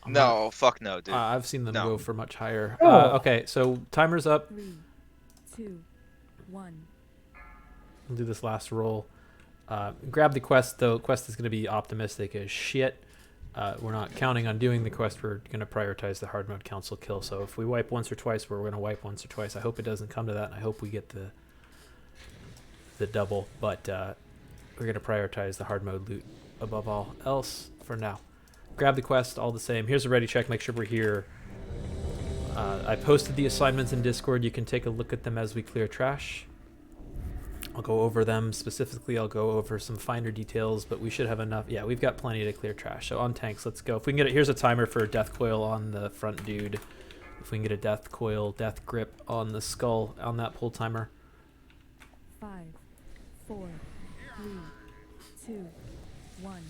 No, fuck no, dude. I've seen them go for much higher. Oh. Okay, so timer's up. 3, 2, 1. We'll do this last roll. Grab the quest, though. Quest is going to be optimistic as shit. We're not counting on doing the quest. We're going to prioritize the hard mode council kill. So if we wipe once or twice, we're going to wipe once or twice. I hope it doesn't come to that, and I hope we get the double. But we're going to prioritize the hard mode loot above all else for now. Grab the quest, all the same. Here's a ready check. Make sure we're here. I posted the assignments in Discord. You can take a look at them as we clear trash. I'll go over them specifically. I'll go over some finer details, but we should have enough. Yeah, we've got plenty to clear trash. So on tanks, let's go. If we can get it, here's a timer for death coil on the front dude. If we can get a death coil, death grip on the skull on that pull timer. 5, 4, 3, 2, 1.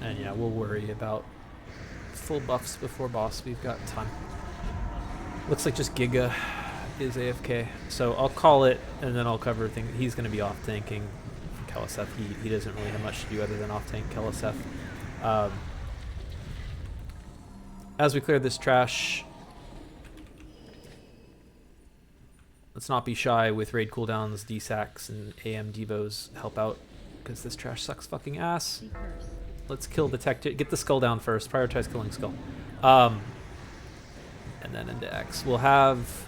And yeah, we'll worry about full buffs before boss. We've got time. Looks like just Giga is AFK. So I'll call it, and then I'll cover things. He's going to be off tanking for Keliseth. He doesn't really have much to do other than off tank Keliseth. As we clear this trash, let's not be shy with raid cooldowns, DSACs, and AM Devos help out, because this trash sucks fucking ass. Let's kill the tech. Get the skull down first. Prioritize killing skull. And then into X. We'll have...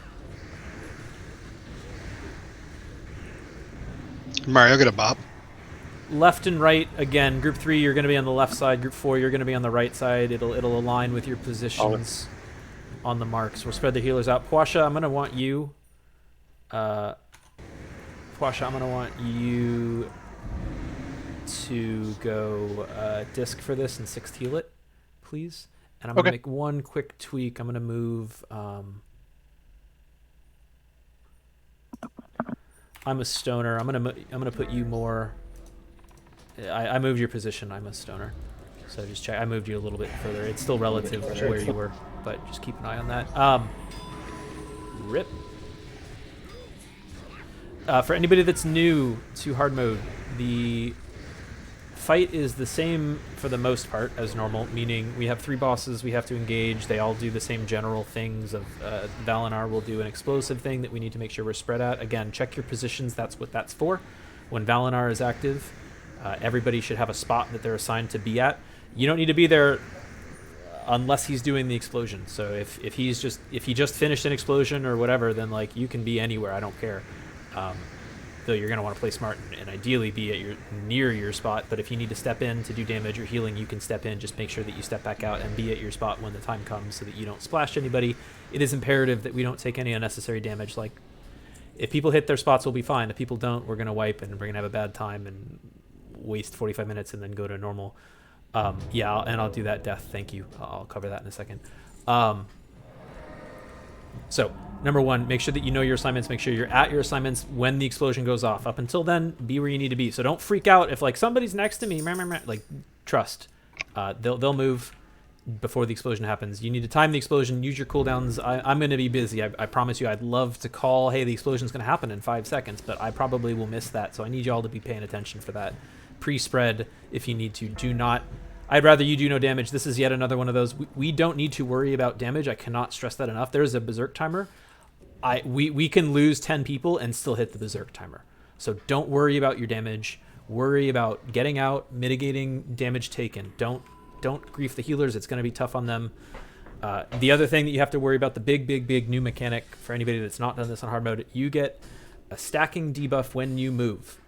Mario, get a bop. Left and right, again, group 3, you're going to be on the left side. Group 4, you're going to be on the right side. It'll align with your positions on the marks. We'll spread the healers out. Puasha, I'm going to want you... Puasha, I'm going to want you to go disc for this and 6th heal it, please. And I'm going to make one quick tweak. I'm going to move... I'm a stoner. I'm gonna put you more... I moved your position. I'm a stoner. So just check. I moved you a little bit further. It's still relative to where you were, but just keep an eye on that. Rip. For anybody that's new to hard mode, the fight is the same for the most part as normal, meaning we have 3 bosses we have to engage. They all do the same general things. Valinar will do an explosive thing that we need to make sure we're spread out. Again, check your positions. That's what that's for. When Valinar is active, everybody should have a spot that they're assigned to be at. You don't need to be there unless he's doing the explosion. So if he just finished an explosion or whatever, then like you can be anywhere. I don't care. Though you're going to want to play smart and ideally be at near your spot. But if you need to step in to do damage or healing, you can step in. Just make sure that you step back out and be at your spot when the time comes so that you don't splash anybody. It is imperative that we don't take any unnecessary damage. Like, if people hit their spots, we'll be fine. If people don't, we're going to wipe and we're going to have a bad time and waste 45 minutes and then go to normal. Yeah, and I'll do that death. Thank you. I'll cover that in a second. So, number 1, make sure that you know your assignments. Make sure you're at your assignments when the explosion goes off. Up until then, be where you need to be. So don't freak out if like somebody's next to me. Like, trust. They'll move before the explosion happens. You need to time the explosion. Use your cooldowns. I'm going to be busy. I promise you. I'd love to call, hey, the explosion's going to happen in 5 seconds, but I probably will miss that. So I need you all to be paying attention for that. Pre-spread if you need to. Do not... I'd rather you do no damage. This is yet another one of those. We don't need to worry about damage. I cannot stress that enough. There's a berserk timer. We can lose 10 people and still hit the berserk timer. So don't worry about your damage. Worry about getting out, mitigating damage taken. Don't grief the healers. It's going to be tough on them. The other thing that you have to worry about, the big new mechanic for anybody that's not done this on hard mode, you get a stacking debuff when you move.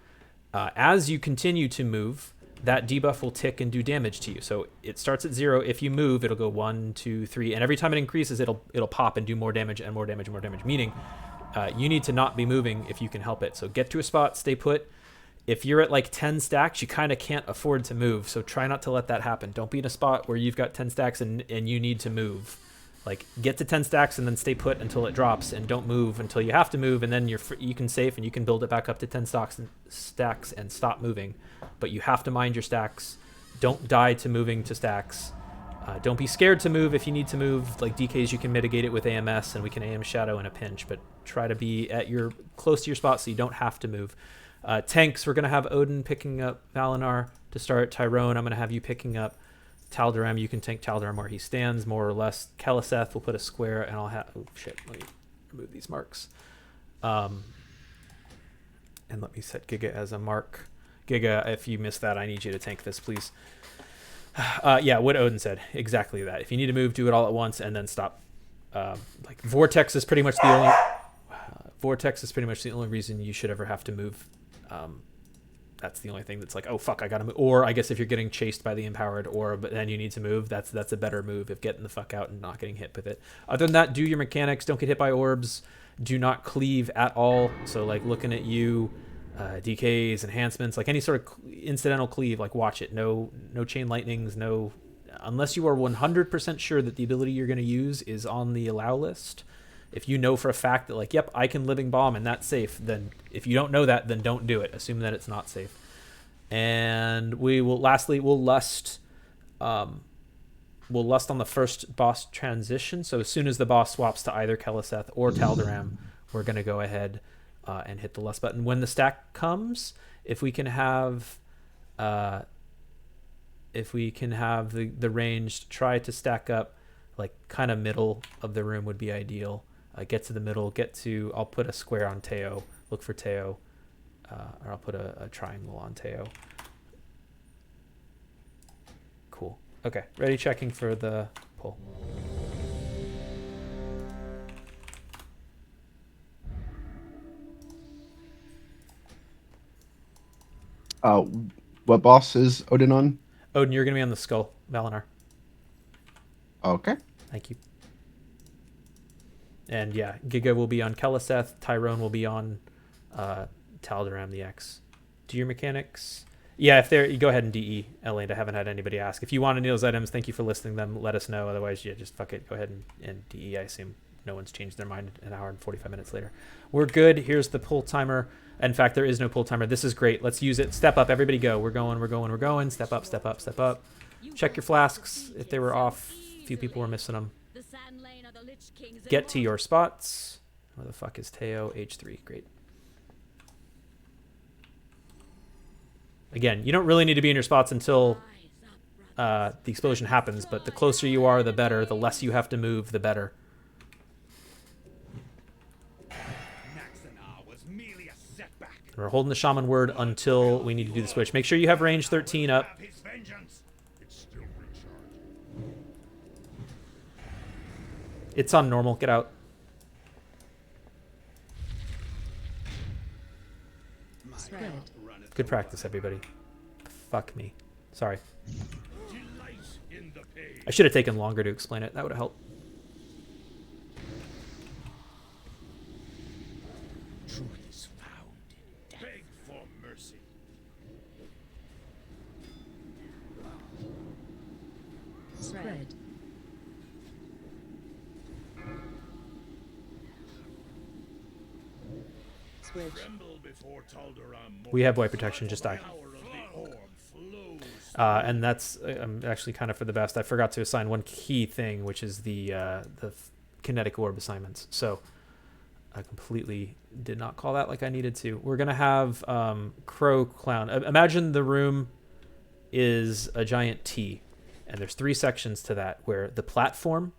As you continue to move, that debuff will tick and do damage to you. So it starts at 0. If you move, it'll go 1, 2, 3, and every time it increases, it'll pop and do more damage and more damage and more damage. Meaning, you need to not be moving if you can help it. So get to a spot, stay put. If you're at like 10 stacks, you kind of can't afford to move. So try not to let that happen. Don't be in a spot where you've got 10 stacks and you need to move. Like, get to 10 stacks and then stay put until it drops, and don't move until you have to move, and then you can save and you can build it back up to 10 stacks and stop moving. But you have to mind your stacks. Don't die to moving to stacks. Don't be scared to move if you need to move. Like DKs, you can mitigate it with AMS, and we can AM Shadow in a pinch, but try to be at close to your spot so you don't have to move. Tanks, we're going to have Odin picking up Valinar to start. Tyrone, I'm going to have you picking up Tal'Daram. You can tank Tal'Daram where he stands, more or less. Keliseth will put a square, and I'll have... Oh, shit. Let me remove these marks. And let me set Giga as a mark. Giga, if you missed that, I need you to tank this, please. Yeah, what Odin said. Exactly that. If you need to move, do it all at once, and then stop. Like, Vortex is pretty much the only... Vortex is pretty much the only reason you should ever have to move. That's the only thing that's like, oh fuck, I gotta move. Or I guess if you're getting chased by the empowered orb, but then you need to move, that's a better move of getting the fuck out and not getting hit with it. Other than that, do your mechanics. Don't get hit by orbs. Do not cleave at all. So like looking at you, DKs, enhancements, like any sort of incidental cleave, like watch it. No chain lightnings. No, unless you are 100% sure that the ability you're going to use is on the allow list. If you know for a fact that like, yep, I can living bomb and that's safe, then if you don't know that, then don't do it. Assume that it's not safe. And we'll lust on the first boss transition. So as soon as the boss swaps to either Keliseth or Tal'Daram, we're going to go ahead and hit the lust button. When the stack comes, if we can have the ranged, try to stack up like kind of middle of the room would be ideal. Get to the middle. I'll put a square on Teo. Look for Teo. Or I'll put a triangle on Teo. Cool. Okay, ready checking for the pull. What boss is Odin on? Odin, you're going to be on the skull, Valinar. Okay. Thank you. And yeah, Giga will be on Keliseth. Tyrone will be on Taldaram the X. Do your mechanics. Yeah, if you go ahead and DE, Elaine. I haven't had anybody ask. If you want any of those items, thank you for listing them. Let us know. Otherwise, yeah, just fuck it. Go ahead and DE. I assume no one's changed their mind an hour and 45 minutes later. We're good. Here's the pull timer. In fact, there is no pull timer. This is great. Let's use it. Step up. Everybody go. We're going. We're going. We're going. Step up. Step up. Step up. Check your flasks. If they were off, a few people were missing them. Get to your spots. Where the fuck is Teo? H3. Great. Again, you don't really need to be in your spots until the explosion happens, but the closer you are, the better. The less you have to move, the better. We're holding the shaman word until we need to do the switch. Make sure you have range 13 up. It's on normal. Get out. Good practice, everybody. Fuck me. Sorry. I should have taken longer to explain it. That would have helped. Truth is found in death. Beg for mercy. Spread. Switch. We have white protection, just die. And that's actually kind of for the best. I forgot to assign one key thing, which is the kinetic orb assignments. So I completely did not call that like I needed to. We're going to have Crow Clown. Imagine the room is a giant T, and there's 3 sections to that, where the platform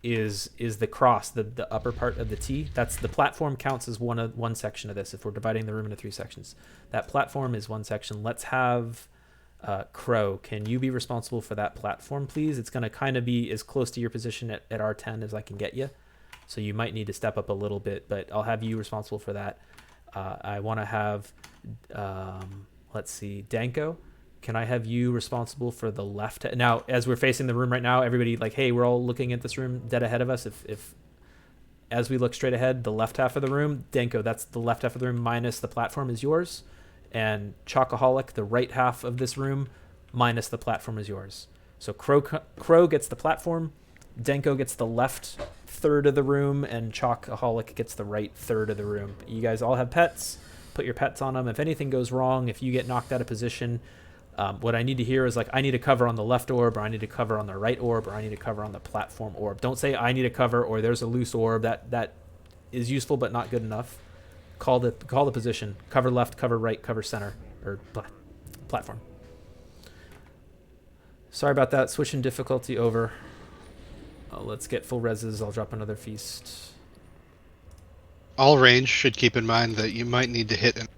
is the cross, the upper part of the T. That's the platform counts as one section of this if we're dividing the room into 3 sections. That platform is one section. Let's have Crow. Can you be responsible for that platform, please? It's going to kind of be as close to your position at R10 as I can get you. So you might need to step up a little bit, but I'll have you responsible for that. I want to have, let's see, Danko. Can I have you responsible for the left? Now, as we're facing the room right now, everybody like, hey, we're all looking at this room dead ahead of us. If as we look straight ahead, the left half of the room, Danko, that's the left half of the room minus the platform is yours. And Chocoholic, the right half of this room minus the platform is yours. So Crow gets the platform, Danko gets the left third of the room, and Chocoholic gets the right third of the room. You guys all have pets. Put your pets on them. If anything goes wrong, if you get knocked out of position, what I need to hear is like, I need to cover on the left orb, or I need to cover on the right orb, or I need to cover on the platform orb. Don't say I need to cover or there's a loose orb. That is useful but not good enough. Call the position. Cover left, cover right, cover center, or platform. Sorry about that. Switching difficulty over. Let's get full reses. I'll drop another feast. All range should keep in mind that you might need to hit.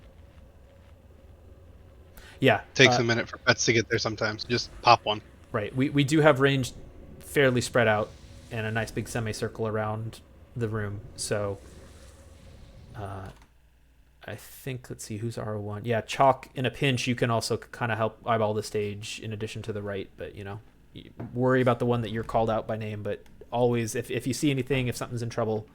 Yeah. Takes a minute for pets to get there sometimes. Just pop one. Right. We do have range fairly spread out and a nice big semicircle around the room. So I think, let's see, who's R1? Yeah, Chalk, in a pinch, you can also kind of help eyeball the stage in addition to the right. But, you know, worry about the one that you're called out by name. But always, if you see anything, if something's in trouble,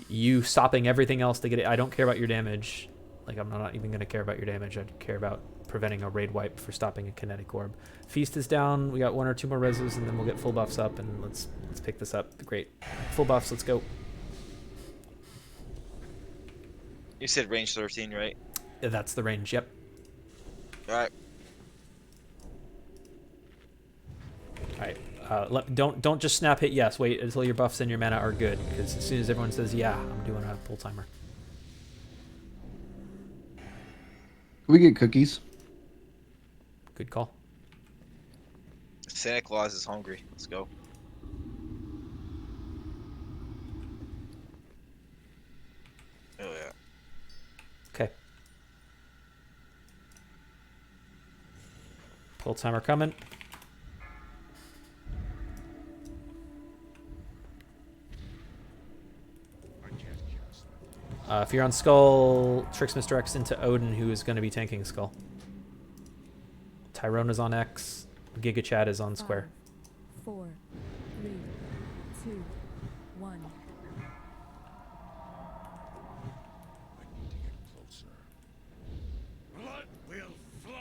you stopping everything else to get it. I don't care about your damage. Like, I'm not even going to care about your damage. I care about preventing a raid wipe for stopping a kinetic orb. Feast is down. We got 1 or 2 more reses, and then we'll get full buffs up, and let's pick this up. Great. Full buffs, let's go. You said range 13, right? Yeah, that's the range, yep. Alright. Alright. Don't just snap hit yes. Wait until your buffs and your mana are good, because as soon as everyone says yeah, I'm doing a pull timer. Can we get cookies? Good call. Santa Claus is hungry. Let's go. Full timer coming. If you're on Skull, Trix Mr. X into Odin, who is going to be tanking Skull. Tyrone is on X. Giga Chad is on Square. 4, 3, 2, 1. Blood will flow.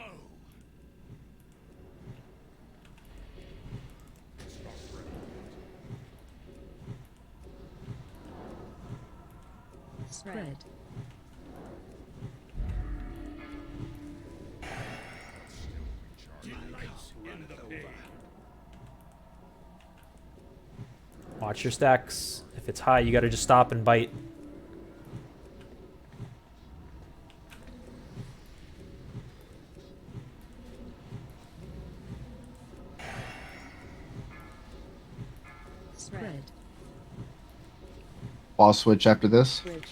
Spread. Watch your stacks. If it's high, you got to just stop and bite. Spread. Boss switch after this. It's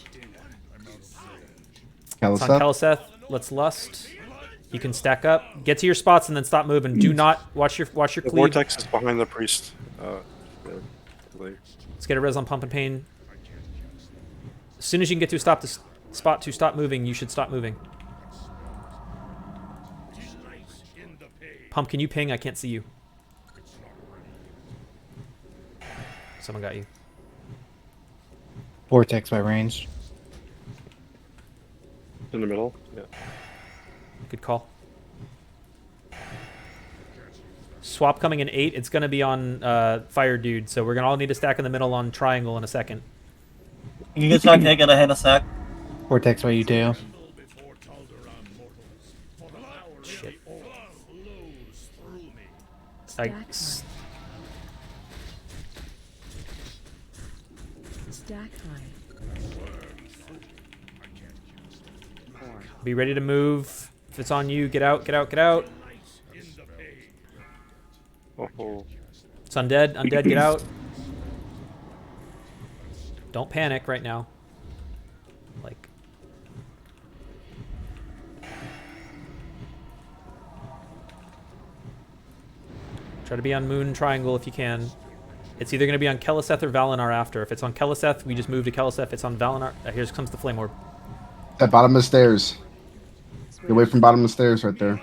on Keliseth. Keliseth. Let's lust. You can stack up. Get to your spots and then stop moving. Do not watch your The cleave. vortex is behind the priest. Let's get a res on Pump and Pain. As soon as you can get to a spot to stop moving, you should stop moving. Pump, can you ping? I can't see you. Someone got you. Vortex by range. In the middle? Yeah. Good call. Swap coming in 8. It's going to be on Fire Dude, so we're going to all need to stack in the middle on Triangle in a second. You get shot, can't get ahead of sack. Vortex by you too. Shit. Stack high. Be ready to move. If it's on you, get out, get out, get out. Oh. It's undead. Undead, get out. Don't panic right now. Like. Try to be on Moon Triangle if you can. It's either going to be on Keliseth or Valinar after. If it's on Keliseth, we just move to Keliseth. If it's on Valinar, here comes the Flame Orb. At bottom of the stairs. Get away from bottom of the stairs right there.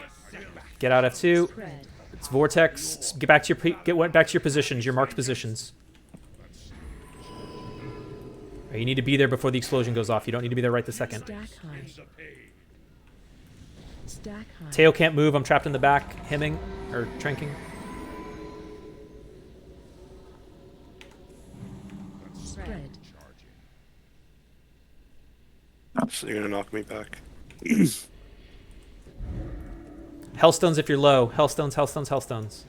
Get out F2. It's Vortex. Get back to your positions, your marked positions. You need to be there before the explosion goes off. You don't need to be there right this second. Stack high. Stack high. Teo can't move. I'm trapped in the back, hemming or tranking. Spread. So you're gonna knock me back. Hellstones if you're low. Hellstones, Hellstones, Hellstones.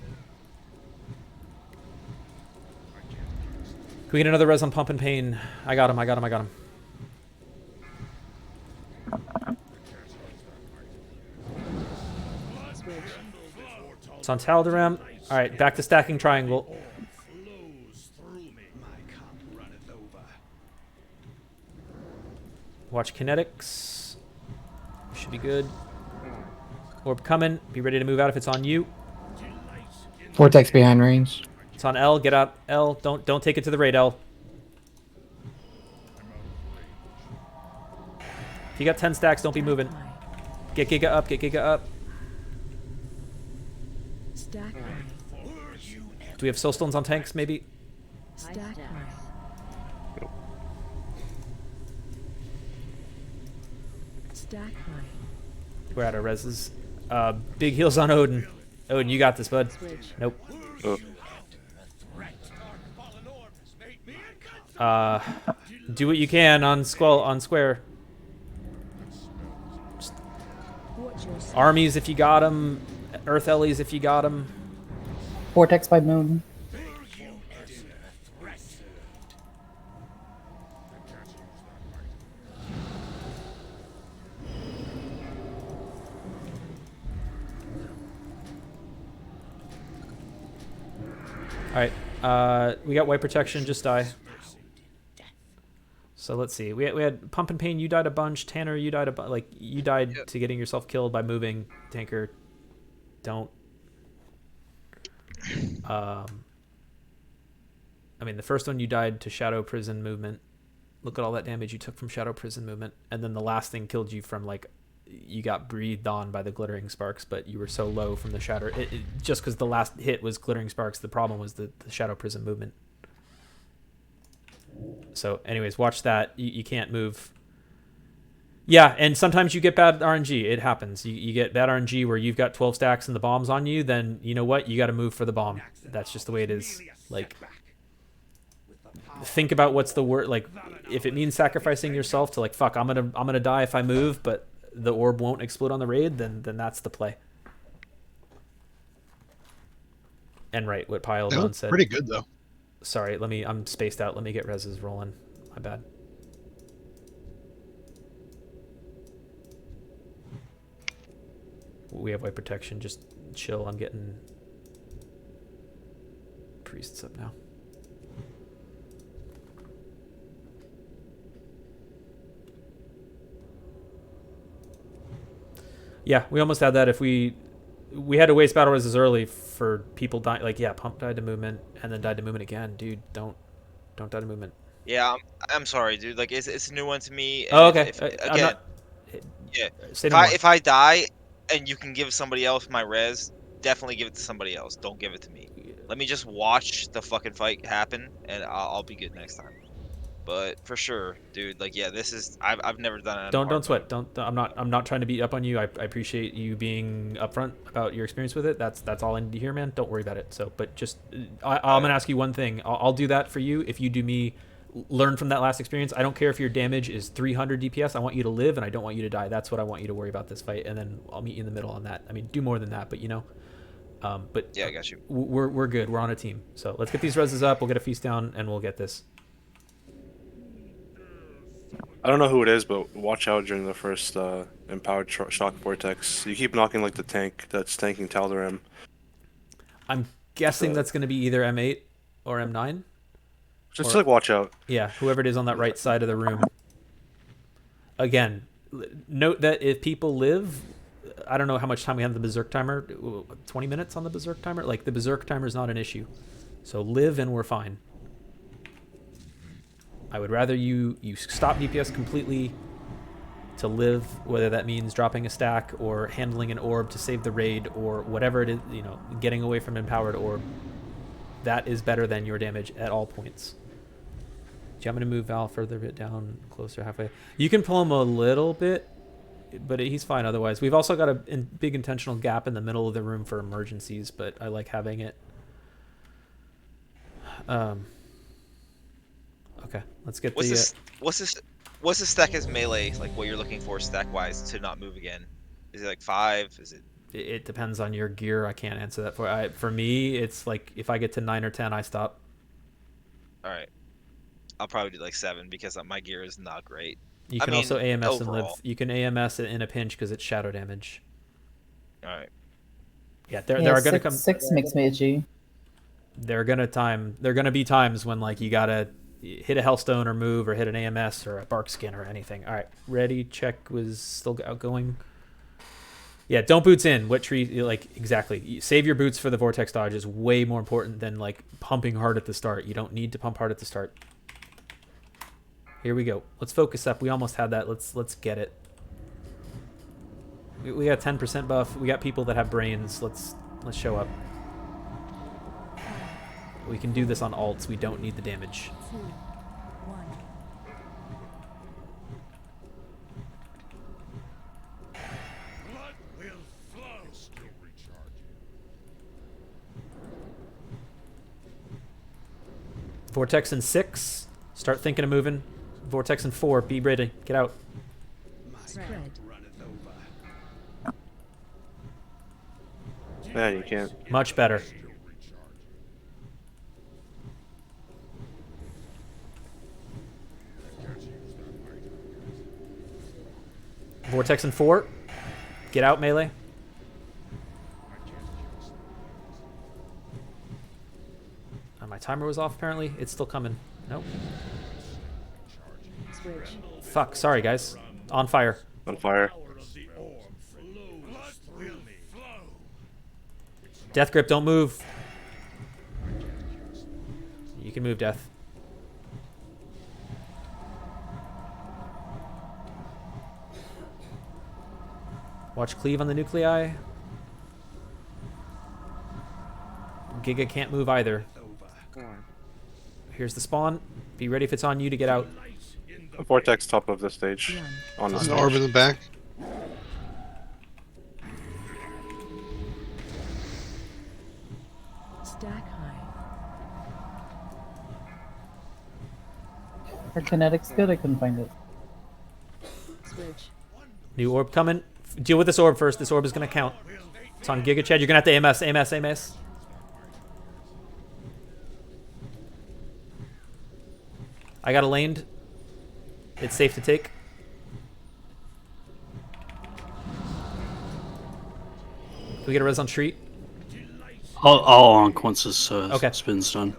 Can we get another res on Pump and Pain? I got him, I got him, I got him. It's on Taldaram. Alright, back to stacking Triangle. Watch kinetics. Should be good. Orb coming. Be ready to move out if it's on you. Vortex behind range. It's on L. Get out. L. Don't take it to the raid, L. If you got 10 stacks, don't be moving. Get Giga up. Get Giga up. Stack high. Do we have Soulstones on tanks, maybe? Stack high. Stack high. We're out of reses. Big heals on Odin. Odin, you got this, bud. Nope. Do what you can on Square. Just armies if you got them. Earth Ellies if you got them. Vortex by Moon. Alright, we got white protection, just die. So let's see. We had Pump and Pain, you died a bunch. Tanner, you died you died to getting yourself killed by moving. Tanker, don't. I mean, the first one you died to Shadow Prison movement. Look at all that damage you took from Shadow Prison movement. And then the last thing killed you from, like, you got breathed on by the Glittering Sparks, but you were so low from the Shadow. Just because the last hit was Glittering Sparks, the problem was the Shadow Prison movement. So, anyways, watch that. You can't move. Yeah, and sometimes you get bad RNG. It happens. You get bad RNG where you've got 12 stacks and the bomb's on you, then you know what? You got to move for the bomb. That's just the way it is. Like, think about what's the word. Like, if it means sacrificing yourself to, like, fuck, I'm gonna die if I move, but the orb won't explode on the raid, then that's the play. And right, what Pile Bone said. Pretty good though. Sorry, I'm spaced out. Let me get reses rolling. My bad. We have white protection. Just chill. I'm getting priests up now. Yeah, we almost had that. If we had to waste battle reses early for people dying. Like, yeah, Pump died to movement and then died to movement again. Dude, don't die to movement. Yeah, I'm sorry, dude. Like, it's a new one to me. Oh, okay. Again, yeah. Say no more. If I die and you can give somebody else my res, definitely give it to somebody else. Don't give it to me. Let me just watch the fucking fight happen, and I'll be good next time. But for sure, dude. Like, yeah, this is I've never done it. Don't sweat. I'm not trying to beat up on you. I appreciate you being upfront about your experience with it. That's all I need to hear, man. Don't worry about it. So, but just I'm gonna ask you one thing. I'll do that for you if you do me. Learn from that last experience. I don't care if your damage is 300 DPS. I want you to live, and I don't want you to die. That's what I want you to worry about this fight, and then I'll meet you in the middle on that. I mean, do more than that, but you know. But yeah, I got you. We're good. We're on a team. So let's get these reses up. We'll get a feast down, and we'll get this. I don't know who it is, but watch out during the first empowered shock vortex. You keep knocking like the tank that's tanking Tal'Daram. I'm guessing that's going to be either M8 or M9. Just like watch out. Yeah, whoever it is on that right side of the room. Again, note that if people live, I don't know how much time we have on the Berserk timer. 20 minutes on the Berserk timer? Like, the Berserk timer is not an issue. So live and we're fine. I would rather you stop DPS completely to live, whether that means dropping a stack or handling an orb to save the raid or whatever it is, you know, getting away from empowered orb. That is better than your damage at all points. Do you want me to move Val further a bit down, closer halfway? You can pull him a little bit, but he's fine otherwise. We've also got a big intentional gap in the middle of the room for emergencies, but I like having it. Okay, let's get What's the stack as melee? Like, what you're looking for stack wise to not move again? Is it like 5? Is it? It depends on your gear. I can't answer that for me. It's like if I get to 9 or 10, I stop. All right, I'll probably do like 7 because my gear is not great. You can also AMS and live. You can AMS it in a pinch because it's shadow damage. All right. Yeah, there are gonna come 6 makes me itchy. There are gonna be times when, like, you gotta hit a Hellstone or move or hit an AMS or a Bark Skin or anything. All right, ready. Check was still outgoing. Yeah, don't boots in. What tree? Like, exactly. Save your boots for the vortex dodge is way more important than, like, pumping hard at the start. You don't need to pump hard at the start. Here we go. Let's focus up. We almost had that. Let's get it. We got 10% buff. We got people that have brains. Let's show up. We can do this on alts. We don't need the damage. 2, 1. Blood will flow. Still recharging. Vortex in 6. Start thinking of moving. Vortex in 4. Be ready. Get out. Spread. Yeah, you can't. Much better. Vortex in 4. Get out, melee. My timer was off, apparently. It's still coming. Nope. Switch. Fuck, sorry, guys. On fire. On fire. Death grip, don't move. You can move, Death. Watch cleave on the nuclei. Giga can't move either. Here's the spawn. Be ready if it's on you to get out. Vortex top of the stage. On the There's stage. an orb in the back. Stack high. Her kinetics good. I couldn't find it. Switch. New orb coming. Deal with this orb first. This orb is going to count. It's on Giga Chad. You're going to have to AMS. I got a laned. It's safe to take. Can we get a res on treat? I'll onk once this spin's done.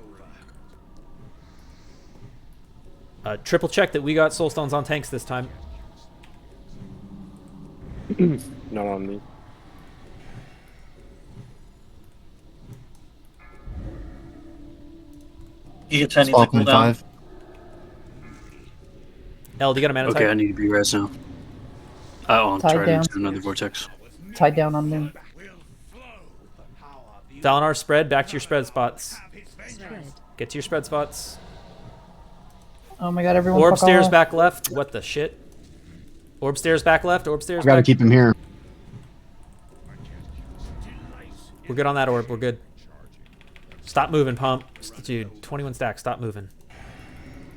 Triple check that we got soulstones on tanks this time. Not on me. You get Chinese to cool down. L, do you got a mana Okay, type? I need to be res now. I'm Tied trying down. to another vortex. Tied down on me. Dalinar, spread. Back to your spread spots. Spread. Get to your spread spots. Oh my god, everyone Orb fuck stairs off. back left. What the shit? Orb stairs back left. Orb stairs I gotta back. keep him here. We're good on that orb. We're good. Stop moving, pump. Dude, 21 stacks. Stop moving.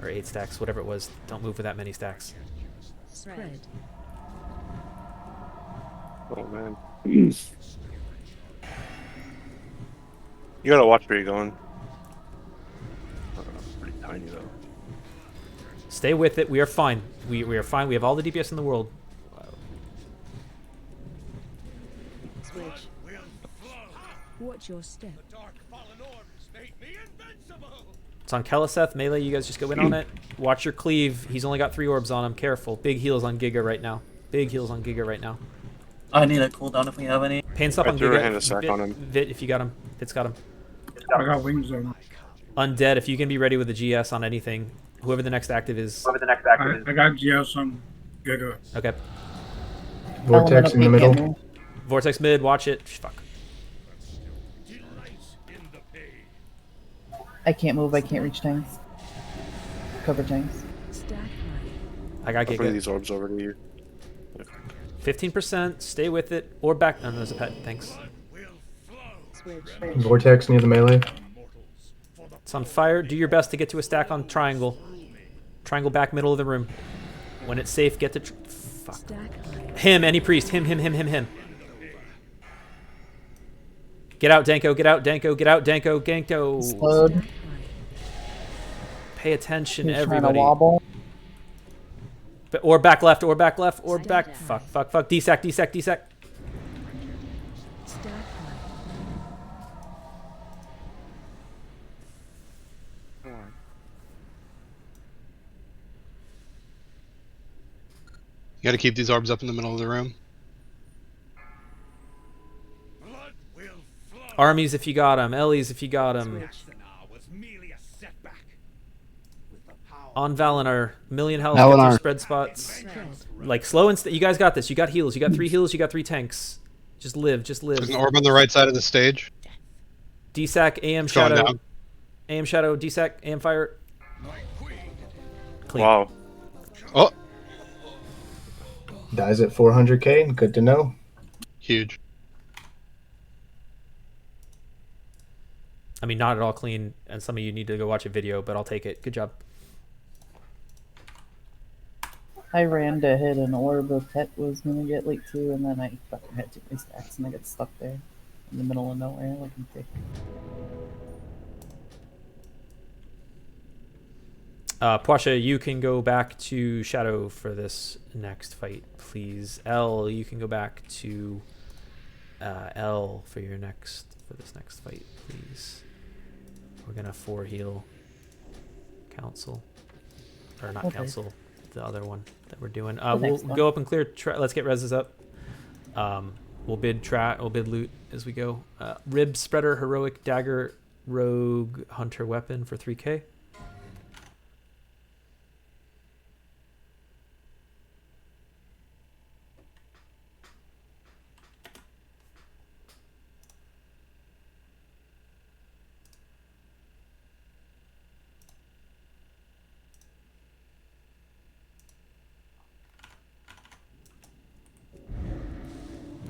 Or 8 stacks, whatever it was. Don't move with that many stacks. Spread. Oh man. You gotta watch where you're going. Pretty tiny though. Stay with it. We are fine. We are fine. We have all the DPS in the world. Switch. Watch your step. It's on Keliseth. Melee, you guys just go in on it. Watch your cleave. He's only got 3 orbs on him. Careful. Big heals on Giga right now. Big heals on Giga right now. I need a cooldown if we have any. Pain stop I on threw a Giga. hand of sack on him. Vit if you got him. Vit's got him. I got wings on. Undead, if you can be ready with the GS on anything. Whoever the next active is. I got GS on Giga. Okay. Elemental Vortex in the peek middle. in. Vortex mid, watch it. Fuck. I can't move. I can't reach tanks. Cover tanks. Stack high. I got I'll bring Giga. these orbs over to you. 15%. Stay with it. Or back. No, there's a pet. Thanks. Switch. Vortex near the melee. It's on fire. Do your best to get to a stack on triangle. Triangle back middle of the room. When it's safe, get to... Fuck. Stack high. Him, any priest. Him. Get out, Danko. Get out, Danko. Get out, Danko. Gankto. Slowed. Stack high. Pay attention, He's trying to everybody. wobble. Or back left. Or back left. Or back... Fuck. Desac. Stack high. You gotta keep these orbs up in the middle of the room. Armies if you got them. Ellie's if you got them. On Valinar. Million health. Get Valinar. your spread spots. Like slow and... You guys got this. You got heals. You got 3 heals. You got 3 tanks. Just live. There's an orb on the right side of the stage. DSAC, AM It's going Shadow. down. AM Shadow, DSAC, AM Fire. Clean. Wow. Oh, Dies at 400k. Good to know. huge. I mean, not at all clean, and some of you need to go watch a video, but I'll take it. Good job. I ran to hit an orb a pet was gonna get late too, and then I fucking had 2 many stacks and I got stuck there in the middle of nowhere like a dick. Puasha, you can go back to Shadow for this next fight, please. L, you can go back to L for this next fight, please. We're gonna 4 heal Council, or not Okay. Council, the other one that we're doing. The We'll next one. go up and clear. Let's get reses up. We'll bid loot as we go. Rib Spreader, Heroic, Dagger, rogue hunter weapon for 3k.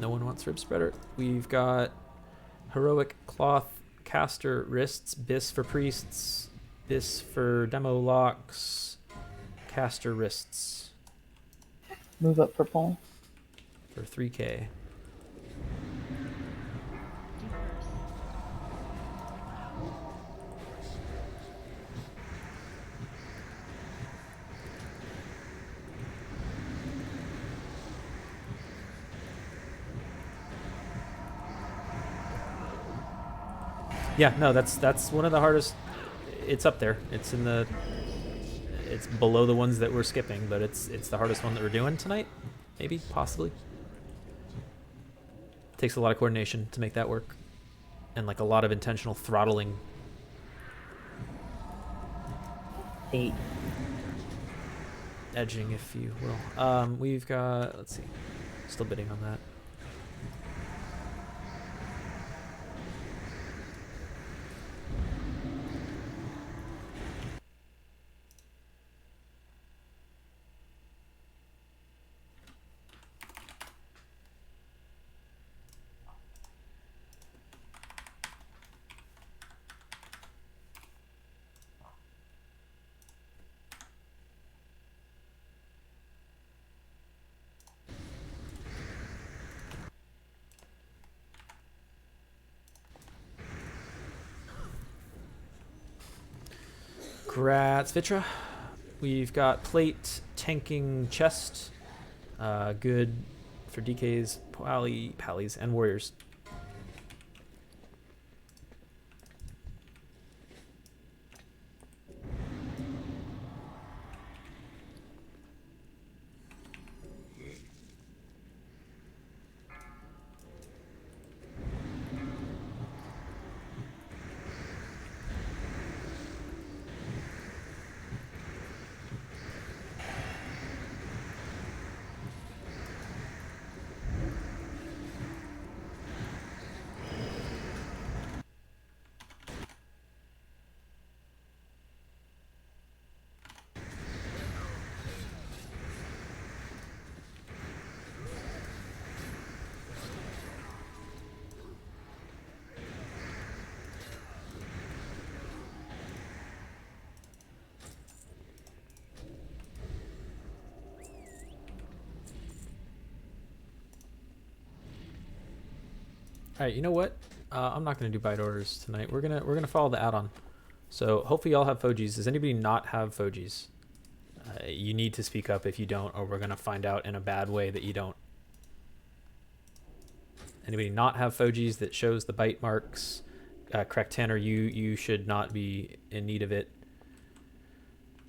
No one wants rib spreader. We've got heroic cloth caster wrists, bis for priests, bis for demo locks, caster wrists Move up for Paul. for 3k. Yeah, no, that's one of the hardest. It's up there. It's below the ones that we're skipping, but it's the hardest one that we're doing tonight. Maybe, possibly. Takes a lot of coordination to make that work, and like a lot of intentional throttling. 8. Edging, if you will. We've got, let's see, still bidding on that. Grats, Vitra. We've got plate, tanking, chest. Good for DKs, pallies, and warriors. All right, you know what? I'm not gonna do bite orders tonight. We're gonna follow the add-on. So hopefully y'all have Fogies. Does anybody not have Fogies? You need to speak up if you don't, or we're gonna find out in a bad way that you don't. Anybody not have Fogies that shows the bite marks? Correct, Tanner. You should not be in need of it.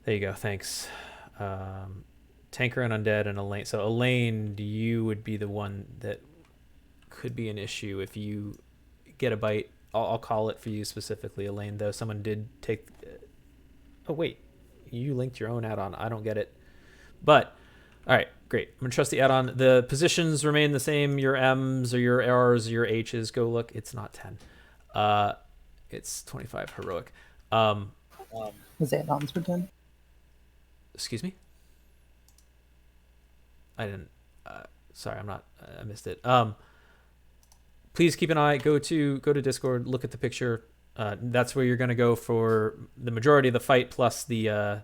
There you go. Thanks. Tanker and Undead and Elaine. So Elaine, you would be the one that could be an issue if you get a bite. I'll call it for you specifically, Elaine, though someone did take... Oh, wait. You linked your own add-on. I don't get it. But, all right, great. I'm going to trust the add-on. The positions remain the same. Your M's or your R's or your H's. Go look. It's not 10. It's 25 heroic. His add-ons for 10? Excuse me? I didn't... sorry, I'm not... I missed it. Please keep an eye. Go to Discord. Look at the picture. That's where you're going to go for the majority of the fight, plus the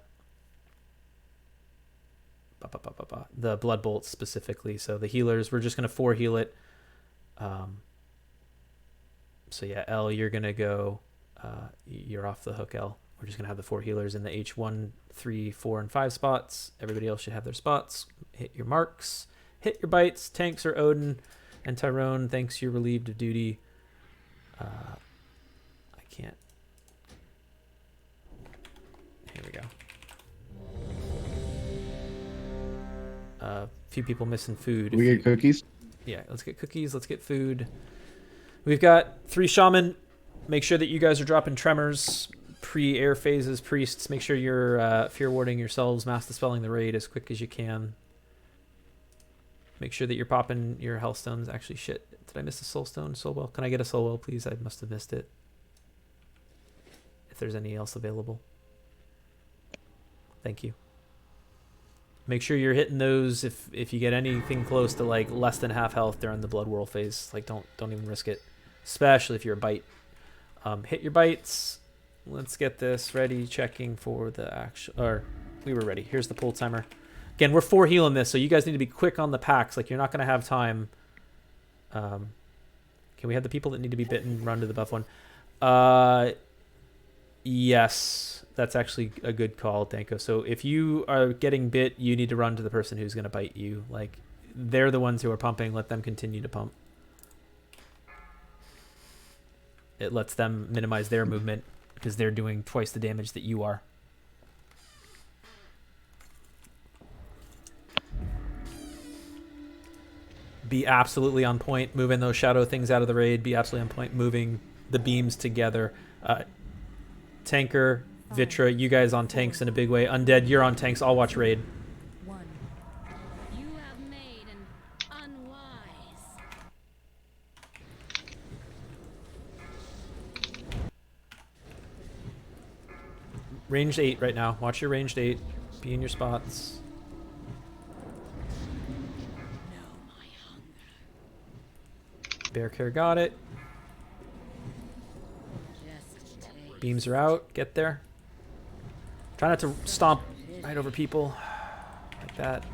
blood bolts specifically. So the healers, we're just going to 4 heal it. So yeah, L, you're going to go. You're off the hook, L. We're just going to have the 4 healers in the H1, 3, 4, and 5 spots. Everybody else should have their spots. Hit your marks. Hit your bites. Tanks are Odin and Tyrone. Thanks, you're relieved of duty. I can't. Here we go. A few people missing food. We get cookies? Yeah, let's get cookies. Let's get food. We've got 3 shaman. make sure that you guys are dropping tremors, pre-air phases, priests. Make sure you're fear warding yourselves, mass dispelling the raid as quick as you can. Make sure that you're popping your health stones. Actually, shit. Did I miss a soul stone? Soul well? Can I get a soul well, please? I must have missed it. If there's any else available. Thank you. Make sure you're hitting those if you get anything close to like less than half health during the blood whirl phase. Like don't even risk it. Especially if you're a bite. Hit your bites. Let's get this ready. Checking for the action. Or we were ready. Here's the pull timer. Again, we're 4 healing this, so you guys need to be quick on the packs. Like you're not gonna have time. Can we have the people that need to be bitten run to the buff one? Yes, that's actually a good call, Danko. So if you are getting bit, you need to run to the person who's gonna bite you. Like they're the ones who are pumping. Let them continue to pump. It lets them minimize their movement because they're doing twice the damage that you are. Be absolutely on point, moving those shadow things out of the raid. Be absolutely on point, moving the beams together. Tanker, Vitra, you guys on tanks in a big way. Undead, you're on tanks. I'll watch raid. You have made an unwise. Ranged 8 right now. Watch your ranged 8. Be in your spots. Bear care got it. Beams are out. Get there. Try not to stomp right over people. Like that.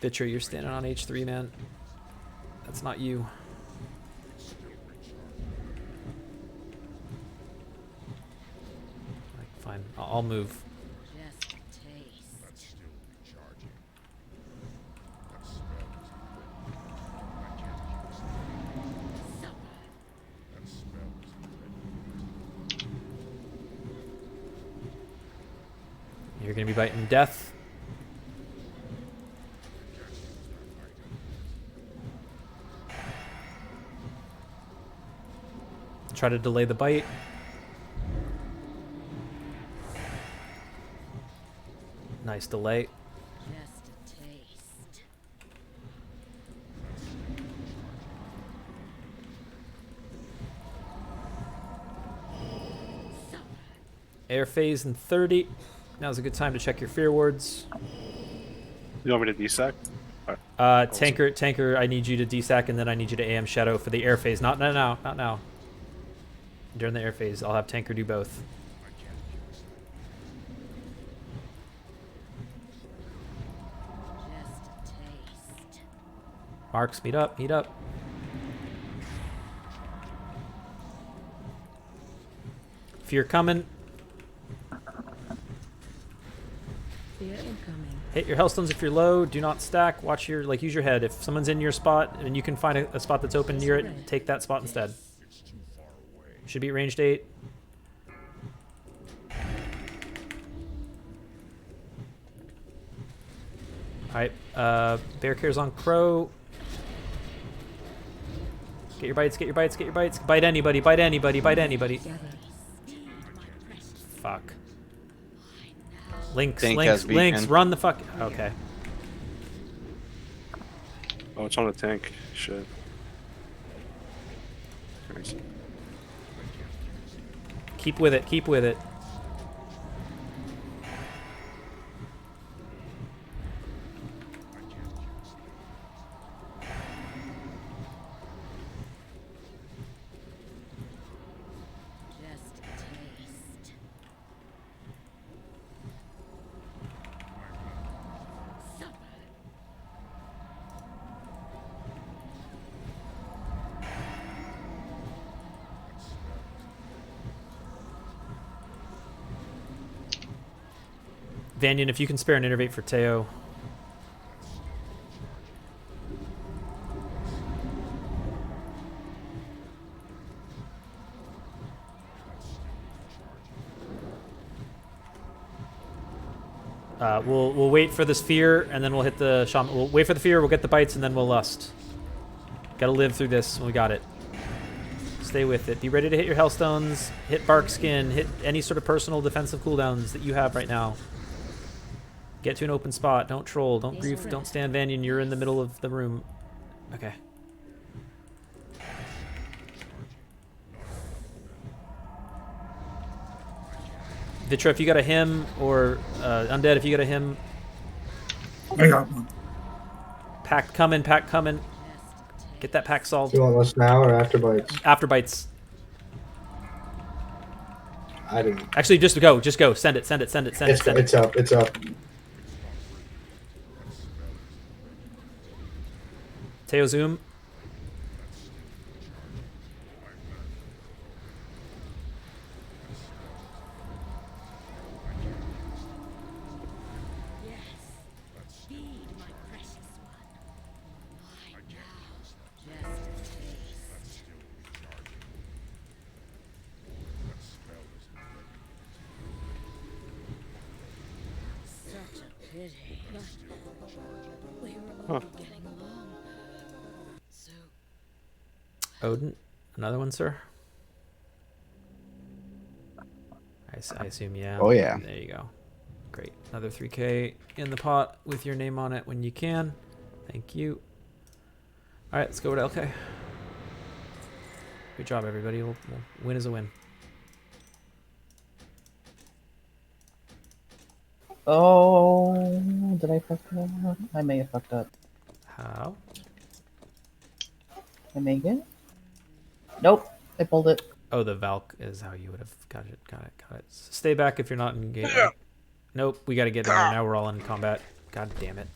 Bitcher, you're standing on H3, man. That's not you. Fine, I'll move. You're gonna be biting death. Try to delay the bite. Nice delay. Just a taste. Air phase in 30. Now's a good time to check your fear wards. You want me to desack? Tanker, I need you to desack, and then I need you to AM shadow for the air phase. Not now. During the air phase, I'll have Tanker do both. Marks, meet up. If you're coming, hit your hellstones if you're low. Do not stack. Watch your, use your head. If someone's in your spot and you can find a spot that's open near it, take that spot instead. Should be at ranged 8. Alright, Bear Care's on Crow. Get your bites. Bite anybody. Fuck. Links, run the fuck. Okay. Oh, it's on the tank. Shit. Keep with it. Vanyan, if you can spare an innervate for Teo. We'll wait for this fear, and then we'll hit the shaman. We'll wait for the fear. We'll get the bites, and then we'll lust. Gotta live through this. We got it. Stay with it. Be ready to hit your Hellstones. Hit Bark Skin. Hit any sort of personal defensive cooldowns that you have right now. Get to an open spot. Don't troll. Don't grief. Don't stand Vanyan. You're in the middle of the room. Okay. Vitra, if you got a hymn, or Undead, if you got a hymn. I got one. Pack coming, pack coming. Get that pack solved. Do you want less now or after bites? After bites. I didn't. Actually, just go. Just go. Send it, send it, send it, send it, send it. It's up, it's up. Teo zoom. Huh. Odin, another one, sir? I assume, yeah. Oh, yeah. There you go. Great. Another 3K in the pot with your name on it when you can. Thank you. All right, let's go with LK. Good job, everybody. We'll win is a win. Oh, did I fuck up? I may have fucked up. How? I make it? Nope, I pulled it. Oh, the Valk is how you would have got it. Got it. Got it. Stay back if you're not engaged. Nope, we got to get in there. Now we're all in combat. God damn it.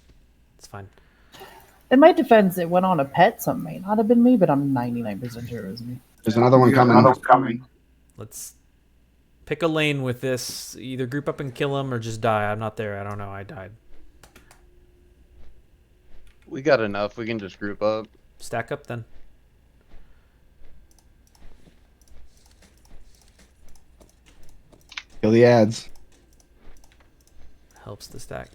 It's fine. In my defense, it went on a pet, so it may not have been me, but I'm 99% sure it was me. There's another one coming. Let's pick a lane with this. Either group up and kill him or just die. I'm not there. I don't know. I died. We got enough. We can just group up. Stack up then. Kill the ads. Helps the stack.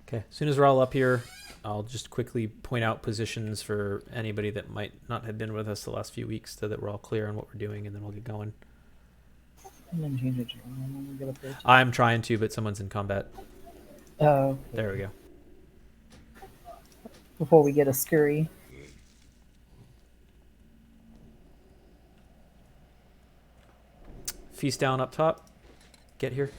Okay, as soon as we're all up here, I'll just quickly point out positions for anybody that might not have been with us the last few weeks so that we're all clear on what we're doing, and then we'll get going. And then change it to get up there too. I'm trying to, but someone's in combat. Oh. There we go. Before we get a scurry. Feast down up top. Get here.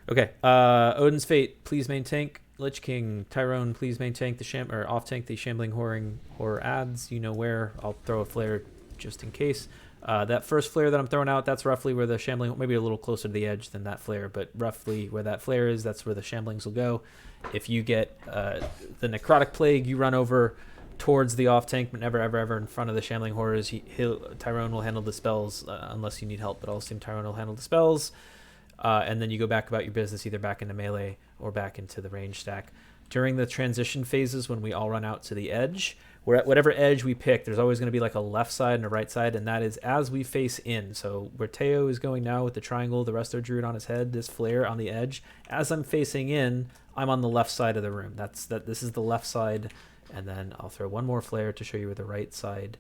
Okay, Odin's Fate, please main tank. Lich King, Tyrone, please main tank the or off tank the Shambling Horror ads. You know where. I'll throw a flare just in case. That first flare that I'm throwing out, that's roughly where the Shambling, maybe a little closer to the edge than that flare, but roughly where that flare is, that's where the Shamblings will go. If you get the Necrotic Plague, you run over towards the off tank, but never ever in front of the Shambling Horrors. Tyrone will handle the spells unless you need help, but I'll assume Tyrone will handle the spells. And then you go back about your business, either back into melee or back into the range stack. During the transition phases, when we all run out to the edge, we're at whatever edge we pick, there's always going to be like a left side and a right side, and that is as we face in. So where Teo is going now with the triangle, the Resto Druid on his head, this flare on the edge, as I'm facing in, I'm on the left side of the room. This is the left side, and then I'll throw one more flare to show you where the right side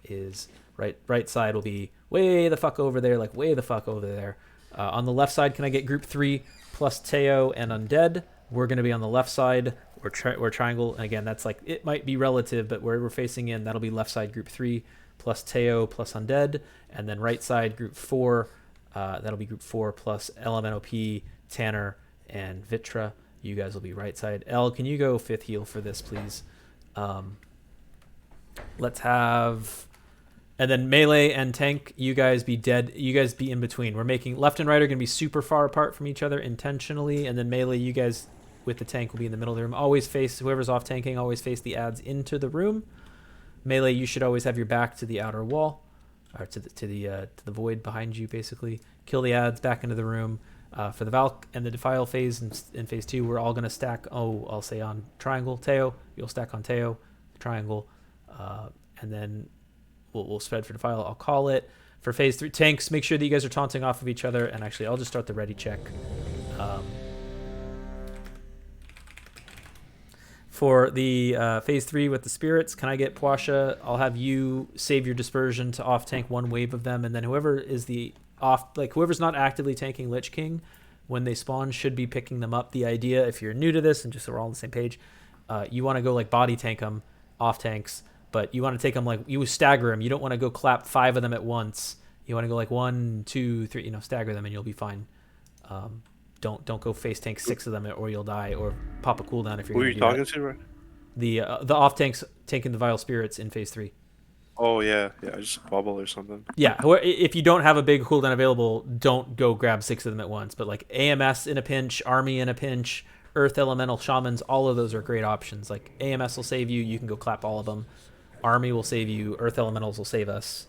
is. Right side will be way the fuck over there, like way the fuck over there. On the left side, can I get group 3 plus Teo and Undead? We're going to be on the left side, or triangle. And again, that's like, it might be relative, but where we're facing in, that'll be left side group 3 plus Teo plus Undead, and then right side group 4. That'll be group 4 plus LMNOP, Tanner, and Vitra. You guys will be right side. L, can you go 5th heal for this, please? Let's have, and then melee and tank, you guys be dead. You guys be in between. We're making left and right are going to be super far apart from each other intentionally, and then melee, you guys with the tank will be in the middle of the room. Always face, whoever's off tanking, always face the ads into the room. Melee, you should always have your back to the outer wall, or to the void behind you, basically. Kill the ads, back into the room. For the Valk and the Defile phase in phase 2, we're all going to stack, I'll say on triangle, Teo. You'll stack on Teo, triangle, and then we'll spread for Defile. I'll call it. For phase 3, tanks, make sure that you guys are taunting off of each other. And actually, I'll just start the ready check. For the phase 3 with the spirits, can I get Puasha? I'll have you save your dispersion to off tank one wave of them, and then whoever is the whoever's not actively tanking Lich King when they spawn should be picking them up. The idea, if you're new to this and just so we're all on the same page, you want to go like body tank them, off tanks, but you want to take them like, you stagger them. You don't want to go clap 5 of them at once. You want to go like 1, 2, 3, stagger them and you'll be fine. Don't go face tank 6 of them or you'll die, or pop a cooldown if you're. Who are you talking to, right? The off tanks taking the Vile Spirits in phase 3. Oh yeah, just bubble or something. Yeah, if you don't have a big cooldown available, don't go grab 6 of them at once. But like AMS in a pinch, Army in a pinch, Earth Elemental Shamans, all of those are great options. Like AMS will save you, you can go clap all of them. Army will save you, Earth Elementals will save us.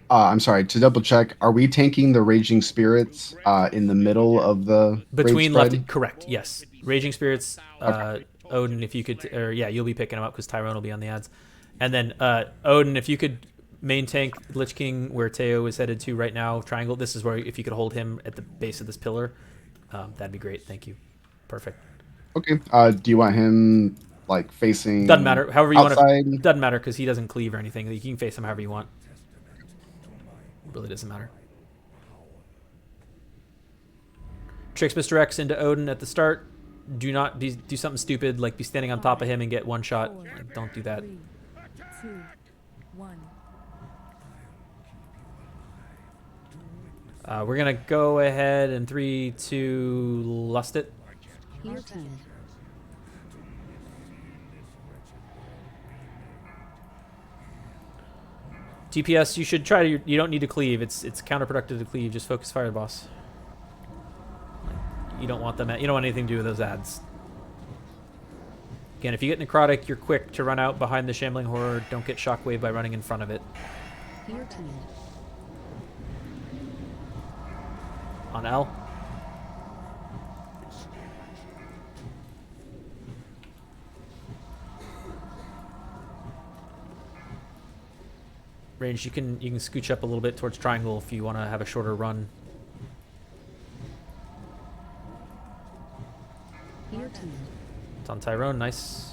I'm sorry, to double check, are we tanking the Raging Spirits in the middle of the between raid left? Correct. Yes, Raging Spirits. Okay. Odin, if you could, you'll be picking them up because Tyrone will be on the ads. And then Odin, if you could main tank Lich King where Teo is headed to right now, triangle. This is where if you could hold him at the base of this pillar, that'd be great. Thank you. Perfect. Okay. Do you want him like facing? Doesn't matter. However you outside? want to. Doesn't matter because he doesn't cleave or anything. You can face him however you want. Really doesn't matter. Tricks Mr. X into Odin at the start. Do not do something stupid like be standing on top of him and get one shot. Like, don't do that. 3, 2, 1. We're gonna go ahead in 3, 2, lust it. Heal team. DPS, you should try to. You don't need to cleave. It's counterproductive to cleave. Just focus fire boss. You don't want them. You don't want anything to do with those ads. Again, if you get necrotic, you're quick to run out behind the shambling horde. Don't get shockwave by running in front of it. Heal team. On L. Range, you can scooch up a little bit towards triangle if you want to have a shorter run. Heal team. It's on Tyrone, nice.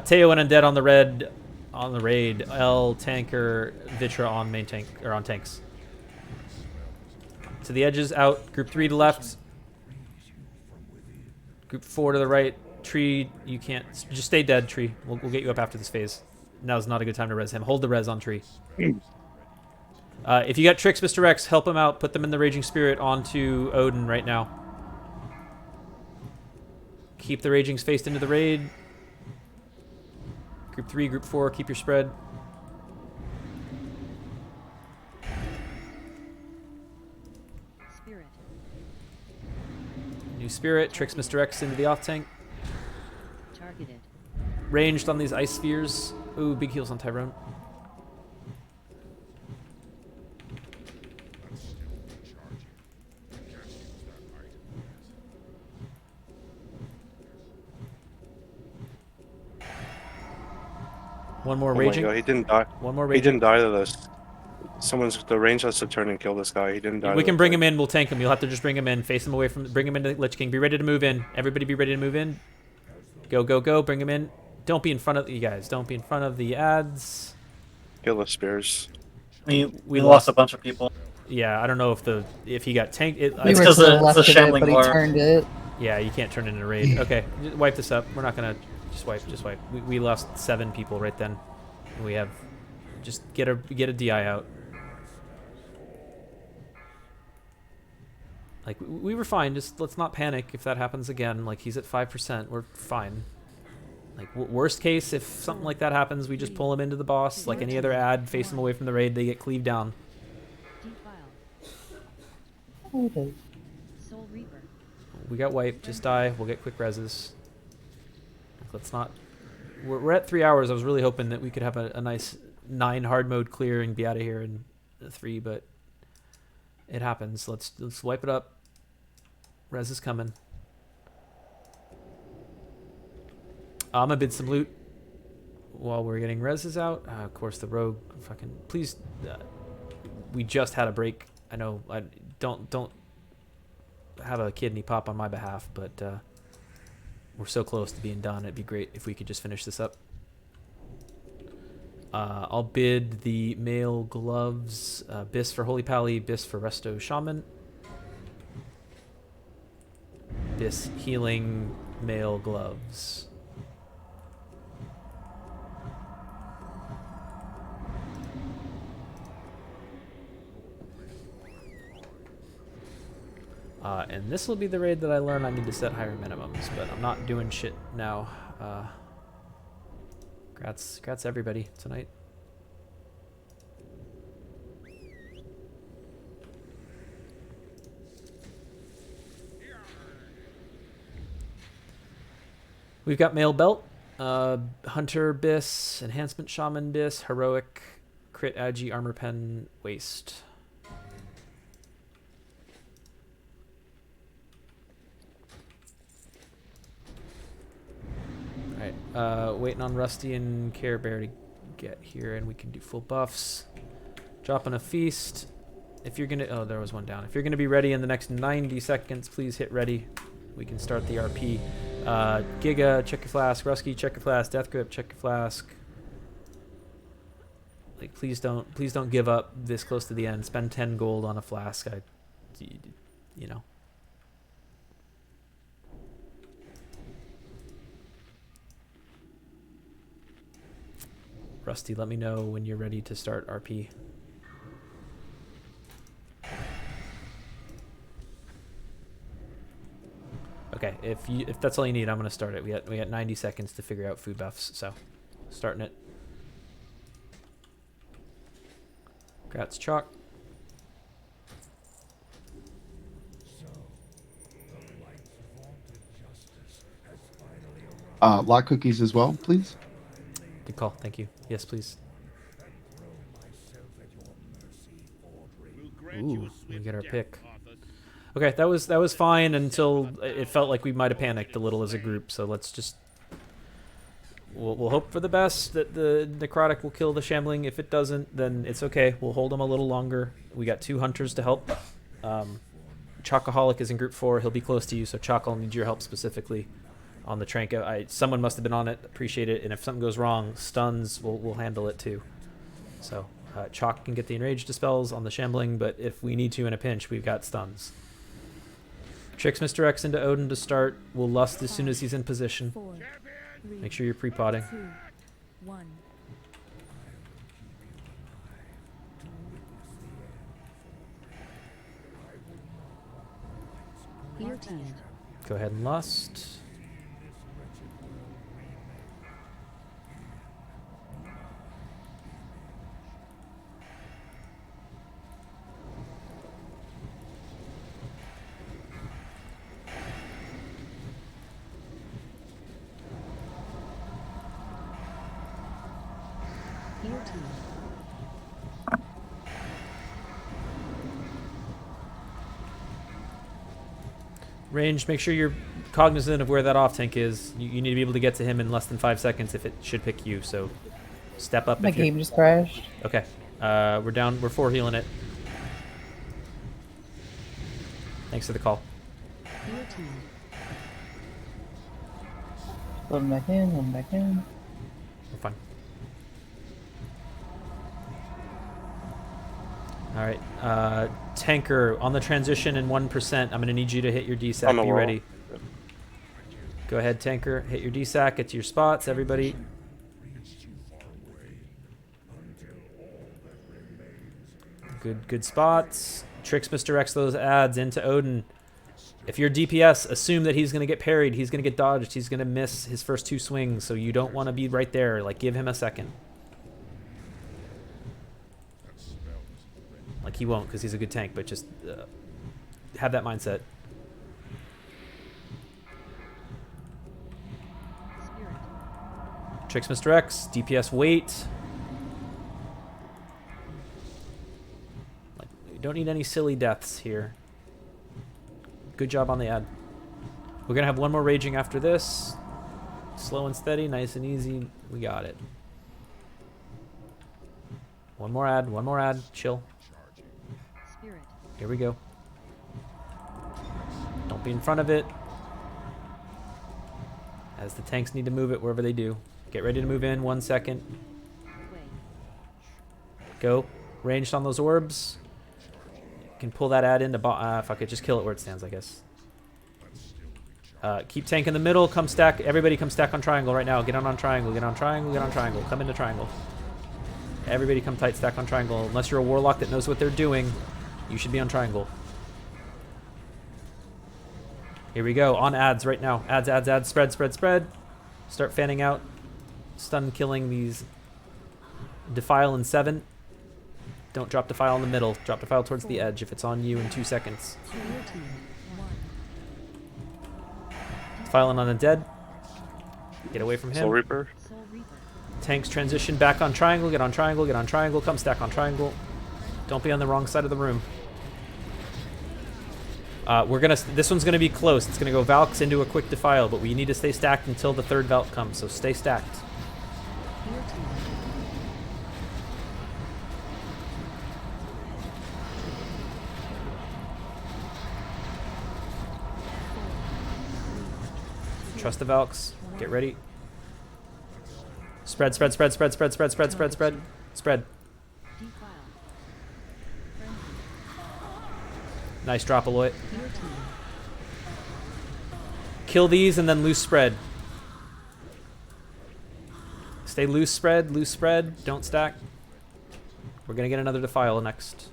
Teo and Undead on the red, on the raid. L tanker, Vitra on main tank or on tanks. To the edges, out. Group 3 to left. Group 4 to the right. Tree, you can't. Just stay dead, Tree. We'll get you up after this phase. Now's not a good time to res him. Hold the res on Tree. If you got tricks, Mr. X, help him out. Put them in the Raging Spirit onto Odin right now. Keep the Ragings faced into the raid. Group 3, Group 4, keep your spread. Spirit. New Spirit, tricks Mr. X into the off tank. Targeted. Ranged on these ice spheres. Ooh, big heals on Tyrone. One more raging. Oh my God, he didn't die. One more He raging. didn't die to this. The range has to turn and kill this guy. He didn't die. We to can the bring thing. him in. We'll tank him. You'll have to just bring him in. Face him away from. Bring him into Lich King. Be ready to move in. Everybody be ready to move in. Go, go, go. Bring him in. Don't be in front of you guys. Don't be in front of the ads. Kill the spears. We lost a bunch of people. Yeah, I don't know if he got tanked. We were to the left of it, but he turned it. Yeah, you can't turn it into a raid. Okay, wipe this up. We're not gonna just wipe. We lost 7 people right then. We have just get a DI out. Like we were fine. Just let's not panic if that happens again. Like he's at 5%. We're fine. Like worst case, if something like that happens, we just pull him into the boss. Like any other ad, face them away from the raid. They get cleaved down. Soul Reaper. We got wiped. Just die. We'll get quick reses. Let's not. We're at 3 hours. I was really hoping that we could have a nice 9 hard mode clear and be out of here in 3, but it happens. Let's wipe it up. Res is coming. I'm gonna bid some loot while we're getting reses out. Of course, the rogue. Fucking please. We just had a break. I know. I don't have a kidney pop on my behalf, but we're so close to being done. It'd be great if we could just finish this up. I'll bid the male gloves. Bis for Holy Pally. Bis for Resto Shaman. Bis healing male gloves. And this will be the raid that I learn I need to set higher minimums, but I'm not doing shit now. Congrats everybody tonight. We've got male belt, hunter bis, enhancement shaman bis, heroic, crit agi, armor pen, waist. Alright, waiting on Rusty and Care Bear to get here, and we can do full buffs. Dropping a feast. If you're gonna, oh, there was one down. If you're gonna be ready in the next 90 seconds, please hit ready. We can start the RP. Giga, check your flask. Rusky, check your flask. Death Grip, check your flask. Like, please don't give up this close to the end. Spend 10 gold on a flask. You know. Rusty, let me know when you're ready to start RP. Okay, if that's all you need, I'm gonna start it. We got 90 seconds to figure out food buffs, so starting it. Congrats, Chalk. Lot cookies as well, please. Good call. Thank you. Yes, please. Ooh, we get our pick. Okay, that was fine until it felt like we might have panicked a little as a group. So let's just we'll hope for the best that the necrotic will kill the shambling. If it doesn't, then it's okay. We'll hold them a little longer. We got 2 hunters to help. Chocoholic is in group 4. He'll be close to you, so Choc, I'll need your help specifically on the Tranka. Someone must have been on it. Appreciate it. And if something goes wrong, stuns will handle it too. So Chalk can get the enrage dispels on the shambling, but if we need to in a pinch, we've got stuns. Tricks Mr. X into Odin to start. We'll lust as soon as he's in position. Make sure you're pre-potting. Go ahead and lust. Range, make sure you're cognizant of where that off tank is. You need to be able to get to him in less than 5 seconds if it should pick you, so step up. My game just crashed. Okay. We're down. We're 4 healing it. Thanks for the call. Let him back in, let him back in. We're fine. All right. Tanker, on the transition in 1%, I'm going to need you to hit your DSAC. Be ready. Go ahead, Tanker. Hit your DSAC. Get to your spots, everybody. Good spots. Tricks Mr. X those adds into Odin. If you're DPS, assume that he's going to get parried. He's going to get dodged. He's going to miss his first 2 swings, so you don't want to be right there. Like, give him a second. Like, he won't because he's a good tank, but just have that mindset. Tricks Mr. X. DPS wait. Like, you don't need any silly deaths here. Good job on the ad. We're going to have one more raging after this. Slow and steady, nice and easy. We got it. One more ad, chill. Here we go. Don't be in front of it. As the tanks need to move it wherever they do. Get ready to move in, 1 second. Go. Ranged on those orbs. Can pull that ad into fuck it, just kill it where it stands, I guess. Keep tank in the middle, come stack, everybody come stack on triangle right now. Get on triangle, get on triangle, get on triangle. Come into triangle. Everybody come tight stack on triangle. Unless you're a warlock that knows what they're doing, you should be on triangle. Here we go, on ads right now. Ads, spread. Start fanning out. Stun killing these Defile in 7. Don't drop Defile in the middle. Drop Defile towards the edge if it's on you in 2 seconds. Defiling on the dead. Get away from him. Soul Reaper. Tanks transition back on triangle. Get on triangle. Get on triangle. Come stack on triangle. Don't be on the wrong side of the room. This one's gonna be close. It's gonna go Valks into a quick Defile, but we need to stay stacked until the 3rd Valk comes. So stay stacked. Trust the Valks. Get ready. Spread. Nice drop, Aloy. Kill these and then loose spread. Stay loose spread. Don't stack. We're gonna get another Defile next.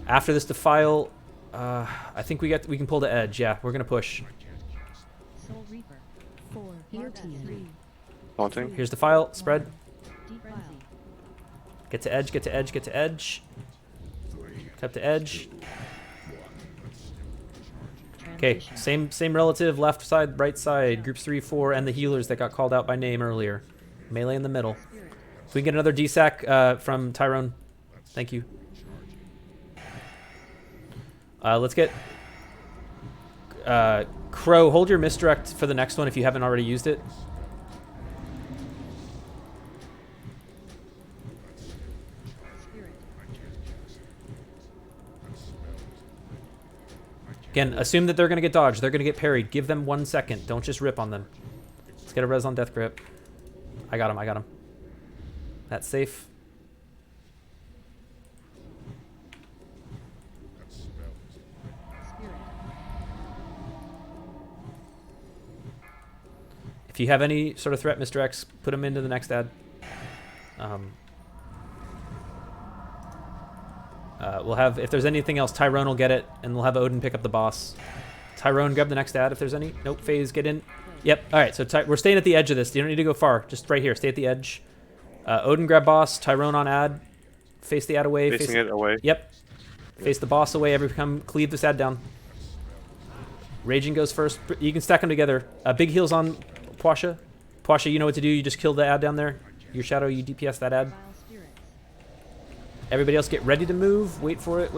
After this Defile, I think we can pull the edge. Yeah, we're gonna push. Soul Reaper. 4. Here 3. Haunting. Here's Defile. Spread. Get to edge. Cut to edge. Okay, same relative. Left side, right side. Groups 3, 4, and the healers that got called out by name earlier. Melee in the middle. If we can get another DSAC from Tyrone. Thank you. Let's get Crow. Hold your misdirect for the next one if you haven't already used it. Again, assume that they're going to get dodged. They're going to get parried. Give them 1 second. Don't just rip on them. Let's get a res on Death Grip. I got him. That's safe. If you have any sort of threat, Mr. X, put him into the next ad. We'll have, if there's anything else, Tyrone will get it, and we'll have Odin pick up the boss. Tyrone, grab the next ad if there's any. Nope, Phase, get in. Yep, alright, so we're staying at the edge of this. You don't need to go far. Just right here, stay at the edge. Odin, grab boss. Tyrone on ad. Face the ad away. Facing it away. Yep. Face the boss away. Everybody come cleave this ad down. Raging goes first. You can stack them together. Big heals on Puasha. Puasha, you know what to do. You just kill the ad down there. Your Shadow, you DPS that ad. Everybody else get ready to move. Wait for it.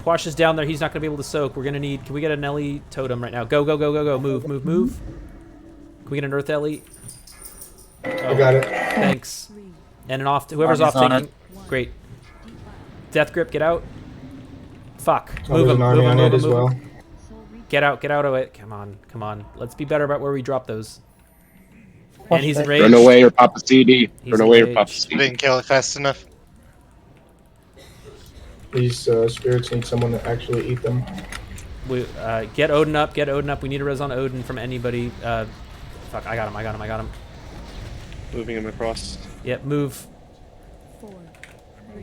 Puasha's down there. He's not going to be able to soak. We're going to need... Can we get an Ellie totem right now? Go. Move. Can we get an Earth Ellie? I got it. Thanks. And an off... Whoever's Army's off on taking... Great. Death Grip, get out. Fuck. Oh, Move there's him. an army on it as well. Get out of it. Come on. Let's be better about where we drop those. And he's enraged. Run away or pop a CD. He's Run away or enraged. pop a CD. Didn't kill it fast enough. These spirits need someone to actually eat them. We get Odin up. Get Odin up. We need a res on Odin from anybody. Fuck! I got him. I got him. I got him. Moving him across. Yep. Move.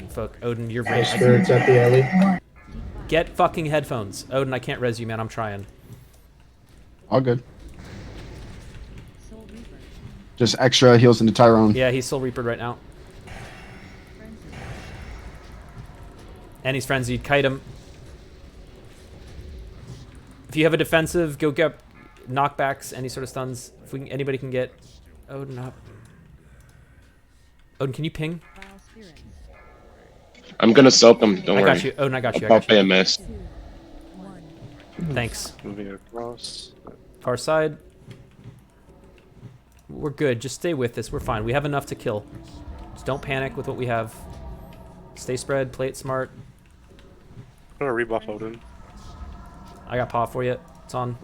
Fuck, Odin, you're right. Spirits at the alley. Get fucking headphones, Odin. I can't res you, man. I'm trying. All good. Just extra heals into Tyrone. Yeah, he's Soul Reapered right now. And he's frenzied. Kite him. If you have a defensive, go get knockbacks, any sort of stuns. If we can, anybody can get Odin up. Odin, can you ping? I'm gonna soak him. Don't worry. I got you. Odin, I got you. I'll pop AMS. Thanks. Moving across. Far side. We're good. Just stay with this. We're fine. We have enough to kill. Just don't panic with what we have. Stay spread. Play it smart. I'm gonna rebuff Odin. I got paw for you. It's on.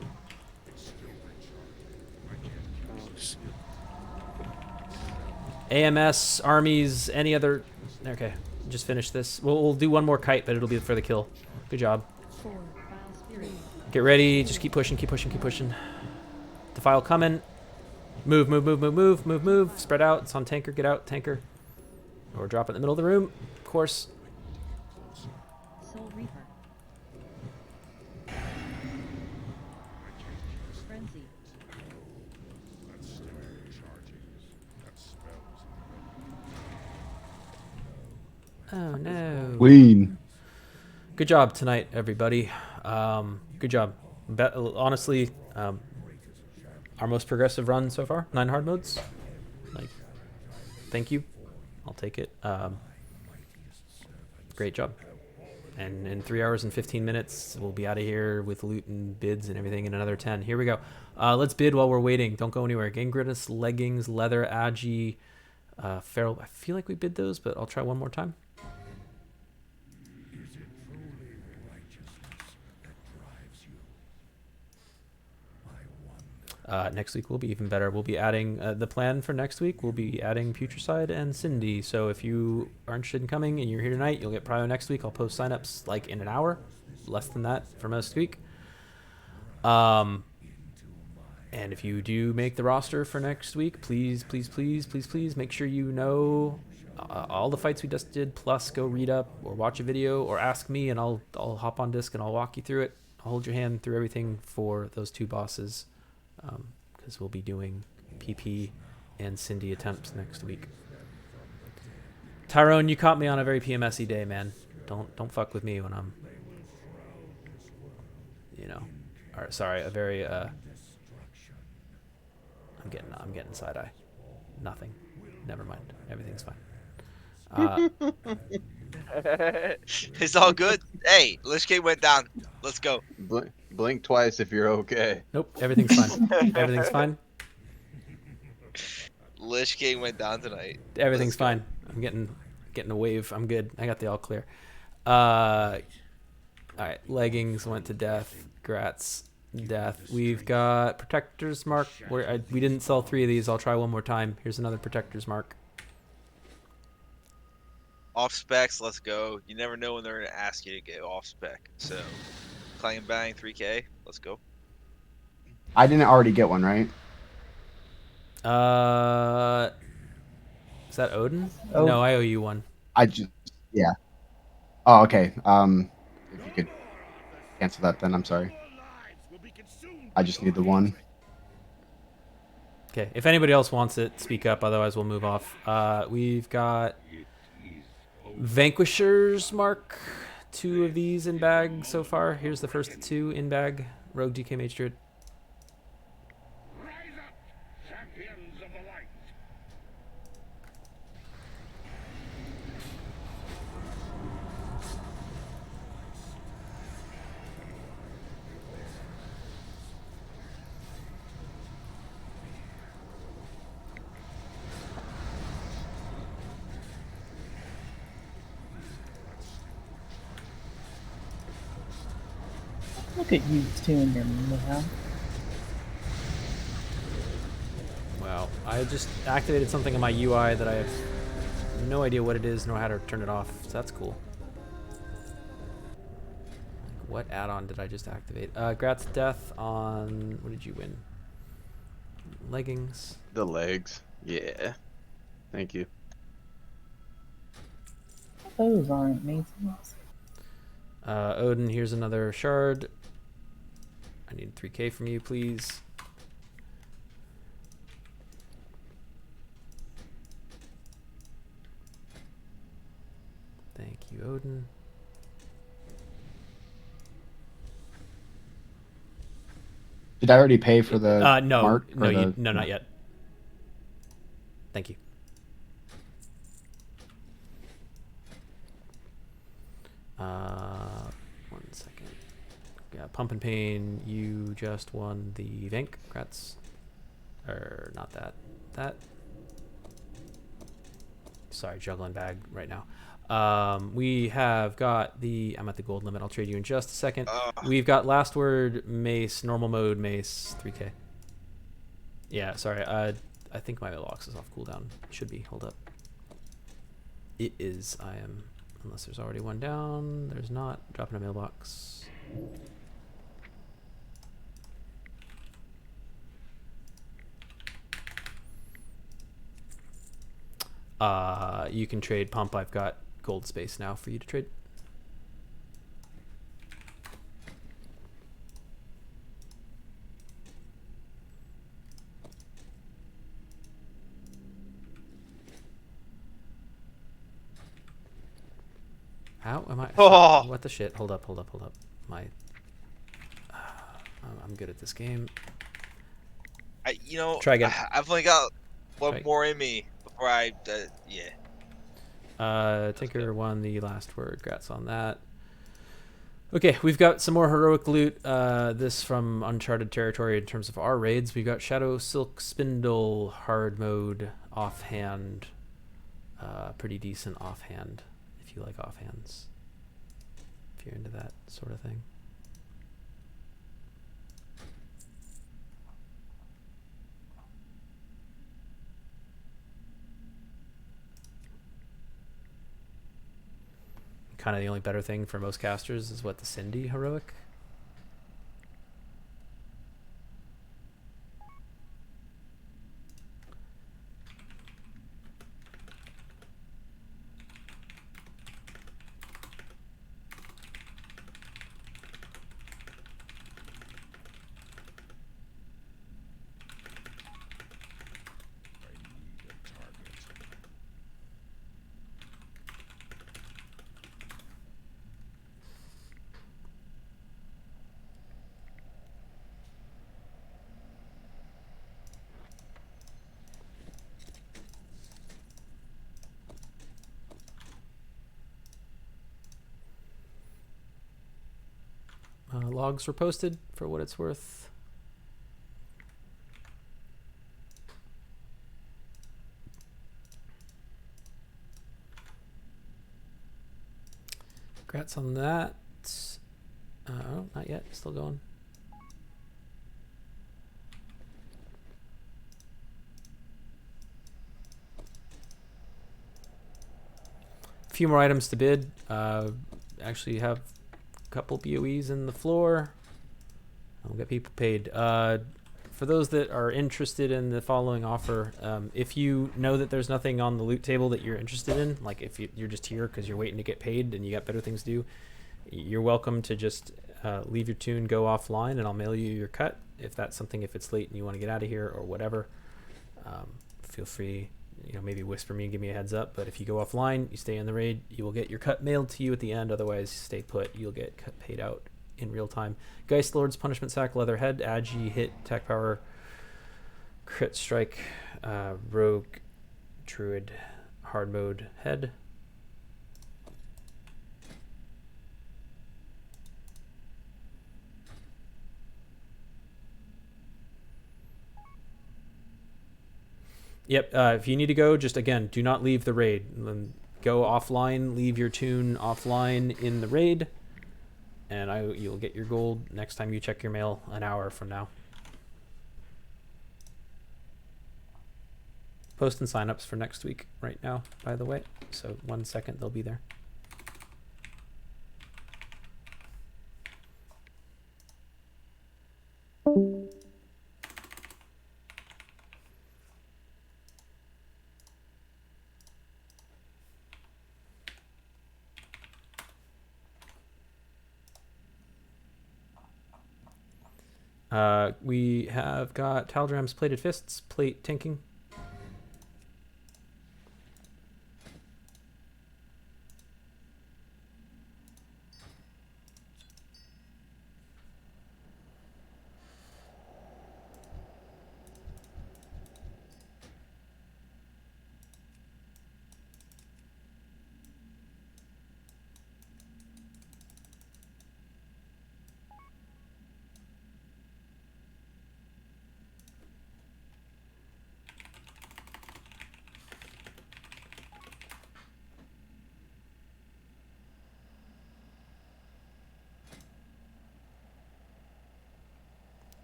AMS, armies, any other... Okay, just finish this. We'll do one more kite, but it'll be for the kill. Good job. Get ready. Just keep pushing, keep pushing, keep pushing. Defile coming. Move, move, move, move, move, move, move. Spread out. It's on tanker. Get out, tanker. Or drop it in the middle of the room, of course. Soul Reaper. Frenzy. Oh no. Queen. Good job tonight, everybody. Good job. Honestly, our most progressive run so far. 9 hard modes. Like, thank you. I'll take it. Great job. And in 3 hours and 15 minutes, we'll be out of here with loot and bids and everything in another 10. Here we go. Let's bid while we're waiting. Don't go anywhere. Gangrenous, leggings, leather, agi, feral. I feel like we bid those, but I'll try one more time. Next week will be even better. We'll be adding the plan for next week. We'll be adding Putricide and Cindy. So if you are interested in coming and you're here tonight, you'll get Prio next week. I'll post signups like in an hour, less than that for most week. And if you do make the roster for next week, please, please, please, please, please make sure you know all the fights we just did. Plus, go read up or watch a video or ask me, and I'll hop on disc and I'll walk you through it. I'll hold your hand through everything for those 2 bosses. Because we'll be doing PP and Cindy attempts next week. Tyrone, you caught me on a very PMSy day, man. Don't fuck with me when I'm, you know, or sorry, a very I'm getting side eye. Nothing. Never mind. Everything's fine. It's all good. Hey, Lich King went down. Let's go. Blink twice if you're okay. Nope, everything's fine. Everything's fine. Lich King went down tonight. Everything's fine. I'm getting a wave. I'm good. I got the all clear. All right, leggings went to death. Grats, death. We've got Protector's Mark. We didn't sell 3 of these. I'll try one more time. Here's another Protector's Mark. Off specs, let's go. You never know when they're gonna ask you to get off spec. So, Clang Bang 3K, let's go. I didn't already get one, right? Is that Odin? Oh. No, I owe you one. Yeah. Oh, okay. If you could cancel that, then I'm sorry. I just need the one. Okay. If anybody else wants it, speak up. Otherwise, we'll move off. We've got Vanquisher's Mark. 2 of these in bag so far. Here's the first 2 in bag. Rogue DK Mage Druid. Look at you 2 in your mouth. Wow. I I just activated something on my UI that I have no idea what it is nor how to turn it off. So that's cool. What add-on did I just activate? Grat's death on... What did you win? Leggings. The legs. Yeah. Thank you. Those aren't amazing. Odin, here's another shard. I need 3k from you, please. Thank you, Odin. Did I already pay for the no, mark? no, the, no, not yet. Thank you. One second. Yeah, Pump and Pain, you just won the Vank. Congrats. Or not that. That. Sorry, juggling bag right now. We have got the... I'm at the gold limit. I'll trade you in just a second. We've got Last Word, Mace, normal mode, Mace, 3k. Yeah, sorry. I think my mailbox is off cooldown. Should be. Hold up. It is. I am... Unless there's already one down. There's not. Dropping a mailbox. You can trade Pump. I've got gold space now for you to trade. How am I? Oh. What the shit? Hold up. My... I'm good at this game. Try again. I've only got one more in me before I, yeah. Tinker won the Last Word. Grats on that. Okay, we've got some more heroic loot. This from uncharted territory in terms of our raids. We've got Shadow Silk Spindle, hard mode, offhand. Pretty decent offhand, if you like offhands. If you're into that sort of thing. Kind of the only better thing for most casters is what, the Cindy heroic? Logs were posted for what it's worth. Congrats on that. Oh, not yet. Still going. A few more items to bid. Actually have couple BOEs in the floor. I'll get people paid. For those that are interested in the following offer, if you know that there's nothing on the loot table that you're interested in, like if you're just here because you're waiting to get paid and you got better things to do, you're welcome to just leave your tune, go offline, and I'll mail you your cut. If that's something, if it's late and you want to get out of here or whatever, feel free. Maybe whisper me and give me a heads up. But if you go offline, you stay in the raid, you will get your cut mailed to you at the end. Otherwise, stay put. You'll get cut paid out in real time. Geist Lords, Punishment Sack, Leatherhead, Agi, Hit, Attack Power, Crit Strike, Rogue, Druid, Hard Mode, Head. Yep, if you need to go, just again, do not leave the raid. Go offline, leave your tune offline in the raid, and you'll get your gold next time you check your mail an hour from now. posting signups for next week right now, by the way. So 1 second, they'll be there. We have got Taldram's Plated Fists, plate tanking.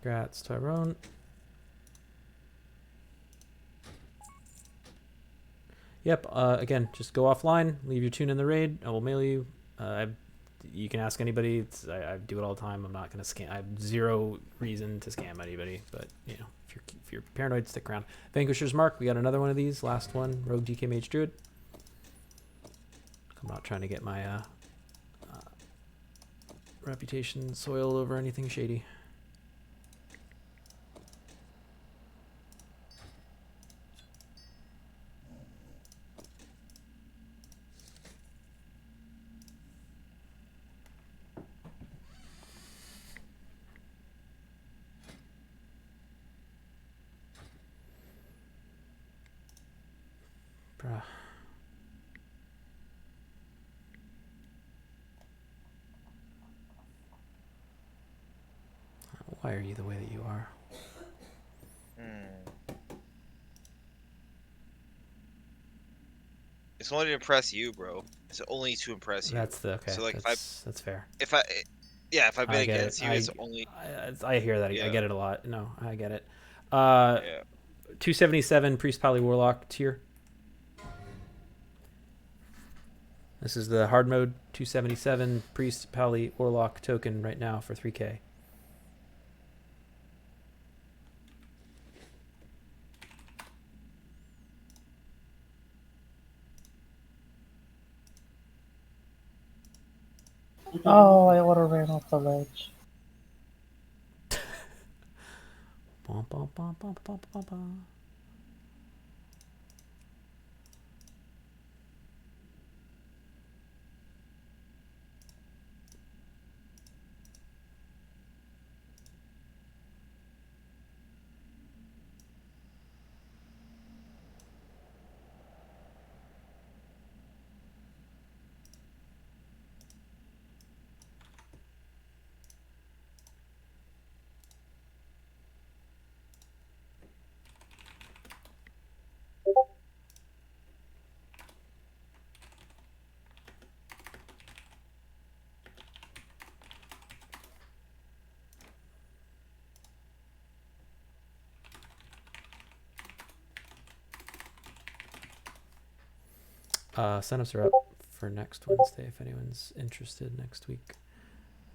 Congrats, Tyrone. Yep, again, just go offline, leave your tune in the raid, I will mail you. You can ask anybody, I do it all the time, I'm not going to scam, I have zero reason to scam anybody, but, you know, if you're paranoid, stick around. Vanquisher's Mark, we got another one of these, last one, Rogue DK Mage Druid. I'm not trying to get my reputation soiled over anything shady. Bruh. Why are you the way that you are? It's only to impress you, bro. It's only to impress you. That's the okay. So like, that's fair. If I've been against you, it's only. I hear that. Yeah. I get it a lot. No, I get it. Yeah. 277 Priest Pally Warlock tier. This is the hard mode 277 Priest Pally Warlock token right now for 3K. Oh, I auto ran off the ledge. Bum, bum, bum, bum, bum, bum, bum. Signups are up for next Wednesday if anyone's interested next week.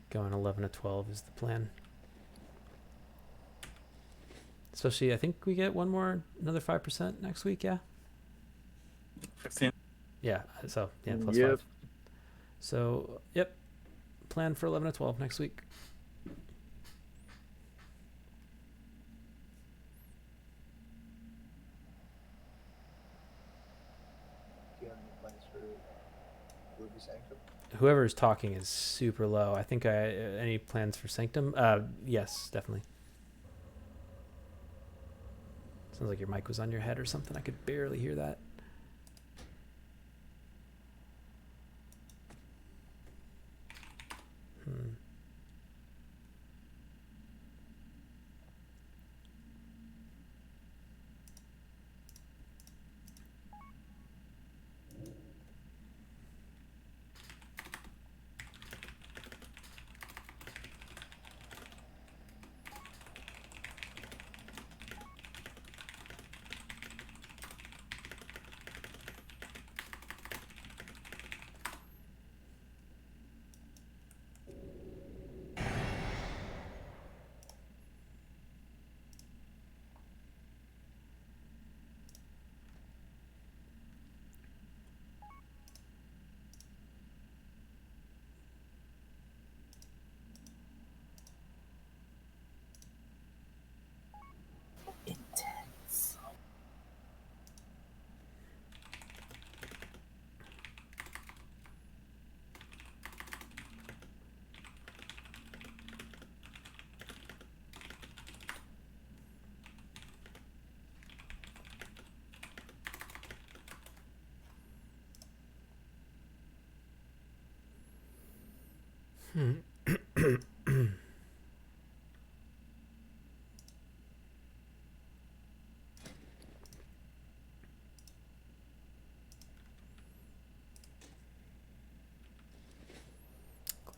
Going 11 to 12 is the plan. Especially, I think we get another 5% next week, yeah? 15. Yeah, so, yeah, plus Yep. 5. So, yep. Plan for 11 to 12 next week. Whoever's talking is super low. I think any plans for Sanctum? Yes, definitely. Sounds like your mic was on your head or something. I could barely hear that.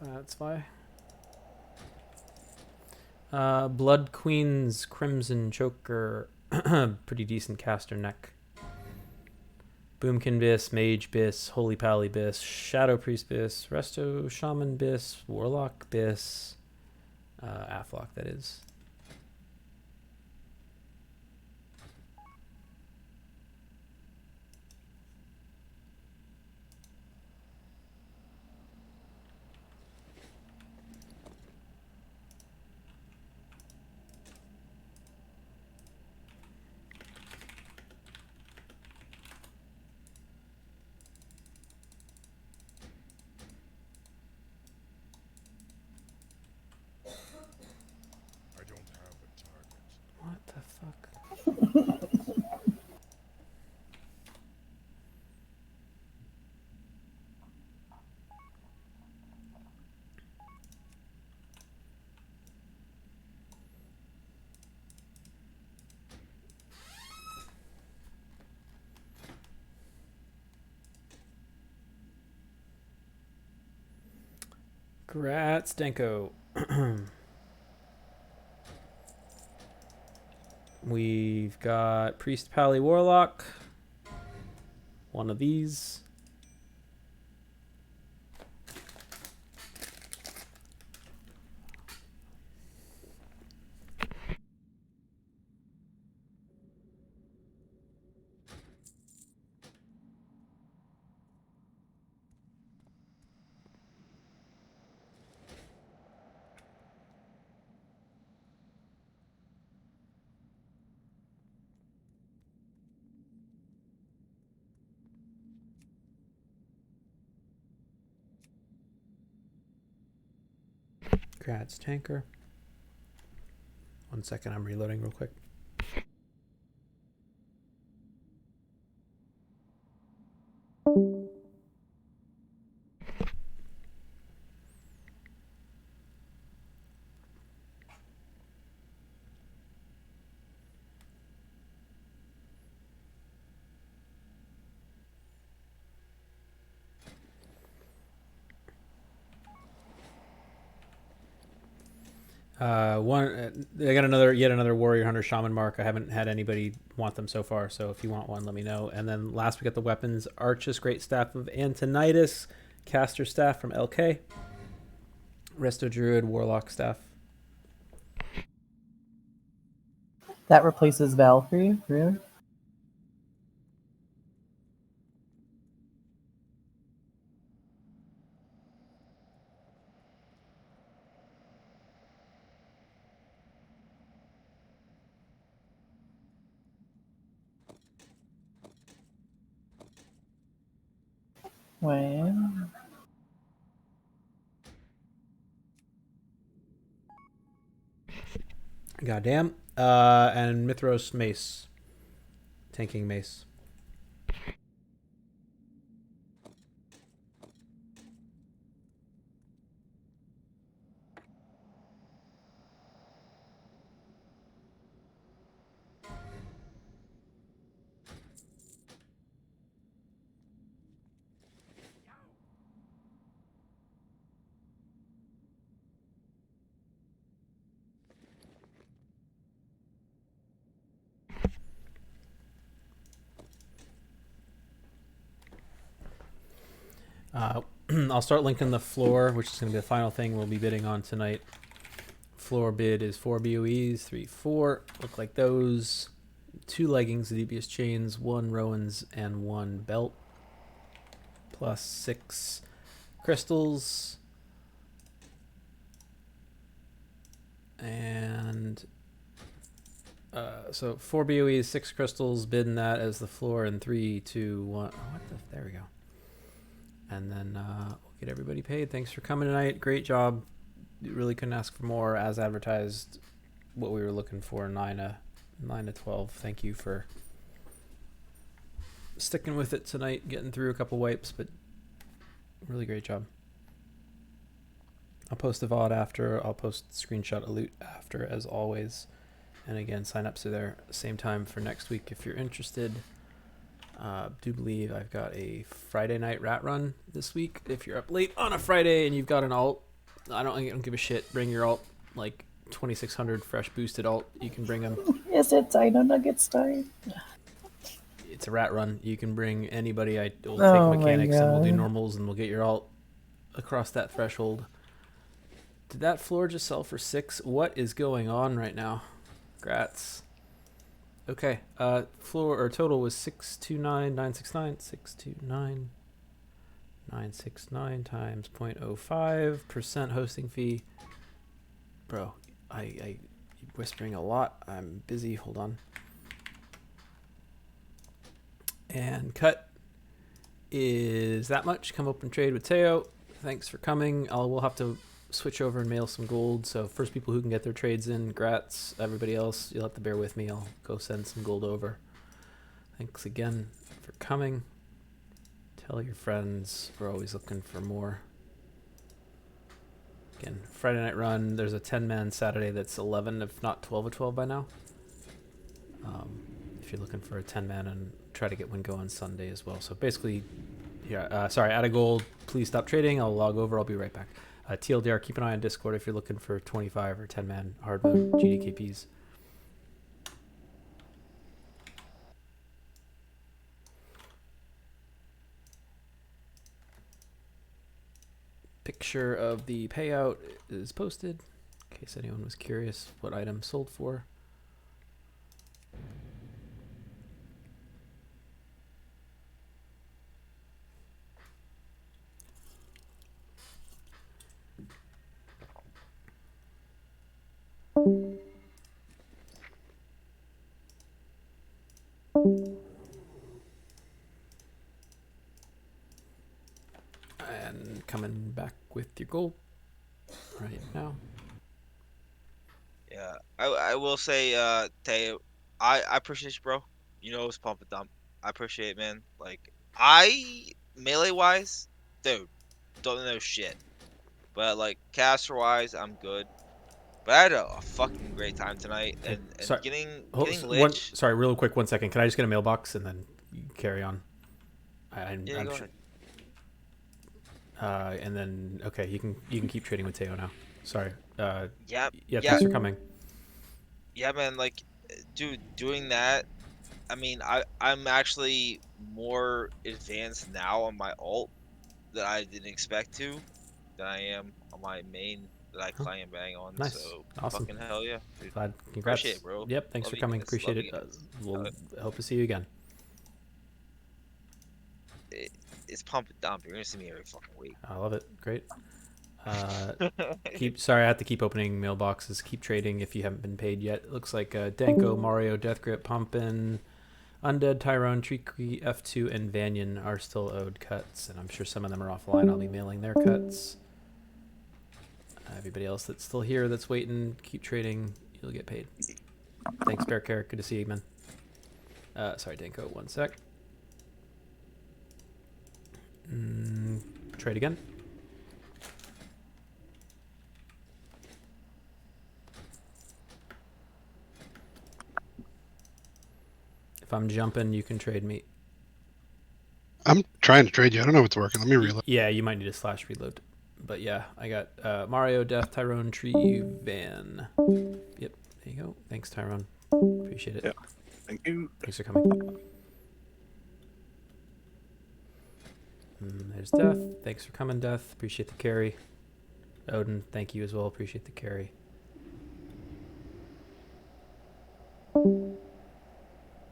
That's why. Blood Queen's Crimson Choker. Pretty decent caster neck. Boomkin Bis, Mage Bis, Holy Pally Bis, Shadow Priest Bis, Resto Shaman Bis, Warlock Bis, Afflock, that is. What the fuck? Grats, Denko. We've got Priest Pally Warlock. One of these. Grats, Tanker. 1 second, I'm reloading real quick. I got yet another Warrior Hunter Shaman mark. I haven't had anybody want them so far, so if you want one, let me know. And then last we got the weapons: Archus Great Staff of Antonitis, Caster Staff from LK, Resto Druid Warlock Staff. That replaces Valkyrie, really? Wait. Goddamn. And Mithros Mace. Tanking Mace. I'll start linking the floor, which is going to be the final thing we'll be bidding on tonight. Floor bid is 4 BOEs, 3, 4. Look like those. 2 leggings, Devious Chains, 1 Rowans, and 1 belt. Plus 6 crystals. And so 4 BOEs, 6 crystals, bidding that as the floor in 3, 2, 1. There we go. And then we'll get everybody paid. Thanks for coming tonight. Great job. You really couldn't ask for more. As advertised, what we were looking for, 9 to 12. Thank you for sticking with it tonight, getting through a couple wipes, but really great job. I'll post a VOD after. I'll post screenshot a loot after, as always. And again, sign-ups are there same time for next week if you're interested. Do believe I've got a Friday night rat run this week. If you're up late on a Friday and you've got an alt, I don't give a shit. Bring your alt, like 2600 fresh boosted alt. You can bring them. Is it Dino Nuggets time? It's a rat run. You can bring anybody. I will Oh take my mechanics and we'll do God. normals and we'll get your alt across that threshold. Did that floor just sell for 6? What is going on right now? Grats. Okay. Floor or total was 629,969. 629,969 times 0.05% hosting fee. Bro, I whispering a lot. I'm busy. Hold on. And cut is that much. Come open trade with Teo. Thanks for coming. We'll have to switch over and mail some gold. So first people who can get their trades in, grats. Everybody else, you'll have to bear with me. I'll go send some gold over. Thanks again for coming. Tell your friends. We're always looking for more. Again, Friday night run. There's a 10-man Saturday that's 11, if not 12 of 12 by now. If you're looking for a 10-man, and try to get Wingo on Sunday as well. So basically, yeah. Sorry, out of gold. Please stop trading. I'll log over. I'll be right back. TLDR, keep an eye on Discord if you're looking for 25 or 10-man hard mode GDKPs. Picture of the payout is posted in case anyone was curious what item sold for. And coming back with your gold right now. Yeah, I will say, Tay, I appreciate you, bro. You know it's pump and dump. I appreciate it, man. Like, melee wise, dude, don't know shit. But like caster wise, I'm good. But I had a fucking great time tonight, Okay, and sorry. getting One, Lich. sorry, real quick, 1 second. Can I just get a mailbox and then you carry on? I'm Yeah, go sure. ahead. And then okay, you can keep trading with Teo now. Sorry. Yeah, Thanks for coming. Yeah, man. Like, dude, doing that. I mean, I'm actually more advanced now on my alt that I didn't expect to than I am on my main that I claim bang on. Nice. So Awesome. fucking hell yeah, dude. Glad. Congrats. Appreciate it, bro. Yep. Thanks Love for you coming. guys. Appreciate Love it. you guys. We'll hope to see you again. It's pump and dump. You're gonna see me every fucking week. I love it. Great. Sorry, I have to keep opening mailboxes. Keep trading if you haven't been paid yet. It looks like Danko, Mario, Death Grip, Pumpin, Undead, Tyrone, Treaky, F2, and Vanyan are still owed cuts, and I'm sure some of them are offline. I'll be mailing their cuts. Everybody else that's still here that's waiting, keep trading. You'll get paid. Thanks, Bear Carrot. Good to see you, man. Sorry, Danko. 1 sec. Trade again. If I'm jumping, you can trade me. I'm trying to trade you. I don't know if it's working. Let me reload. Yeah, you might need a slash reload. But yeah, I got Mario, Death, Tyrone, Tree, Van. Yep, there you go. Thanks, Tyrone. Appreciate it. Yeah, thank you. Thanks for coming. There's Death. Thanks for coming, Death. Appreciate the carry. Odin, thank you as well. Appreciate the carry.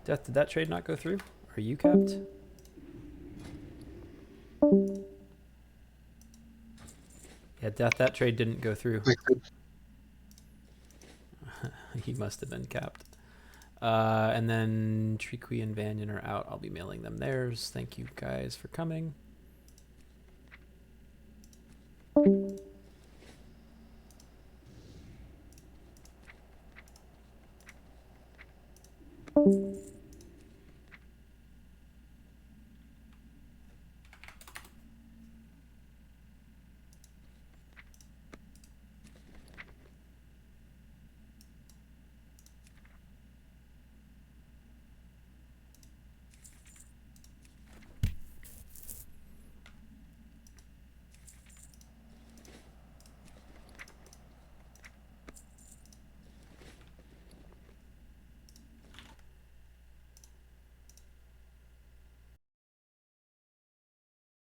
Death, did that trade not go through? Are you capped? Yeah, Death, that trade didn't go through. He must have been capped. And then Triqui and Vanyan are out. I'll be mailing them theirs. Thank you guys for coming.